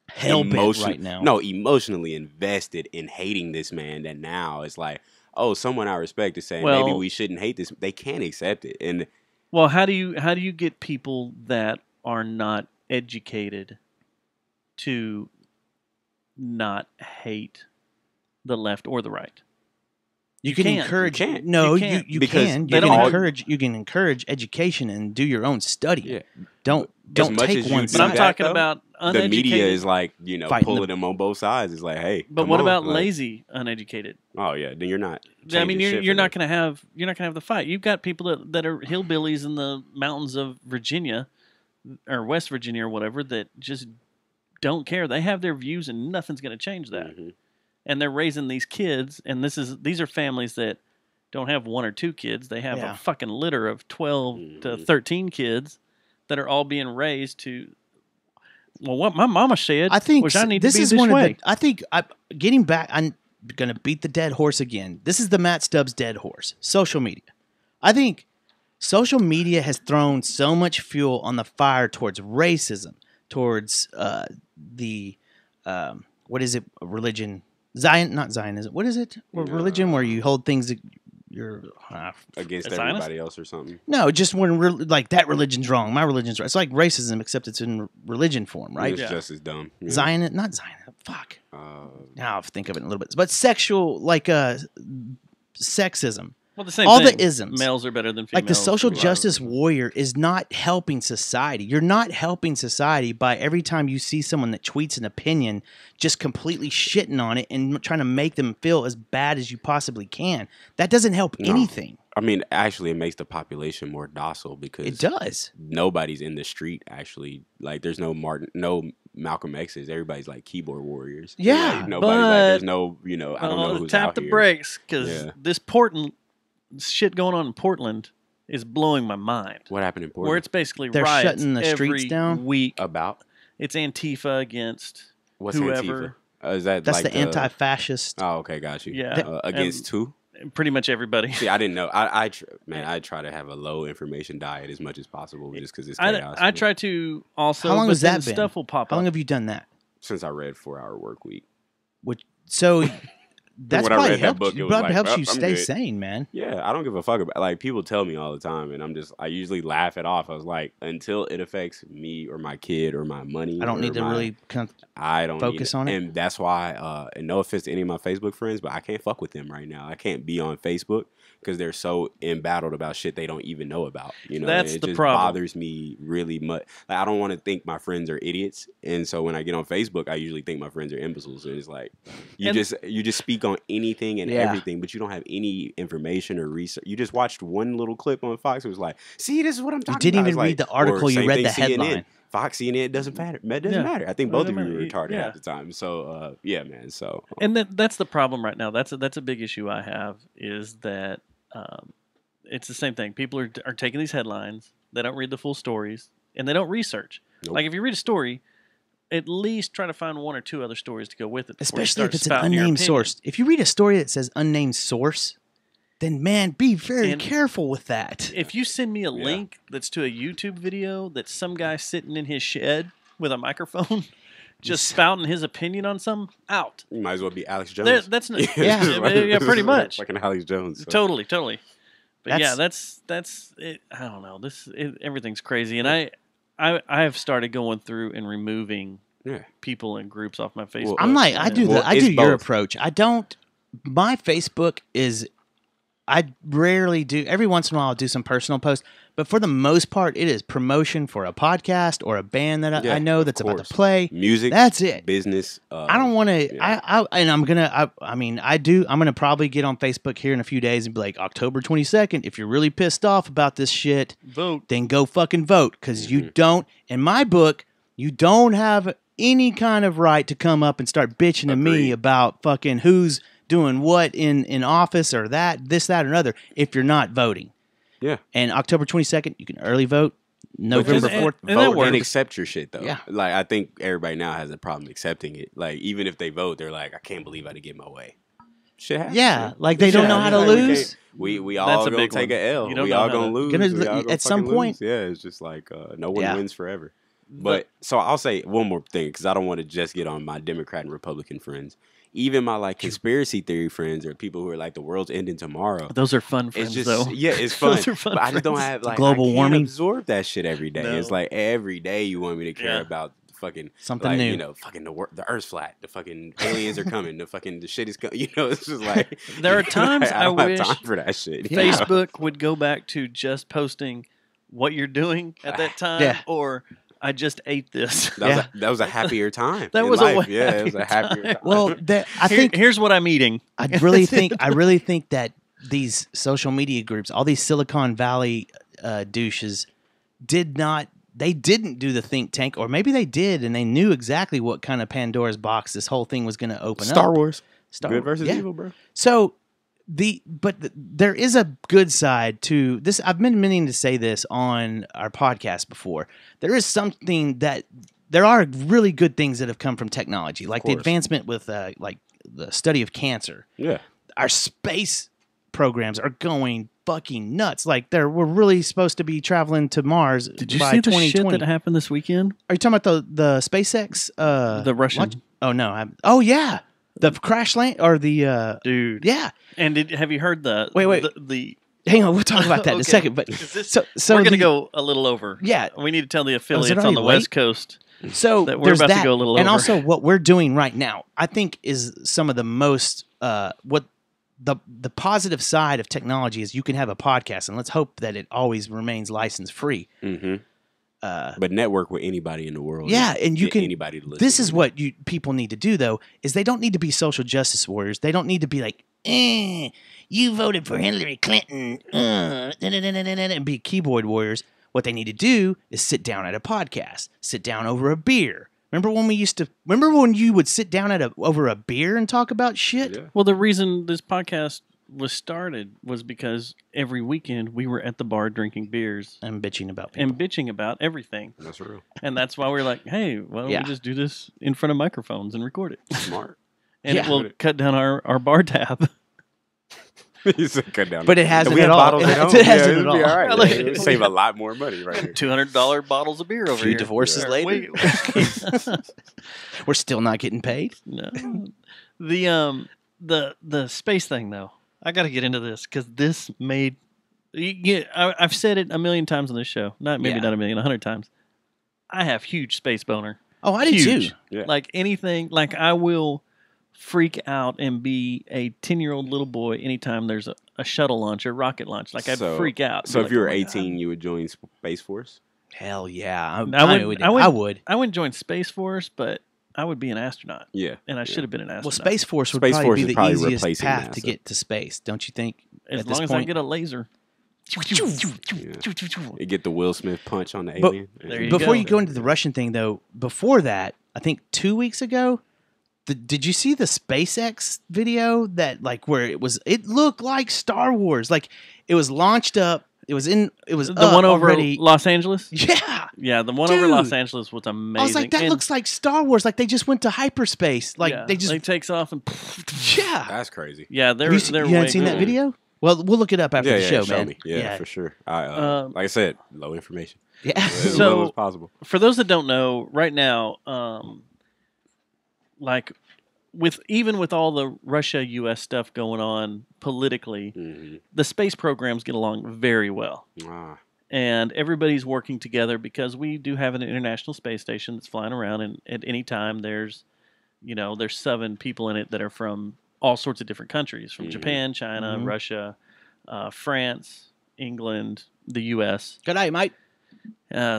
hell-bent right now? No, emotionally invested in hating this man that now it's like, oh, someone I respect is saying maybe we shouldn't hate this. They can't accept it. And well, how do you get people that are not educated to not hate the left or the right? You can encourage. You can't. No, You can't. you Because can. they You can don't- encourage. You can encourage education and do your own study. Yeah. Don't much take as you one do But I'm side. that, talking though, about the uneducated. media is like, Fighting pulling them on both sides. It's like, hey, But come what on, about like- lazy, uneducated? Oh yeah, then you're not. I mean, changing shit you're for not them. gonna have the fight. You've got people that are hillbillies in the mountains of Virginia or West Virginia or whatever that just don't care. They have their views, and nothing's gonna change that. Mm-hmm. And they're raising these kids, and these are families that don't have one or two kids. They have Yeah. a fucking litter of 12 to Mm-hmm. 13 kids that are all being raised to. Well, what my mama said, I think which I need this to be is this one way. of the. I think getting back. I'm gonna beat the dead horse again. This is the Matt Stubbs dead horse. Social media. I think social media has thrown so much fuel on the fire towards racism, towards the what is it? Religion. Not Zionism. What is it? Religion where you hold things that you're against A Zionist? everybody else or something. no, just when like that religion's wrong, my religion's right. It's like racism, except it's in religion form, right? It's just as dumb. Yeah. Zionist, not Zionist. Fuck. Uh, Now I'll think of it in a little bit, but sexual, like sexism. Well, the same all thing. the isms. Males are better than females. Like the social A lot of justice them. warrior is not helping society. You're not helping society by every time you see someone that tweets an opinion, just completely shitting on it and trying to make them feel as bad as you possibly can. That doesn't help anything. I mean, actually, it makes the population more docile because It does. nobody's in the street. Actually, like there's no Malcolm X's. Everybody's like keyboard warriors. Yeah, like, nobody. Like, but- there's no. I don't know who's tap out the here. brakes because Yeah. this shit going on in Portland is blowing my mind. What happened in Portland? Where it's basically They're riots shutting the every streets down? week. About It's Antifa against what's whoever. Antifa? Is that That's like the anti-fascist. Oh, okay, got you. Yeah. Against who? Pretty much everybody. See, I didn't know. I try to have a low information diet as much as possible just because it's chaos. I try to also. How long but has that then been? Stuff will pop How up. long have you done that? Since I read 4 Hour Work Week. So that's when I probably read that helped book, you. it was Probably like, helps "Oh, you I'm stay good." sane, man. Yeah, I don't give a fuck about like people tell me all the time, and I usually laugh it off. I was like, until it affects me or my kid or my money, I don't or need to my- really I don't focus need on it. and that's why. And no offense to any of my Facebook friends, but I can't fuck with them right now. I can't be on Facebook because they're so embattled about shit they don't even know about. You know, That's and it the just problem. bothers me really much. Like, I don't want to think my friends are idiots, and so when I get on Facebook, I usually think my friends are imbeciles. And it's like you just speak on anything and Yeah. everything, but you don't have any information or research. You just watched one little clip on Fox. It was like, see, this is what I'm talking didn't about. even It's read like, the article, or you same read thing, the CNN. headline. Fox, CNN, it doesn't matter. It doesn't Yeah. matter. I think It both of doesn't you were matter. retarded Yeah. half the time. So, yeah, man. So, And that's the problem right now. That's a big issue I have is that it's the same thing. People are taking these headlines. They don't read the full stories, and they don't research. Nope. Like if you read a story, at least try to find one or two other stories to go with it. before you Especially if start it's an spouting your unnamed opinion. source. If you read a story that says unnamed source, then man, be very And- careful with that. If you send me a Yeah. link that's to a YouTube video that's some guy sitting in his shed with a microphone, just spouting his opinion on something, out. you might as well be Alex Jones. That's not, Yeah. pretty much. Fucking Alex Jones. So. Totally. But yeah, That's- that's it. I don't know. Everything's crazy, and I have started going through and removing Yeah. people and groups off my Facebook. I'm like, I do Well, I it's do your both. approach. I don't. My Facebook is. I rarely do. Every once in a while, I'll do some personal posts, but for the most part, it is promotion for a podcast or a band that Yeah, I know of that's about course. to play. Music. That's it. Business. I don't want to. yeah. And I'm gonna. I mean, I do. I'm gonna probably get on Facebook here in a few days and be like, October 22nd. If you're really pissed off about this shit, vote. then go fucking vote, because Mm-hmm. you don't. In my book, you don't have any kind of right to come up and start bitching to me Agreed. about fucking who's doing what in office or this, that, or another if you're not voting. Yeah. And October 22nd, you can early vote. November just- 4th. and that Vote works. and accept your shit though. Yeah. Like I think everybody now has a problem accepting it. Like even if they vote, they're like, I can't believe I didn't get my way. Shit happens. Yeah, man. like they don't Shit know how to happens. Like, lose. We That's all a gonna big take one. a L. You don't We know all how gonna to- lose. Gonna- We all gonna at some fucking point- lose. Yeah, it's just like no one Yeah. wins forever. But so I'll say one more thing because I don't want to just get on my Democrat and Republican friends. Even my like conspiracy theory friends or people who are like the world's ending tomorrow. Those are fun It's friends, just though. yeah, it's fun. Those are fun but I just don't friends. have like Global I can't warming. absorb that shit every day. No. It's like every day you want me to care Yeah. about fucking Something like, new. You know, fucking the Earth's flat. The fucking aliens are coming. The shit is coming. You know, it's just like There are times I don't I have wish time for that shit. Yeah. Facebook would go back to just posting what you're doing at that time, Yeah. or I just ate this. That was a happier time. That in was a life. way yeah, it was a happier happier time. time. Well, I think Here's what I'm eating. I really think that these social media groups, all these Silicon Valley douches, they didn't do the think tank, or maybe they did and they knew exactly what kind of Pandora's box this whole thing was going to open Star up. Wars, Star good versus yeah. evil, bro. So there is a good side to this. I've been meaning to say this on our podcast before. There is something that there are really good things that have come from technology, like the course. advancement with like the study of cancer. Yeah, Our space programs are going fucking nuts. Like we're really supposed to be traveling to Mars Did you by see the 2020. shit that happened this weekend? Are you talking about the SpaceX? The Russian launch? Oh no! Oh yeah, the crash land or the dude. yeah. And have you heard the Wait. the Hang on, we'll talk about that in a Okay. second. But Is this- so we're gonna the- go a little over. Yeah. We need to tell the it affiliates on already the late? West Coast. So that we're there's about to that, go a little and over. also what we're doing right now, I think, is some of the most what the positive side of technology is. You can have a podcast, and let's hope that it always remains license free. mm-hmm. But network with anybody in the world. Yeah, and you Get can. anybody to listen. This to is you. what people need to do, though, is they don't need to be social justice warriors. They don't need to be like, you voted for Hillary Clinton, and be keyboard warriors. What they need to do is sit down at a podcast, sit down over a beer. Remember when you would sit down over a beer and talk about shit? Yeah. Well, the reason this podcast was started was because every weekend we were at the bar drinking beers And bitching about people. and bitching about everything. That's real. And that's why we were like, hey, why don't Yeah. we just do this in front of microphones and record it? Smart. And Yeah. it will cut down our bar tab. You said cut down. But it hasn't we at have all. bottles at home. It hasn't it'd at be all. all right. Like- It would save a lot more money right here. $200 bottles of beer over Few here. divorces Or later. wait. We're still not getting paid. No. The the space thing though. I got to get into this because this made. I've said it a million times on this show. Not maybe not a million, 100 times. I have huge space boner. Oh, I do Huge. too. Yeah. Like anything, like I will freak out and be a 10-year-old little boy anytime there's a shuttle launch or rocket launch. Like I'd freak out. So Be if like, you were "Oh my 18, God." you would join Space Force? Hell yeah. I I would. wouldn't join Space Force, but I would be an astronaut. Yeah. And I should have been an astronaut. Well, Space Force would Space probably Force be is the probably easiest replacing path to NASA. get to space, don't you think? as at this long as I point? get a laser. You get the Will Smith punch on the But- alien. There you Before go. you go into the Russian thing, though, before that, I think 2 weeks ago, did you see the SpaceX video that where it looked like Star Wars, like it was launched up, it was the up one over already. Los Angeles? Yeah, Yeah, the one over Los Dude. Angeles was amazing. I was like, that And- looks like Star Wars, like they just went to hyperspace, like yeah, they just takes off and yeah. That's crazy. yeah, they're Have you they're haven't way seen that cool. video? Well, we'll look it up after the show, show man. me. Yeah, for sure. Like I said, low information. Yeah. As So- low as possible. For those that don't know, right now, like even with all the Russia-U.S. stuff going on politically, the space programs get along very well. Ah, And everybody's working together because we do have an international space station that's flying around, and at any time there's 7 people in it that are from all sorts of different countries, from Japan, China, Russia, France, England, the U.S., Good night, mate.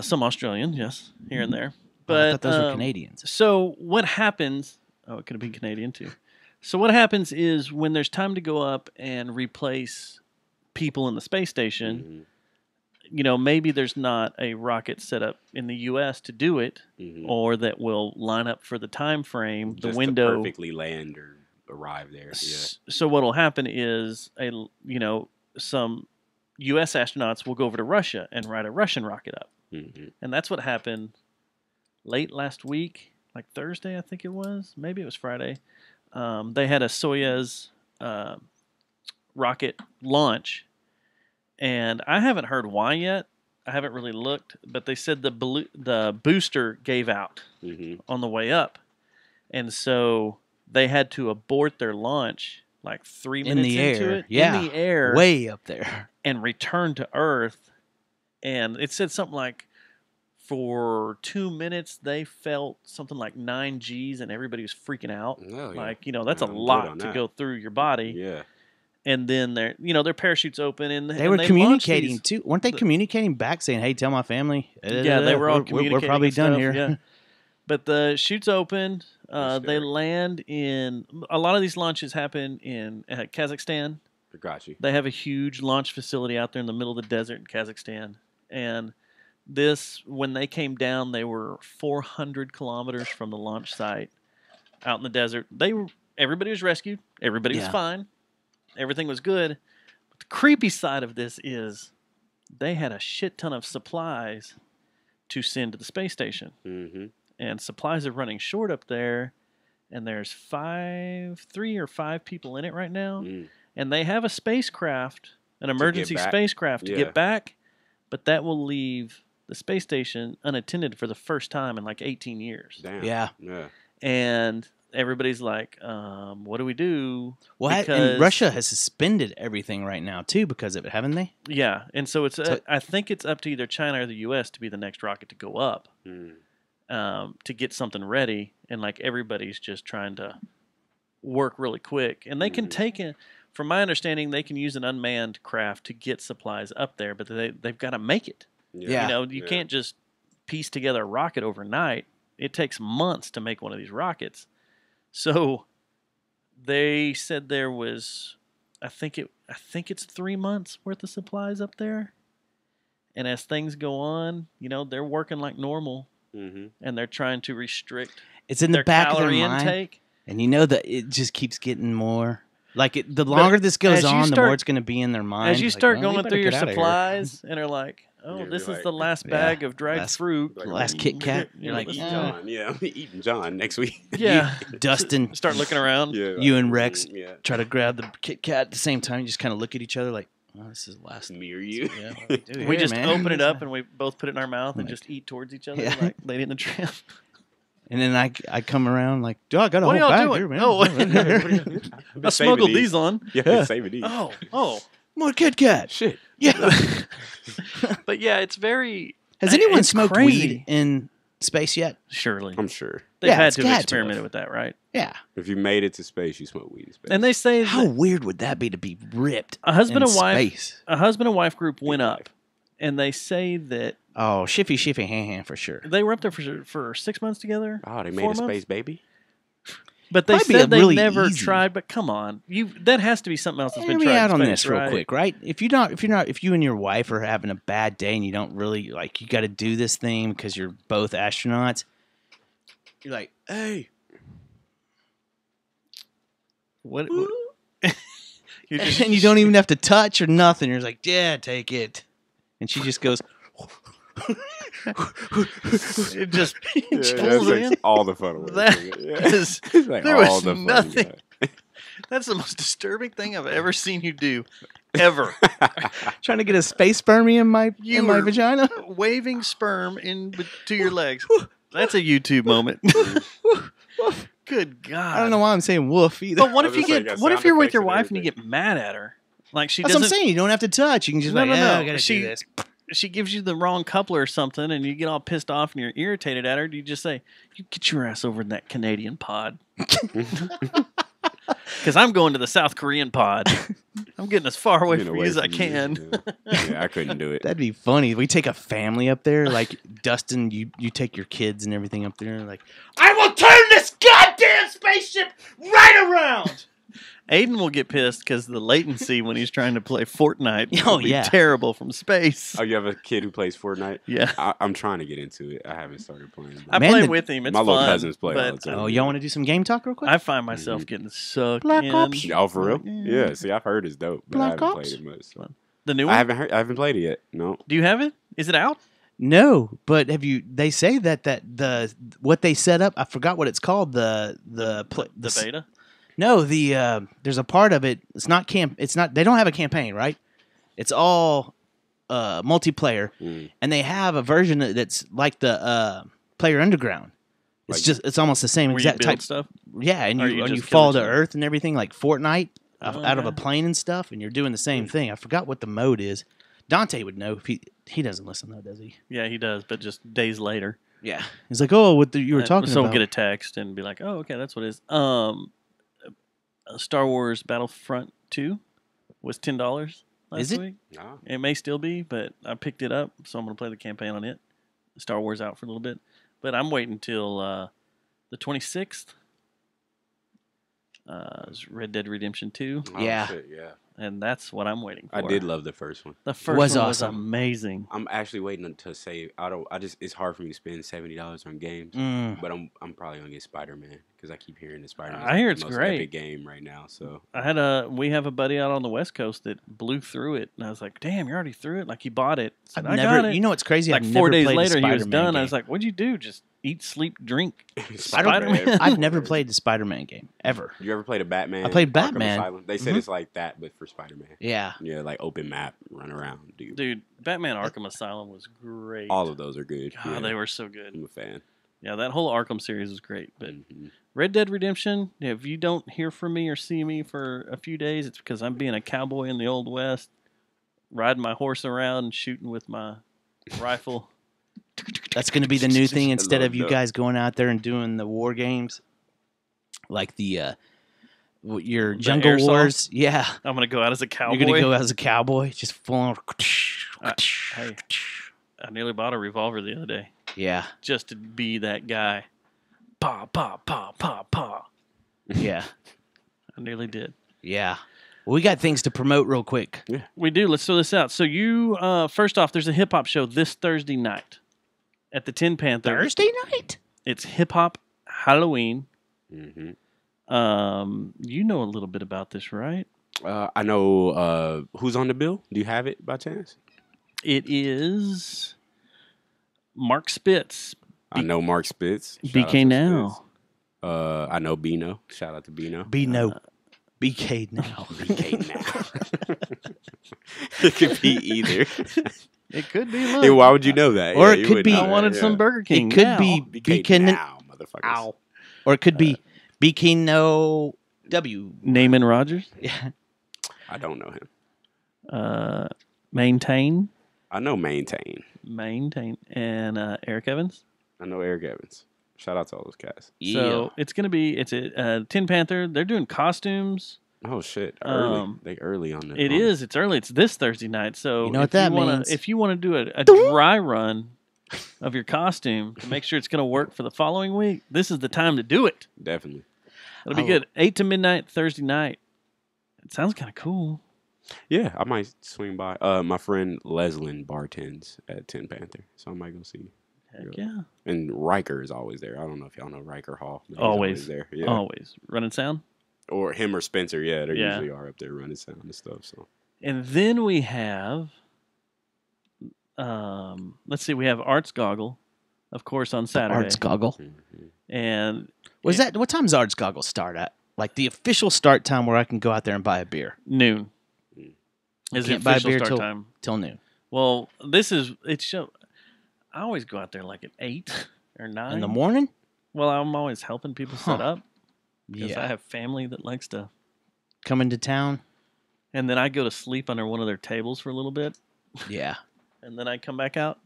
some Australian, yes, here and there. I But thought those were Canadians. So what happens? Oh, it could have been Canadian too. So what happens is when there's time to go up and replace people in the space station, maybe there's not a rocket set up in the U.S. to do it, or that will line up for the time frame, the just window. to perfectly land or arrive there. Yeah. So what will happen is some U.S. astronauts will go over to Russia and ride a Russian rocket up, and that's what happened late last week, like Thursday, I think it was. Maybe it was Friday. They had a Soyuz rocket launch, and I haven't heard why yet. I haven't really looked, but they said the booster gave out on the way up, and so they had to abort their launch like 3 minutes In the into air. it, Yeah. in the air, Way up there. and return to Earth. And it said something like for 2 minutes they felt something like 9 Gs, and everybody was freaking out. Oh, yeah. Like that's Yeah, a I'm good lot on to that. go through your body. Yeah. And then their parachutes open, and They were launch communicating these- too. Weren't they communicating back saying, "Hey, tell my family"? Yeah, they were all We're communicating. probably and done stuff, here. Yeah. But the chutes opened. They scary. land in a lot of these launches happen in Kazakhstan. Got you. They have a huge launch facility out there in the middle of the desert in Kazakhstan. And when they came down, they were 400 kilometers from the launch site out in the desert. Everybody was rescued. Everybody was Yeah. fine. Everything was good. But the creepy side of this is they had a shit ton of supplies to send to the space station. And supplies are running short up there. And there's 3 or 5 people in it right now. And they have a spacecraft, an emergency back. spacecraft to Yeah. get back. But that will leave the space station unattended for the first time in like 18 years. Damn. Yeah. Yeah. And everybody's like, what do we do? Well, and Because- Russia has suspended everything right now too because of it, haven't they? Yeah. And so So- I think it's up to either China or the U.S. to be the next rocket to go up to get something ready. And like everybody's just trying to work really quick. And they can take it. From my understanding, they can use an unmanned craft to get supplies up there, but they've got to make it. Yeah. You can't just piece together a rocket overnight. It takes months to make one of these rockets. So they said there was, I think it's 3 months worth of supplies up there. And as things go on, they're working like normal, and they're trying to restrict It's in their the back of their calorie mind, intake. and that it just keeps getting more. Like the longer this goes as you on, the start- more it's going to be in their mind. As you Like, start well, we going better through your get outta here. supplies, and are like, oh, Yeah, this you're is like- the last Yeah. bag of dried Last- fruit. Last Kit Kat, You're you're like, like, yeah. John. Yeah. I'm eating John next week. Yeah. Dustin, Start looking around. Yeah. you and Rex Yeah. try to grab the Kit Kat at the same time. You just kind of look at each other like, oh, this is the last. Mirror you. Yeah, what do we do We here, just man? open it up and we both put it in our mouth and just eat towards each other, Yeah. like Lady in the Tramp. And then I come around like, dude, I got a What are whole y'all bag doing? here, man. Oh, I've been I saving smuggled these. these on. Yeah, saving these. Oh. More Kit Kat. Shit. Yeah. But yeah, it's very. Has anyone it's smoked crazy. weed in space yet? Surely. I'm sure. They've Yeah, had it's to got have to experimented have. with that, right? Yeah. If you made it to space, you smoke weed in space. And they say How that weird would that be to be ripped? a husband in and wife, space? a husband and wife group went Big up, life. and they say that Oh, shiffy, hand for sure. they were up there for 6 months together. Oh, they made 4 a months? space baby? But they Probably be said they really never easy. tried. But come on, that has to be something else that's Hear been me tried. out in on space, this real right? quick, right? If you and your wife are having a bad day and you don't really like, you got to do this thing because you're both astronauts. You're like, hey, What? You're just, and you don't even have to touch or nothing. You're just like, yeah, take it, and she just goes. it just Yeah, pulls that it in. takes all the fun away. That from it. Yeah. is- Like there all was the fun you nothing. got. That's the most disturbing thing I've ever seen you do, ever. Trying to get a space spermie in my were vagina. Waving sperm to your legs. That's a YouTube moment. Good God! I don't know why I'm saying woof either. But what I if was you gonna say, get? got What if sound you're with effects your and wife and you everything. get mad at her? Like she That's what I'm doesn't. saying. You don't have to touch. You can just No, like, no, I no. gotta She- do this. She gives you the wrong coupler or something, and you get all pissed off and you're irritated at her. Do you just say, "You get your ass over in that Canadian pod"? Because I'm going to the South Korean pod. I'm getting as far away Getting from you away as I from can. Yeah, I couldn't do it. That'd be funny. We take a family up there, like Dustin. You take your kids and everything up there. Like, I will turn this goddamn spaceship right around. Aiden will get pissed because the latency when he's trying to play Fortnite Oh, will be yeah. terrible from space. Oh, you have a kid who plays Fortnite? Yeah. I'm trying to get into it. I haven't started playing. I Man, play the- with him. It's my little fun, cousins play all but the time. Oh, y'all want to do some game talk real quick? I find myself getting sucked Black in. Ops? Oh, for real? Yeah. Yeah. See, I've heard it's dope, but I Black haven't Ops? played it much. So. The new I one? haven't played it yet. No. Do you have it? Is it out? No, but have you? They say that the what they set up. I forgot what it's called. The Beta? No, there's a part of it. It's not camp. It's not. They don't have a campaign, right? It's all multiplayer, and they have a version that's like the Player Underground. It's Like- just it's almost the same Where you exact build type. stuff? Yeah, and Or you you and you just kill fall each to other? Earth and everything like Fortnite Oh, out of a okay. plane and stuff, and you're doing the same thing. I forgot what the mode is. Dante would know if he doesn't listen though, does he? Yeah, he does, but just days later. Yeah, he's like, oh, what you were talking so about? we'll get a text and be like, oh, okay, that's what it is. Star Wars Battlefront 2 was $10 last Is it? week. No. It may still be, but I picked it up, so I'm going to play the campaign on it. Star Wars out for a little bit. But I'm waiting until the 26th. It's Red Dead Redemption 2, Oh, Yeah. shit, yeah. and that's what I'm waiting for. I did love the first one. The first Was one awesome. was amazing. I'm actually waiting to save. It's hard for me to spend $70 on games, but I'm probably gonna get Spider-Man because I keep hearing that Spider-Man. I hear it's the most great. epic game right now. So We have a buddy out on the West Coast that blew through it, and I was like, "Damn, you're already through it!" Like he bought it. I said, I've I never. got it. You know what's crazy? Like I've 4 never days played a later, he was Spider-Man done. I game. was like, "What'd you do? Just eat, sleep, drink." Spider-Man. I've never played the Spider-Man game ever. You ever played a Batman? I played Arkham Batman. Asylum? They said Mhm. it's like that, but for Spider-Man. Yeah, Yeah, like open map, run around, dude. Dude, Batman Arkham Asylum was great. All of those are good. God, yeah. they were so good. I'm a fan. Yeah, that whole Arkham series was great. But Mhm. Red Dead Redemption, if you don't hear from me or see me for a few days, it's because I'm being a cowboy in the Old West, riding my horse around and shooting with my rifle. that's going to be the new thing. Instead of you that. guys going out there and doing the war games, like your Jungle airsoft? Wars. Yeah, I'm going to go out as a cowboy. you're going to go as a cowboy, just full on. Hey, I nearly bought a revolver the other day Yeah, just to be that guy. Pa, pa, pa, pa, pa. yeah, I nearly did. yeah. Well, we got things to promote real quick. We do. Let's throw this out. So you, first off, there's a hip hop show this Thursday night at the Tin Panther. Thursday night. It's Hip Hop Halloween. Mhm. You know a little bit about this, right? I know who's on the bill. Do you have it by chance? It is Mark Spitz. I know Mark Spitz. Shout out BK to Now. Spitz. I know Bino. Shout out to Bino. Be no, BK now. BK now. It could be either. It could be. Hey, why would you know that? Or Yeah, it you could would be- know I that, wanted yeah. some Burger King. It could now. be BK BK now, motherfucker. motherfuckers. Ow. Or it could be Bikino W. Naaman Rogers. Yeah. I don't know him. Maintain. I know Maintain. And Eric Evans. I know Eric Evans. Shout out to all those guys. So it's a Tin Panther. They're doing costumes. Oh shit! Early. They early on that. It's early. It's this Thursday night. So you know what that means. If you want to do a dry run of your costume to make sure it's going to work for the following week, this is the time to do it. Definitely. It'll be good. 8 to midnight Thursday night. It sounds kind of cool. Yeah, I might swing by. My friend Leslin bartends at Tin Panther, so I might go see. Heck yeah. And Riker is always there. I don't know if y'all know Riker Hall. But he's Always there. Yeah. Always. Running sound? Or him or Spencer. Yeah, they usually are up there running sound and stuff. So. And then we have, let's see, we have Arts Goggle, of course, on Saturday. Arts Goggle. Mm-hmm. And What time's Arts Goggle start at? Like the official start time where I can go out there and buy a beer. Noon. Is the Can't buy official beer start time. till noon. Well, I always go out there like at 8 or 9. In the morning? Well, I'm always helping people set up. Because Yeah. I have family that likes to. Come into town? And then I go to sleep under one of their tables for a little bit. Yeah. And then I come back out.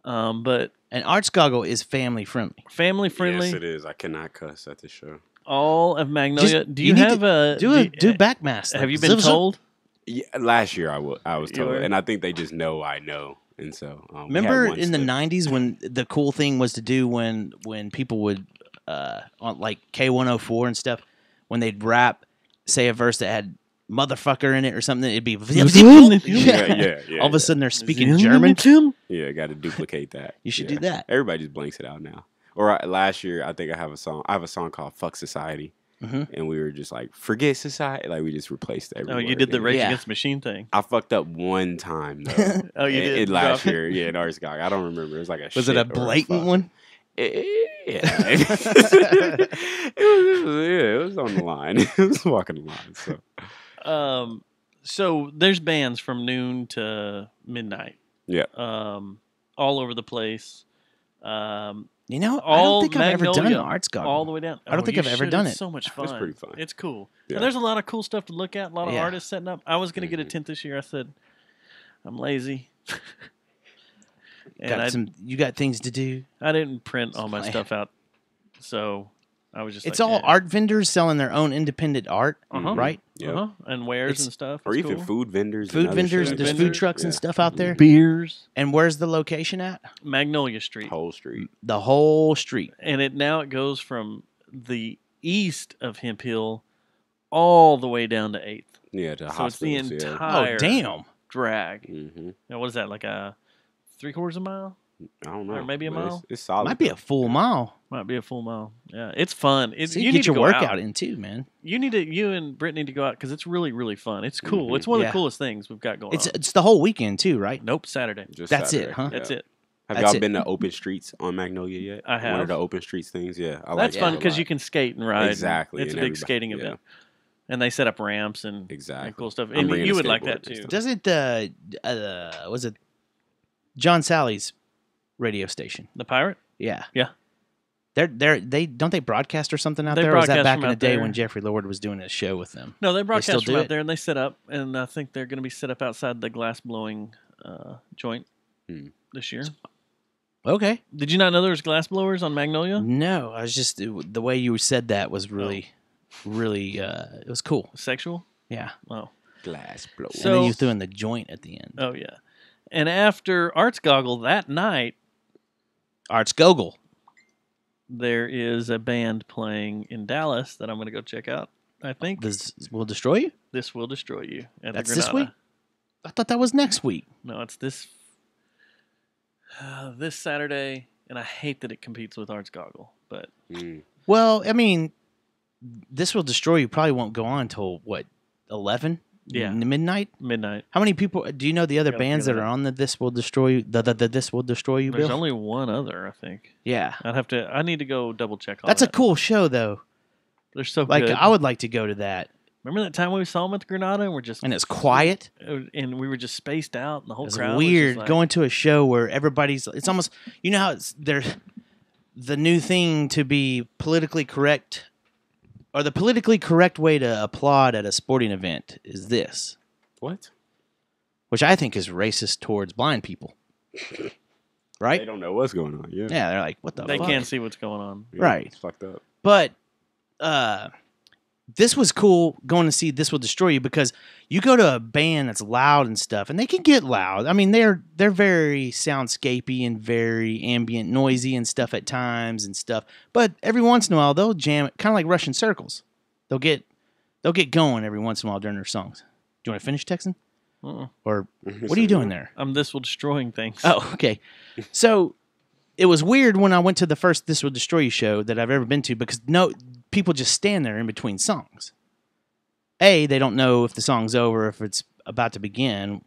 But And Arts Goggle is family friendly. family friendly. Yes, it is. I cannot cuss at the show. All of Magnolia. Just- do you you need have a do back mask? Have you been told? Yeah, last year I was You told, were? and I think they just know I know, and so we had Remember one in the slip. '90s when the cool thing was to do when people would on like K104 and stuff when they'd rap, say a verse that had motherfucker in it or something, it'd be yeah. All of a sudden they're speaking German. Yeah, got to duplicate that. You should Yeah. do that. Everybody just blanks it out now. Or last year, I think I have a song called "Fuck Society," and we were just like, "Forget society." Like we just replaced every. Oh, you word. did the Rage Yeah. Against the Machine thing. I fucked up one time though. Oh, you did? last Drop it? year. Yeah, in Arts Gog. I don't remember. It was like a. Was it shit a or blatant fuck. one? Yeah. it was on the line. It was walking the line. So So there's bands from noon to midnight. yeah. All over the place. You know, I All don't think I've ever done Magnolia, Arts Goggle. all the way down. I don't think you I've ever should. done It's it. so much fun. It's pretty fun. It's cool. Yeah. And there's a lot of cool stuff to look at. A lot of Yeah. artists setting up. I was going to get a tent this year. I said, I'm lazy. And You got things to do. I didn't print all my plan. stuff out. So I was just It's like, all art vendors selling their own independent art, Uh-huh. right? Yeah. Uh-huh. And wares It's- and stuff. Or It's even cool. food vendors. and Food other vendors, shit. there's vendor. food trucks and Yeah. stuff out there. Beers. And where's the location at? Magnolia Street. Whole street. The whole street. And it goes from the east of Hemp Hill all the way down to 8th. Yeah, to So it's the hospitals. entire Oh, damn. drag. Mm-hmm. Now, what is that, like a 3/4 mile? I don't know. Or maybe a but mile? It's solid. Might be a full mile. Might be a full mile. Yeah, it's fun. So You you need get to your go workout out. in too, man. You and Britt need to go out because it's really, really fun. It's cool. It's one of Yeah. the coolest things we've got going on. It's the whole weekend too, right? Nope, Saturday. Just That's it, Saturday. huh? That's Yeah. it. Have That's y'all it. been to Open Streets on Magnolia yet? I One have. of the Open Streets things. Yeah, I That's like fun that a because lot. you can skate and ride. Exactly, It's a and big everybody- skating yeah. event. And they set up ramps and Exactly. cool stuff. I'm And bringing you a would like skateboard that and too. stuff. Doesn't was it John Sally's radio station? The Pirate? Yeah. Yeah. They broadcast or something out They there? Or was that broadcast back from in the out day there. when Jeffrey Lord was doing a show with them? No, they still broadcast do from it? out there and they set up. And I think they're going to be set up outside the glass blowing joint this year. Okay. Did you not know there was glass blowers on Magnolia? No, I was just the way you said that was really, really. It was cool. Sexual? Yeah. Oh. Glass blow. And So- then you threw in the joint at the end. Oh, yeah. And after Arts Goggle that night, Arts Goggle. there is a band playing in Dallas that I'm going to go check out. I think This will destroy you. This Will Destroy You. At That's the this Granada. week. I thought that was next week. No, it's this Saturday, and I hate that it competes with Arts Goggle, but Well, I mean, this will destroy you. Probably won't go on until what 11? Yeah. Midnight. midnight. How many people do you know? The other Gotta bands figure that that are on the This Will Destroy You. The This Will Destroy You. There's Bill. only one other, I think. Yeah. I need to go double check all That's that. a cool show, though. They're so Like good. I would like to go to that. Remember that time when we saw them at the Granada and we're just And it's quiet. and we were just spaced out and the whole It's crowd weird was just like, going to a show where everybody's. It's almost how it's the new thing to be politically correct, or the politically correct way to applaud at a sporting event is this, What? which I think is racist towards blind people. Right? They don't know what's going on. Yeah. Yeah, they're like, what the They fuck? can't see what's going on. Yeah, Right. It's fucked up. But this was cool going to see This Will Destroy You, because you go to a band that's loud and stuff, and they can get loud. I mean, they're very soundscapey and very ambient, noisy and stuff at times and stuff. But every once in a while, they'll jam it, kind of like Russian circles. They'll get going every once in a while during their songs. Do you want to finish, Texan? Or what are you doing there? This will destroying things. Oh, okay. So it was weird when I went to the first This Will Destroy You show that I've ever been to, because people just stand there in between songs. A, they don't know if the song's over, if it's about to begin,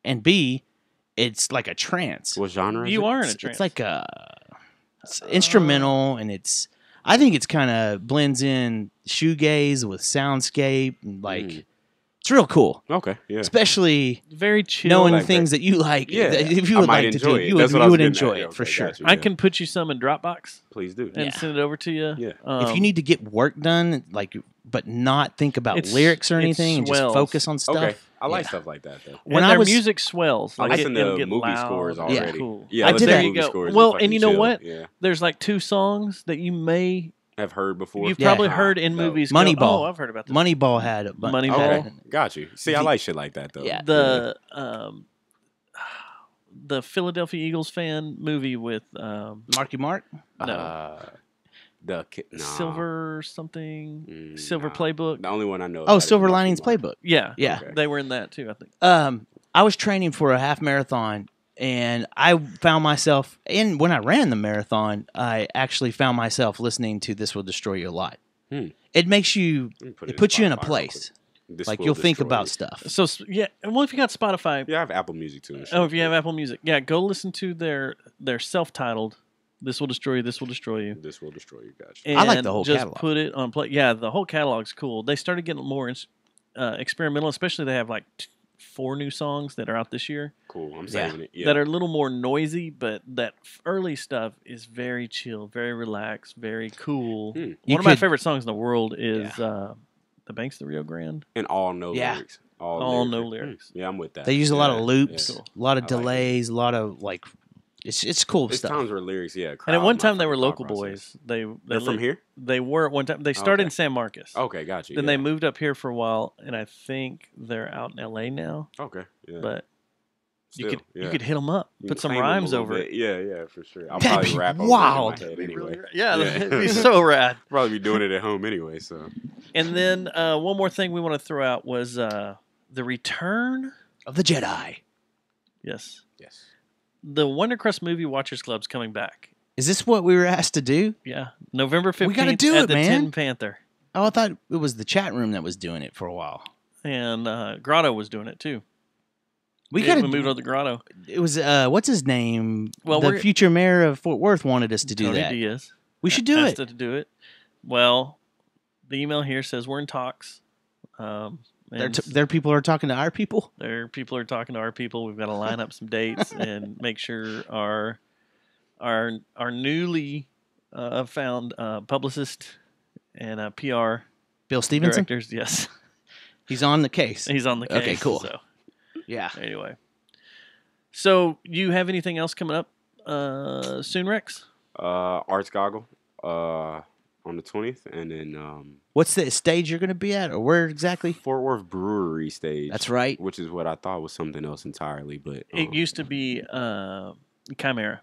and B, it's like a trance. What genre? You are in a It's trance. like it's instrumental, and I think it's kind of blends in shoegaze with soundscape, and it's real cool. Okay. Yeah. Especially very chill. knowing like things that you like. Yeah. If you I would might like to do enjoy it, it. you That's what I would was getting enjoy at. it Okay, for sure. gotcha. I Yeah. can put you some in Dropbox Please do. and send it over to you. Yeah. If you need to get work done, but not think about It's- lyrics or it anything, and just swells. focus on stuff. Okay. I like Yeah. stuff like that though. When I their was- music swells, I like listen it'll to get movie loud. scores It's already. cool. Yeah, I listen did to that. movie There you go. scores. Well, They're and you fucking know what? chill. Yeah. There's like 2 songs that you may Have heard before. you've Yeah. probably heard in No. movies. Moneyball. Oh, I've heard about this. Moneyball had it. Moneyball. Okay. Got you. See, I like shit like that though. Yeah. The Philadelphia Eagles fan movie with Marky Mark. no Silver something Silver Playbook. The only one I know. Oh, about is Silver Marky Linings Mark. Playbook. Yeah, Yeah. Okay. they were in that too. I think. I was training for a half marathon, and I found myself, and when I ran the marathon, I actually found myself listening to This Will Destroy You a lot. It makes you, Let me put it puts you in a Spotify real place. quick. This Like Will you'll think Destroy about You. stuff. So yeah, well, if you got Spotify, Yeah, I have Apple Music too. and shit. oh, if you have Apple Music, yeah, go listen to their self-titled "This Will Destroy You." This will destroy you. This Will Destroy You. Gotcha. And I like the whole just catalog. put it on play. Yeah, the whole catalog's cool. They started getting more experimental, especially they have like 4 new songs that are out this year Cool. I'm saving it. Yeah. that are a little more noisy, but that early stuff is very chill, very relaxed, very cool. You One of my could- favorite songs in the world is "The Banks of the Rio Grande." And all no Yeah. lyrics. All no lyrics. Yeah, I'm with that. They use a lot of Yeah, loops, yeah. a lot of I like it. delays, a lot of it's cool There's stuff. times where lyrics, yeah. And crowd at one my time they fucking were thought local process. boys. They're from here? They were at one time. They started Okay. in San Marcos. Okay, got you. Then yeah. they moved up here for a while, and I think they're out in LA now. Okay, yeah. But Still, you yeah. could hit them up, You put can some claim 'em a rhymes little over bit. it. Yeah, for sure. I'll That'd probably be rap wild. over it in my head anyway. Yeah, Yeah. that'd be so rad. Probably be doing it at home anyway. So And then one more thing we want to throw out was the return. Of the Jedi. Yes, yes, the Wondercrust Movie Watchers Club's coming back. Is this what we were asked to do? Yeah, November 15th We gotta do at it, the man. Tin Panther. Oh, I thought it was the chat room that was doing it for a while. And Grotto was doing it too. We Yeah, got we moved on to Grotto. It was what's his name? Well, the we're- future mayor of Fort Worth wanted us to do Tony that. Diaz. We should do asked it. to do it. Well, the email here says we're in talks. Their people are talking to our people. Their people are talking to our people. We've got to line up some dates and make sure our newly found publicist and PR Bill Stevenson. directors. Yes, He's on the case. he's on the case. Okay, cool. So Yeah. anyway, so you have anything else coming up soon, Rex? Arts Goggle on the 20th, and then What's the stage you're going to be at, or where exactly? Fort Worth Brewery stage. That's right. Which is what I thought was something else entirely, but It used to be Chimera.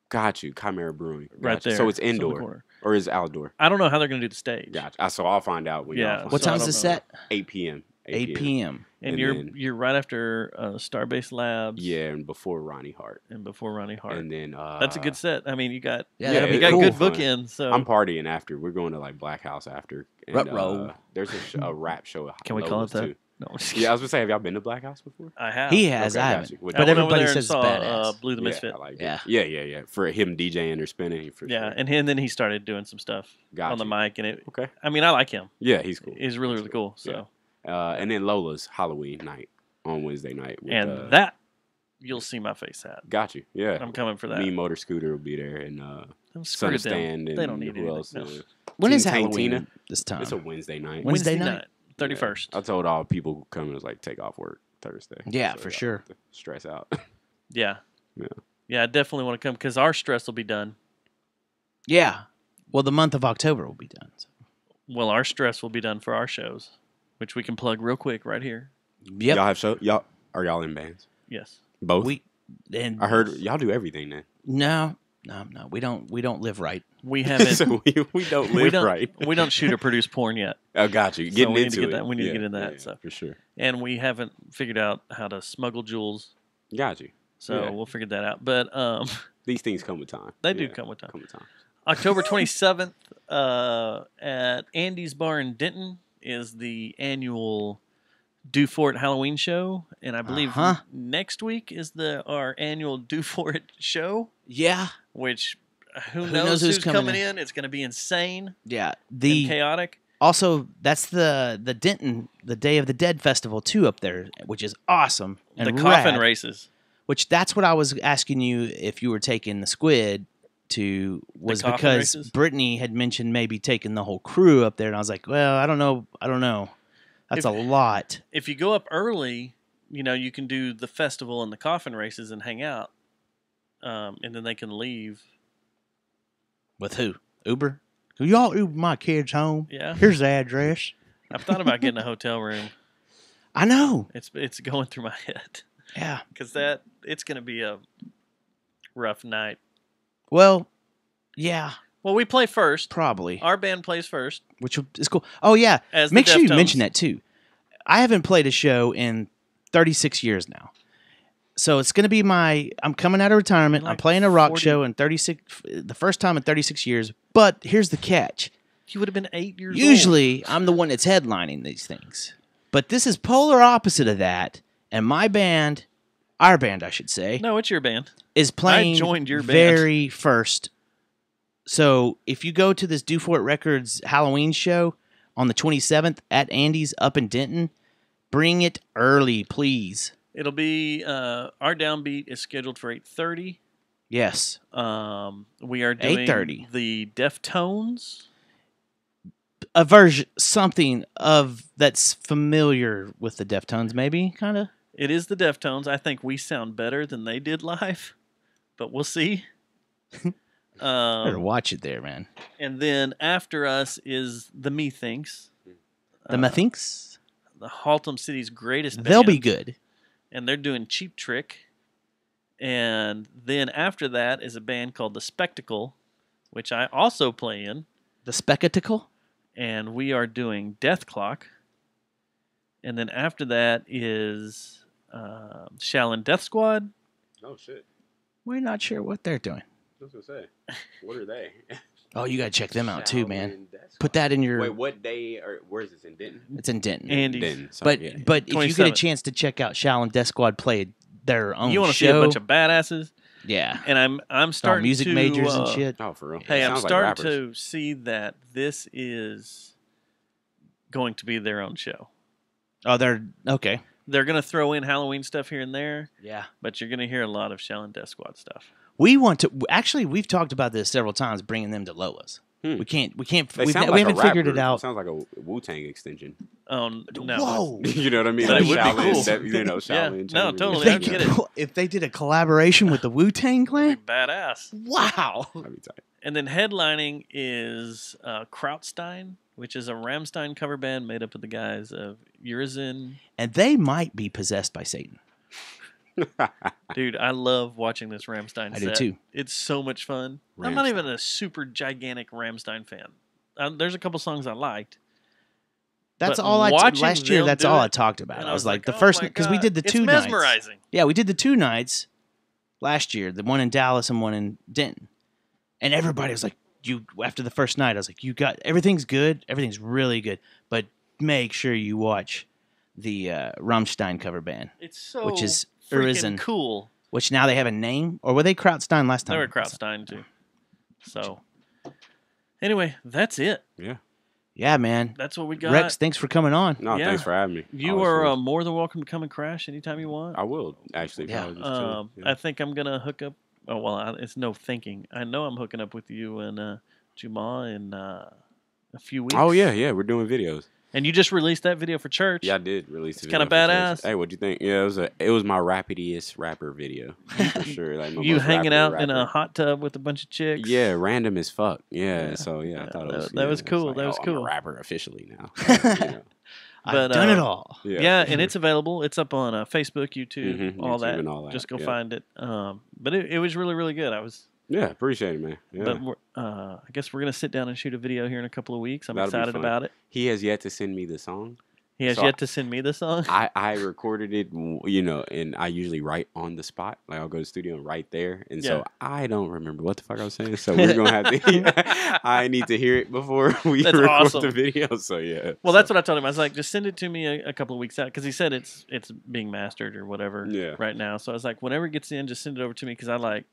Got you, Chimera Brewing. Right Gotcha. there. So it's on the indoor corner. or is it outdoor? I don't know how they're going to do the stage. Gotcha. So I'll find out when Yeah. y'all What So I time's don't the know. set? 8 p.m. 8 p.m. And, And you're then- you're right after Starbase Labs. Yeah, and before Ronnie Hart. And before Ronnie Hart. And then That's a good set. I mean, you got Yeah, that'd you be got cool. good Fun. bookends. So I'm partying after. We're going to like Black House after. And, Ruh-roh. there's a rap show. can we call it that? Too. No, I'm just Yeah, I was gonna say, have y'all been to Black House before? I have. He has. Okay, I got haven't. you. What- I But went over everybody there says and it's saw, badass. Blue the Misfit. I like Yeah. it. Yeah. For him DJing or spinning, for Yeah, sure. and then he started doing some stuff Got on the you. mic, and it. Okay. I mean, I like him. Yeah, he's cool. He's really cool. So And then Lola's Halloween night on Wednesday night. With, and that You'll see my face hat. Got you. Yeah. I'm coming for that. Me, Motor Scooter will be there, and Screw them. Stand. And They don't need who else? anything. No. When is Teen Tank Halloween Tina? this time? It's a Wednesday night. Wednesday night? 31st. I told all people who come, it was like take off work Thursday. Yeah, So for y'all sure. have to stress out. Yeah. Yeah. Yeah, I definitely want to come because our stress will be done. Yeah. Well, the month of October will be done. So. Well, our stress will be done for our shows, which we can plug real quick right here. Yep. Y'all have show. Are y'all in bands? Yes. Both. And I heard y'all do everything then. no. We don't live right. We haven't. So we don't live right. We don't shoot or produce porn yet. Oh, got you. So Getting we need into to get it. that. We need to Yeah, get in that. yeah, So for sure. and we haven't figured out how to smuggle jewels. Got you. So Yeah. we'll figure that out. But These things come with time. they do Yeah, come with time. Come with time. October 27th at Andy's Bar in Denton is the annual Do For It Halloween show, and I believe next week is our annual Do For It show. Yeah. Which who knows knows who's who's coming coming in? in? It's going to be insane Yeah. and The chaotic. also that's the Denton, the Day of the Dead festival too up there, which is awesome. And The coffin rad, races. Which that's what I was asking you if you were taking the squid to was coffin because races? Brittany had mentioned maybe taking the whole crew up there, and I was like, well, I don't know. That's a lot. If you go up early, you can do the festival and the coffin races and hang out, and then they can leave. With who? Uber? Will y'all Uber my kids home? Yeah. Here's the address. I've thought about getting a hotel room. I know. It's going through my head Yeah. because it's going to be a rough night. Well, yeah, Well, we play first. probably. Our band plays first. Which is cool. Oh yeah. As the Make sure you Deftones. mention that too. I haven't played a show in 36 years now. So it's going to be I'm coming out of retirement. Like I'm playing a rock 40. show in 36, the first time in 36 years. But here's the catch. You would have been 8 years old. Usually I'm the one that's headlining these things. But this is polar opposite of that. And my band, our band, I should say, No, it's your band. is playing joined your band. very first. So if you go to this Do For It Records Halloween show on the 27th at Andy's up in Denton, bring it early, please. It'll be our downbeat is scheduled for 8:30. Yes. We are doing 8:30. the Deftones. A version, something of that's familiar with the Deftones, maybe, kind of. It is the Deftones. I think we sound better than they did live, but we'll see. Better watch it there, man. And then after us is the Methinks, The Methinks, the Haltom City's greatest band. they'll be good. And they're doing Cheap Trick. And then after that is a band called The Spectacle, which I also play in. The Spectacle? And we are doing Death Clock. And then after that is Shaolin Death Squad. Oh shit! We're not sure what they're doing. I was gonna say, what are they? Oh, you got to check them out too, man. Shaolin Death Put that in your... Wait, what day or where is this in Denton? It's in Denton. Andy's. Denton. Sorry, But yeah. but if you get a 27th. chance to check out Shaolin Death Squad play their own You want to see show, a bunch of badasses? yeah, And I'm all starting music to, majors and shit. Oh, for real? Hey, I'm Sounds like starting rappers. to see that this is going to be their own show. Oh, they're okay. They're going to throw in Halloween stuff here and there, Yeah, but you're going to hear a lot of Shaolin Death Squad stuff. we want to. Actually, we've talked about this several times, bringing them to Lola's. We can't. They We sound like haven't a figured rapper. it out. Sounds like a Wu-Tang extension. No. Whoa! You know what I mean? But Like it would be Shaolin, cool. that- you know, Yeah. Shaolin. No, Chinese totally. If I they, get it. if they did a collaboration with the Wu-Tang Clan, Badass. wow! That'd be tight. And then headlining is Krautstein, which is a Rammstein cover band made up of the guys of Urizen. And they might be possessed by Satan. Dude, I love watching this Rammstein I set. do too. It's so much fun. I'm not Rammstein. even a super gigantic Rammstein fan. There's a couple songs I liked. That's But all I watching last year. them That's do all it, I talked about. and I was like the oh first my because we God. did the It's two nights. mesmerizing. Yeah, we did the two nights last year. The one in Dallas and one in Denton. And everybody was like, "You." After the first night, I was like, "You got everything's good. Everything's really good, but make sure you watch the Rammstein cover band, It's so which is freaking Urizen. cool. Which now they have a name, or were they Krautstein last time? They were Krautstein too. So, anyway, that's it. Yeah. Yeah, man. That's what we got. Rex, thanks for coming on. No, Yeah. thanks for having me. You Always are fun. more than welcome to come and crash anytime you want. I will actually. if Yeah. I was just chilling. I think I'm gonna hook up. Oh well, it's no thinking. I know I'm hooking up with you and Juma in a few weeks. Oh yeah, we're doing videos. And you just released that video for church. Yeah, I did release. It's a kinda video for church. badass. Hey, what'd you think? Yeah, it was my rapidiest rapper video for sure. Like my You most hanging out rapper. in a hot tub with a bunch of chicks. Yeah, random as fuck. Yeah, Yeah. so yeah, I Yeah, thought it was. that was it's cool, like, that was I'm cool. a rapper officially now. You know. I've done it all. Yeah, for and sure. it's available. It's up on Facebook, YouTube, Mhm, all, YouTube that. and all that, Just go yeah. find it. But it was really, really good. Yeah, appreciate it, man. Yeah. But I guess we're gonna sit down and shoot a video here in a couple of weeks. I'm That'll be excited fun. about it. He has yet to send me the song. He has So yet to send me the song. I recorded it, and I usually write on the spot. Like I'll go to the studio and write there, and so I don't remember what the fuck I was saying. So we're gonna have to. I need to hear it before we That's record awesome. the video. So yeah. Well, that's what I told him. I was like, just send it to me a couple of weeks out because he said it's being mastered or whatever Yeah. right now. So I was like, whenever it gets in, just send it over to me because I like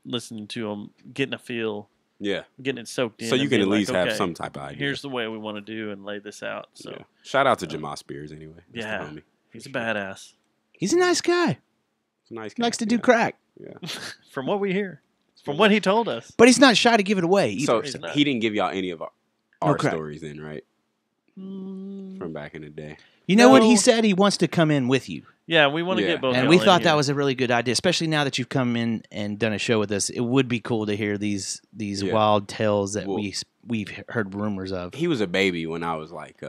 listening to him, getting a feel, Yeah. getting it soaked in. So you and can being at least like, have okay, some type of idea. Here's the way we want to do and lay this out. So Yeah. Shout out to Jamal Spears anyway. That's the yeah, homie. he's a badass. He's a nice guy. He's a nice He guy. likes to do yeah. crack. Yeah. From what we hear, from what he told us. But he's not shy to give it away either. So He's not. he didn't give y'all any of our crap. stories then, right? Mm, From back in the day. You know what? No. He said he wants to come in with you. yeah, we want to Yeah. get both. And y'all we in thought here. that was a really good idea, especially now that you've come in and done a show with us. It would be cool to hear these Yeah. wild tales that Well- we've heard rumors of. He was a baby when I was like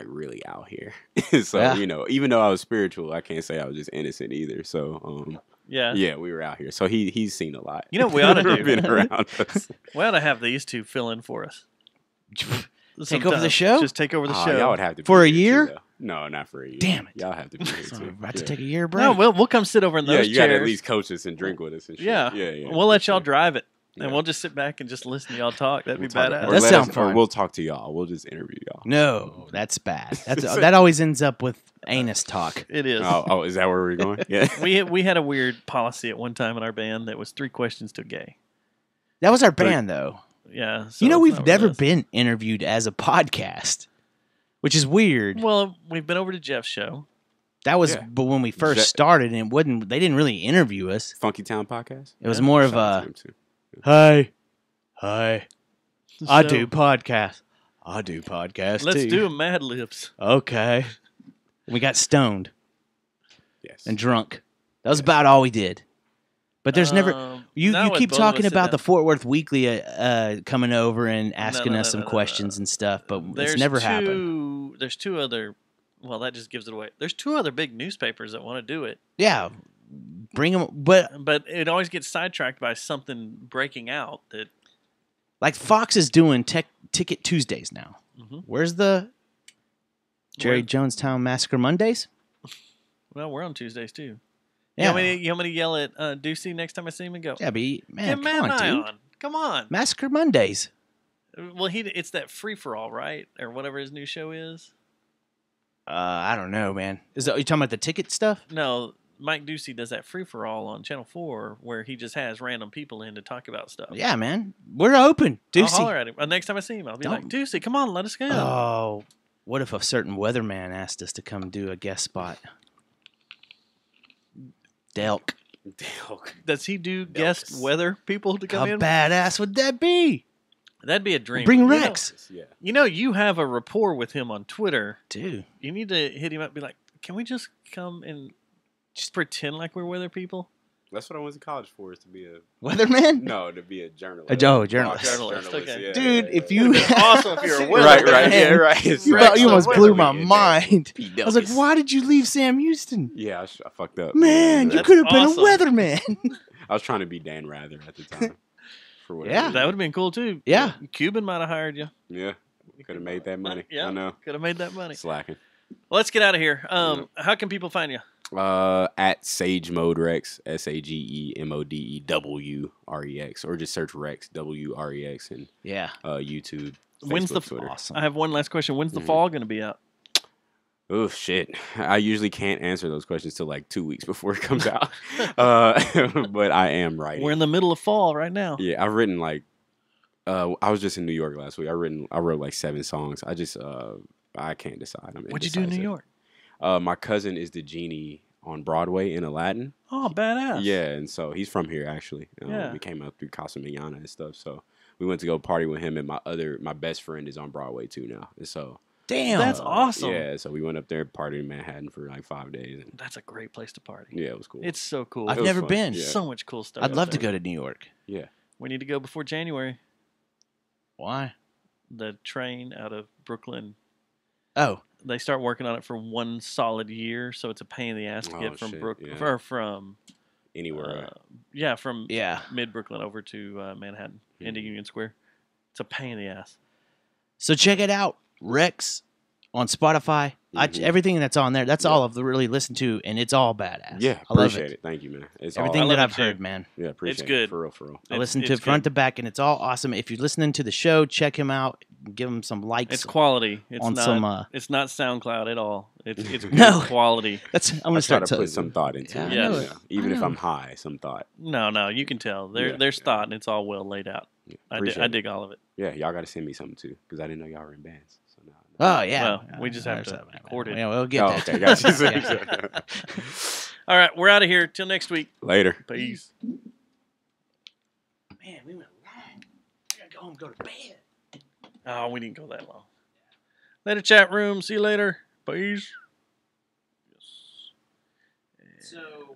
really out here. So, Yeah. even though I was spiritual, I can't say I was just innocent either. So, Yeah. yeah, we were out here. So he's seen a lot. You know what we ought to do? Been around us. We ought to have these two fill in for us. Take over the Sometimes. show? Just take over the Oh, show. y'all would have to be For a here, too, year? though. No, not for a year. Damn it. Y'all have to be here So too. I'm about to Yeah. take a year break. No, we'll come sit over in Yeah, those you chairs. got to at least coach us and drink with us and shit. Yeah. yeah. We'll let for y'all sure. drive it, and Yeah. we'll just sit back and just listen to y'all talk. That'd We'll be talk- badass. or That let sounds us- fun. Or we'll talk to y'all. We'll just interview y'all. No, that's bad. That always ends up with anus talk. It is. Oh, is that where we're going? Yeah. We had a weird policy at one time in our band that was 3 questions to gay. That was our band, though. Yeah. So You know, it's we've not never with us. been interviewed as a podcast, which is weird. Well, we've been over to Jeff's show. That was, Yeah. but when we first Je- started, and it wasn't. They didn't really interview us. Funky Town podcast. It was Yeah. more of Shout out a to him, too. hi, I So, do podcast. I do podcast Let's too. do a Mad Libs. Okay. We got stoned Yes. and drunk. That was about all we did. But there's never. You now with keep both of talking us sit about the down- Fort Worth Weekly coming over and asking no, us some no, no, questions no. and stuff, but There's it's never happened. There's 2 other. Well, that just gives it away. There's 2 other big newspapers that want to do it, Yeah, bring them. But but it always gets sidetracked by something breaking out that. like Fox is doing Ticket Tuesdays now. Mhm. Where's the Jerry Where- Jonestown Massacre Mondays? Well, we're on Tuesdays too. Yeah, You want me to yell at Ducey next time I see him and go? yeah, man, Get come on, Mad Eye dude. on. Come on. Massacre Mondays. Well, it's that free for all, right, or whatever his new show is. I don't know, man. Is that you talking about the ticket stuff? No, Mike Ducey does that free for all on Channel 4, where he just has random people in to talk about stuff. Yeah, man. We're open. I'll Ducey. holler at him. Next time I see him, I'll be like, Don't- Ducey, come on, let us go. Oh, what if a certain weatherman asked us to come do a guest spot? Delk. Does he do guest weather people to How come in? badass would that be? That'd be a dream. Bring You know- Rex. Yeah. You have a rapport with him on Twitter. Dude. You need to hit him up and be like, can we just come and just pretend like we're weather people? That's what I went to college for, is to be a Weatherman? to be a journalist. A journalist. Journalist, okay. yeah, Dude, yeah, if yeah. you Awesome if you're a Right, weather right, man. yeah, right. you, Rex, you almost the blew my weatherman in there. mind. P. I was like, Dubs. why did you leave Sam Houston? Yeah, I fucked up. Man, you That's could have been awesome. a weatherman. I was trying to be Dan Rather at the time. For whatever Yeah. reason. That would have been cool too. Yeah. Cuban might have hired you. Yeah. Could have made that money. Yeah, I know. could have made that money. Slacking. Well, let's get out of here. How can people find you? At Sage Mode Rex, SAGEMODEWREX, or just search Rex, WREX, and Yeah. YouTube. When's the Facebook, Twitter. Awesome. I have one last question. When's the fall going to be out? Oh shit! I usually can't answer those questions till like 2 weeks before it comes out. But I am writing. We're in the middle of fall right now. Yeah, I've written like I was just in New York last week. I wrote like 7 songs. I can't decide. I'm What'd you do in New indecisive. York? My cousin is the genie on Broadway in Aladdin. Oh, badass. Yeah, and so he's from here actually. Yeah. We came up through Casa Mañana and stuff. So we went to go party with him, and my best friend is on Broadway too now. And so Damn. That's awesome. yeah, so we went up there, partied in Manhattan for like 5 days, and That's a great place to party. yeah, it was cool. It's so cool. I've was never fun, been. yeah. So much cool stuff. I'd out love to there. go to New York. yeah. We need to go before January. Why? The train out of Brooklyn. Oh, They start working on it for 1 solid year, so it's a pain in the ass to Oh, get from shit, Brooklyn yeah. or from Anywhere. from yeah. mid Brooklyn over to Manhattan into Union Square. It's a pain in the ass. So check it out, Wrex, on Spotify. Everything that's on there, that's all I've really listened to, and it's all badass. Yeah, I love appreciate it. Thank you, man. It's Everything I all, that love I've it, too. heard, man. yeah, appreciate It's it. good. For real, for real. I listened to it's front good. to back, and it's all awesome. If you're listening to the show, check him out. Give him some likes. It's quality. It's on not. some, it's not SoundCloud at all. It's good No. quality. That's I'm I gonna try start to put some thought into Yeah, it. I know you it. know, even I if know. I'm high, some thought. No, you can tell. There's thought and it's all well laid out. Yeah, I appreciate it. dig all of it. Yeah, y'all got to send me something too, because I didn't know y'all were in bands. So now. Oh yeah. Well, we just have There's to that, man. record it. Yeah, we'll get Oh, that. okay, gotcha. Yeah. All right, we're out of here. Till next week. Later. Peace. Man, we went long. I gotta go home and go to bed. Oh, we didn't go that long. Later, chat room. See you later. Peace. So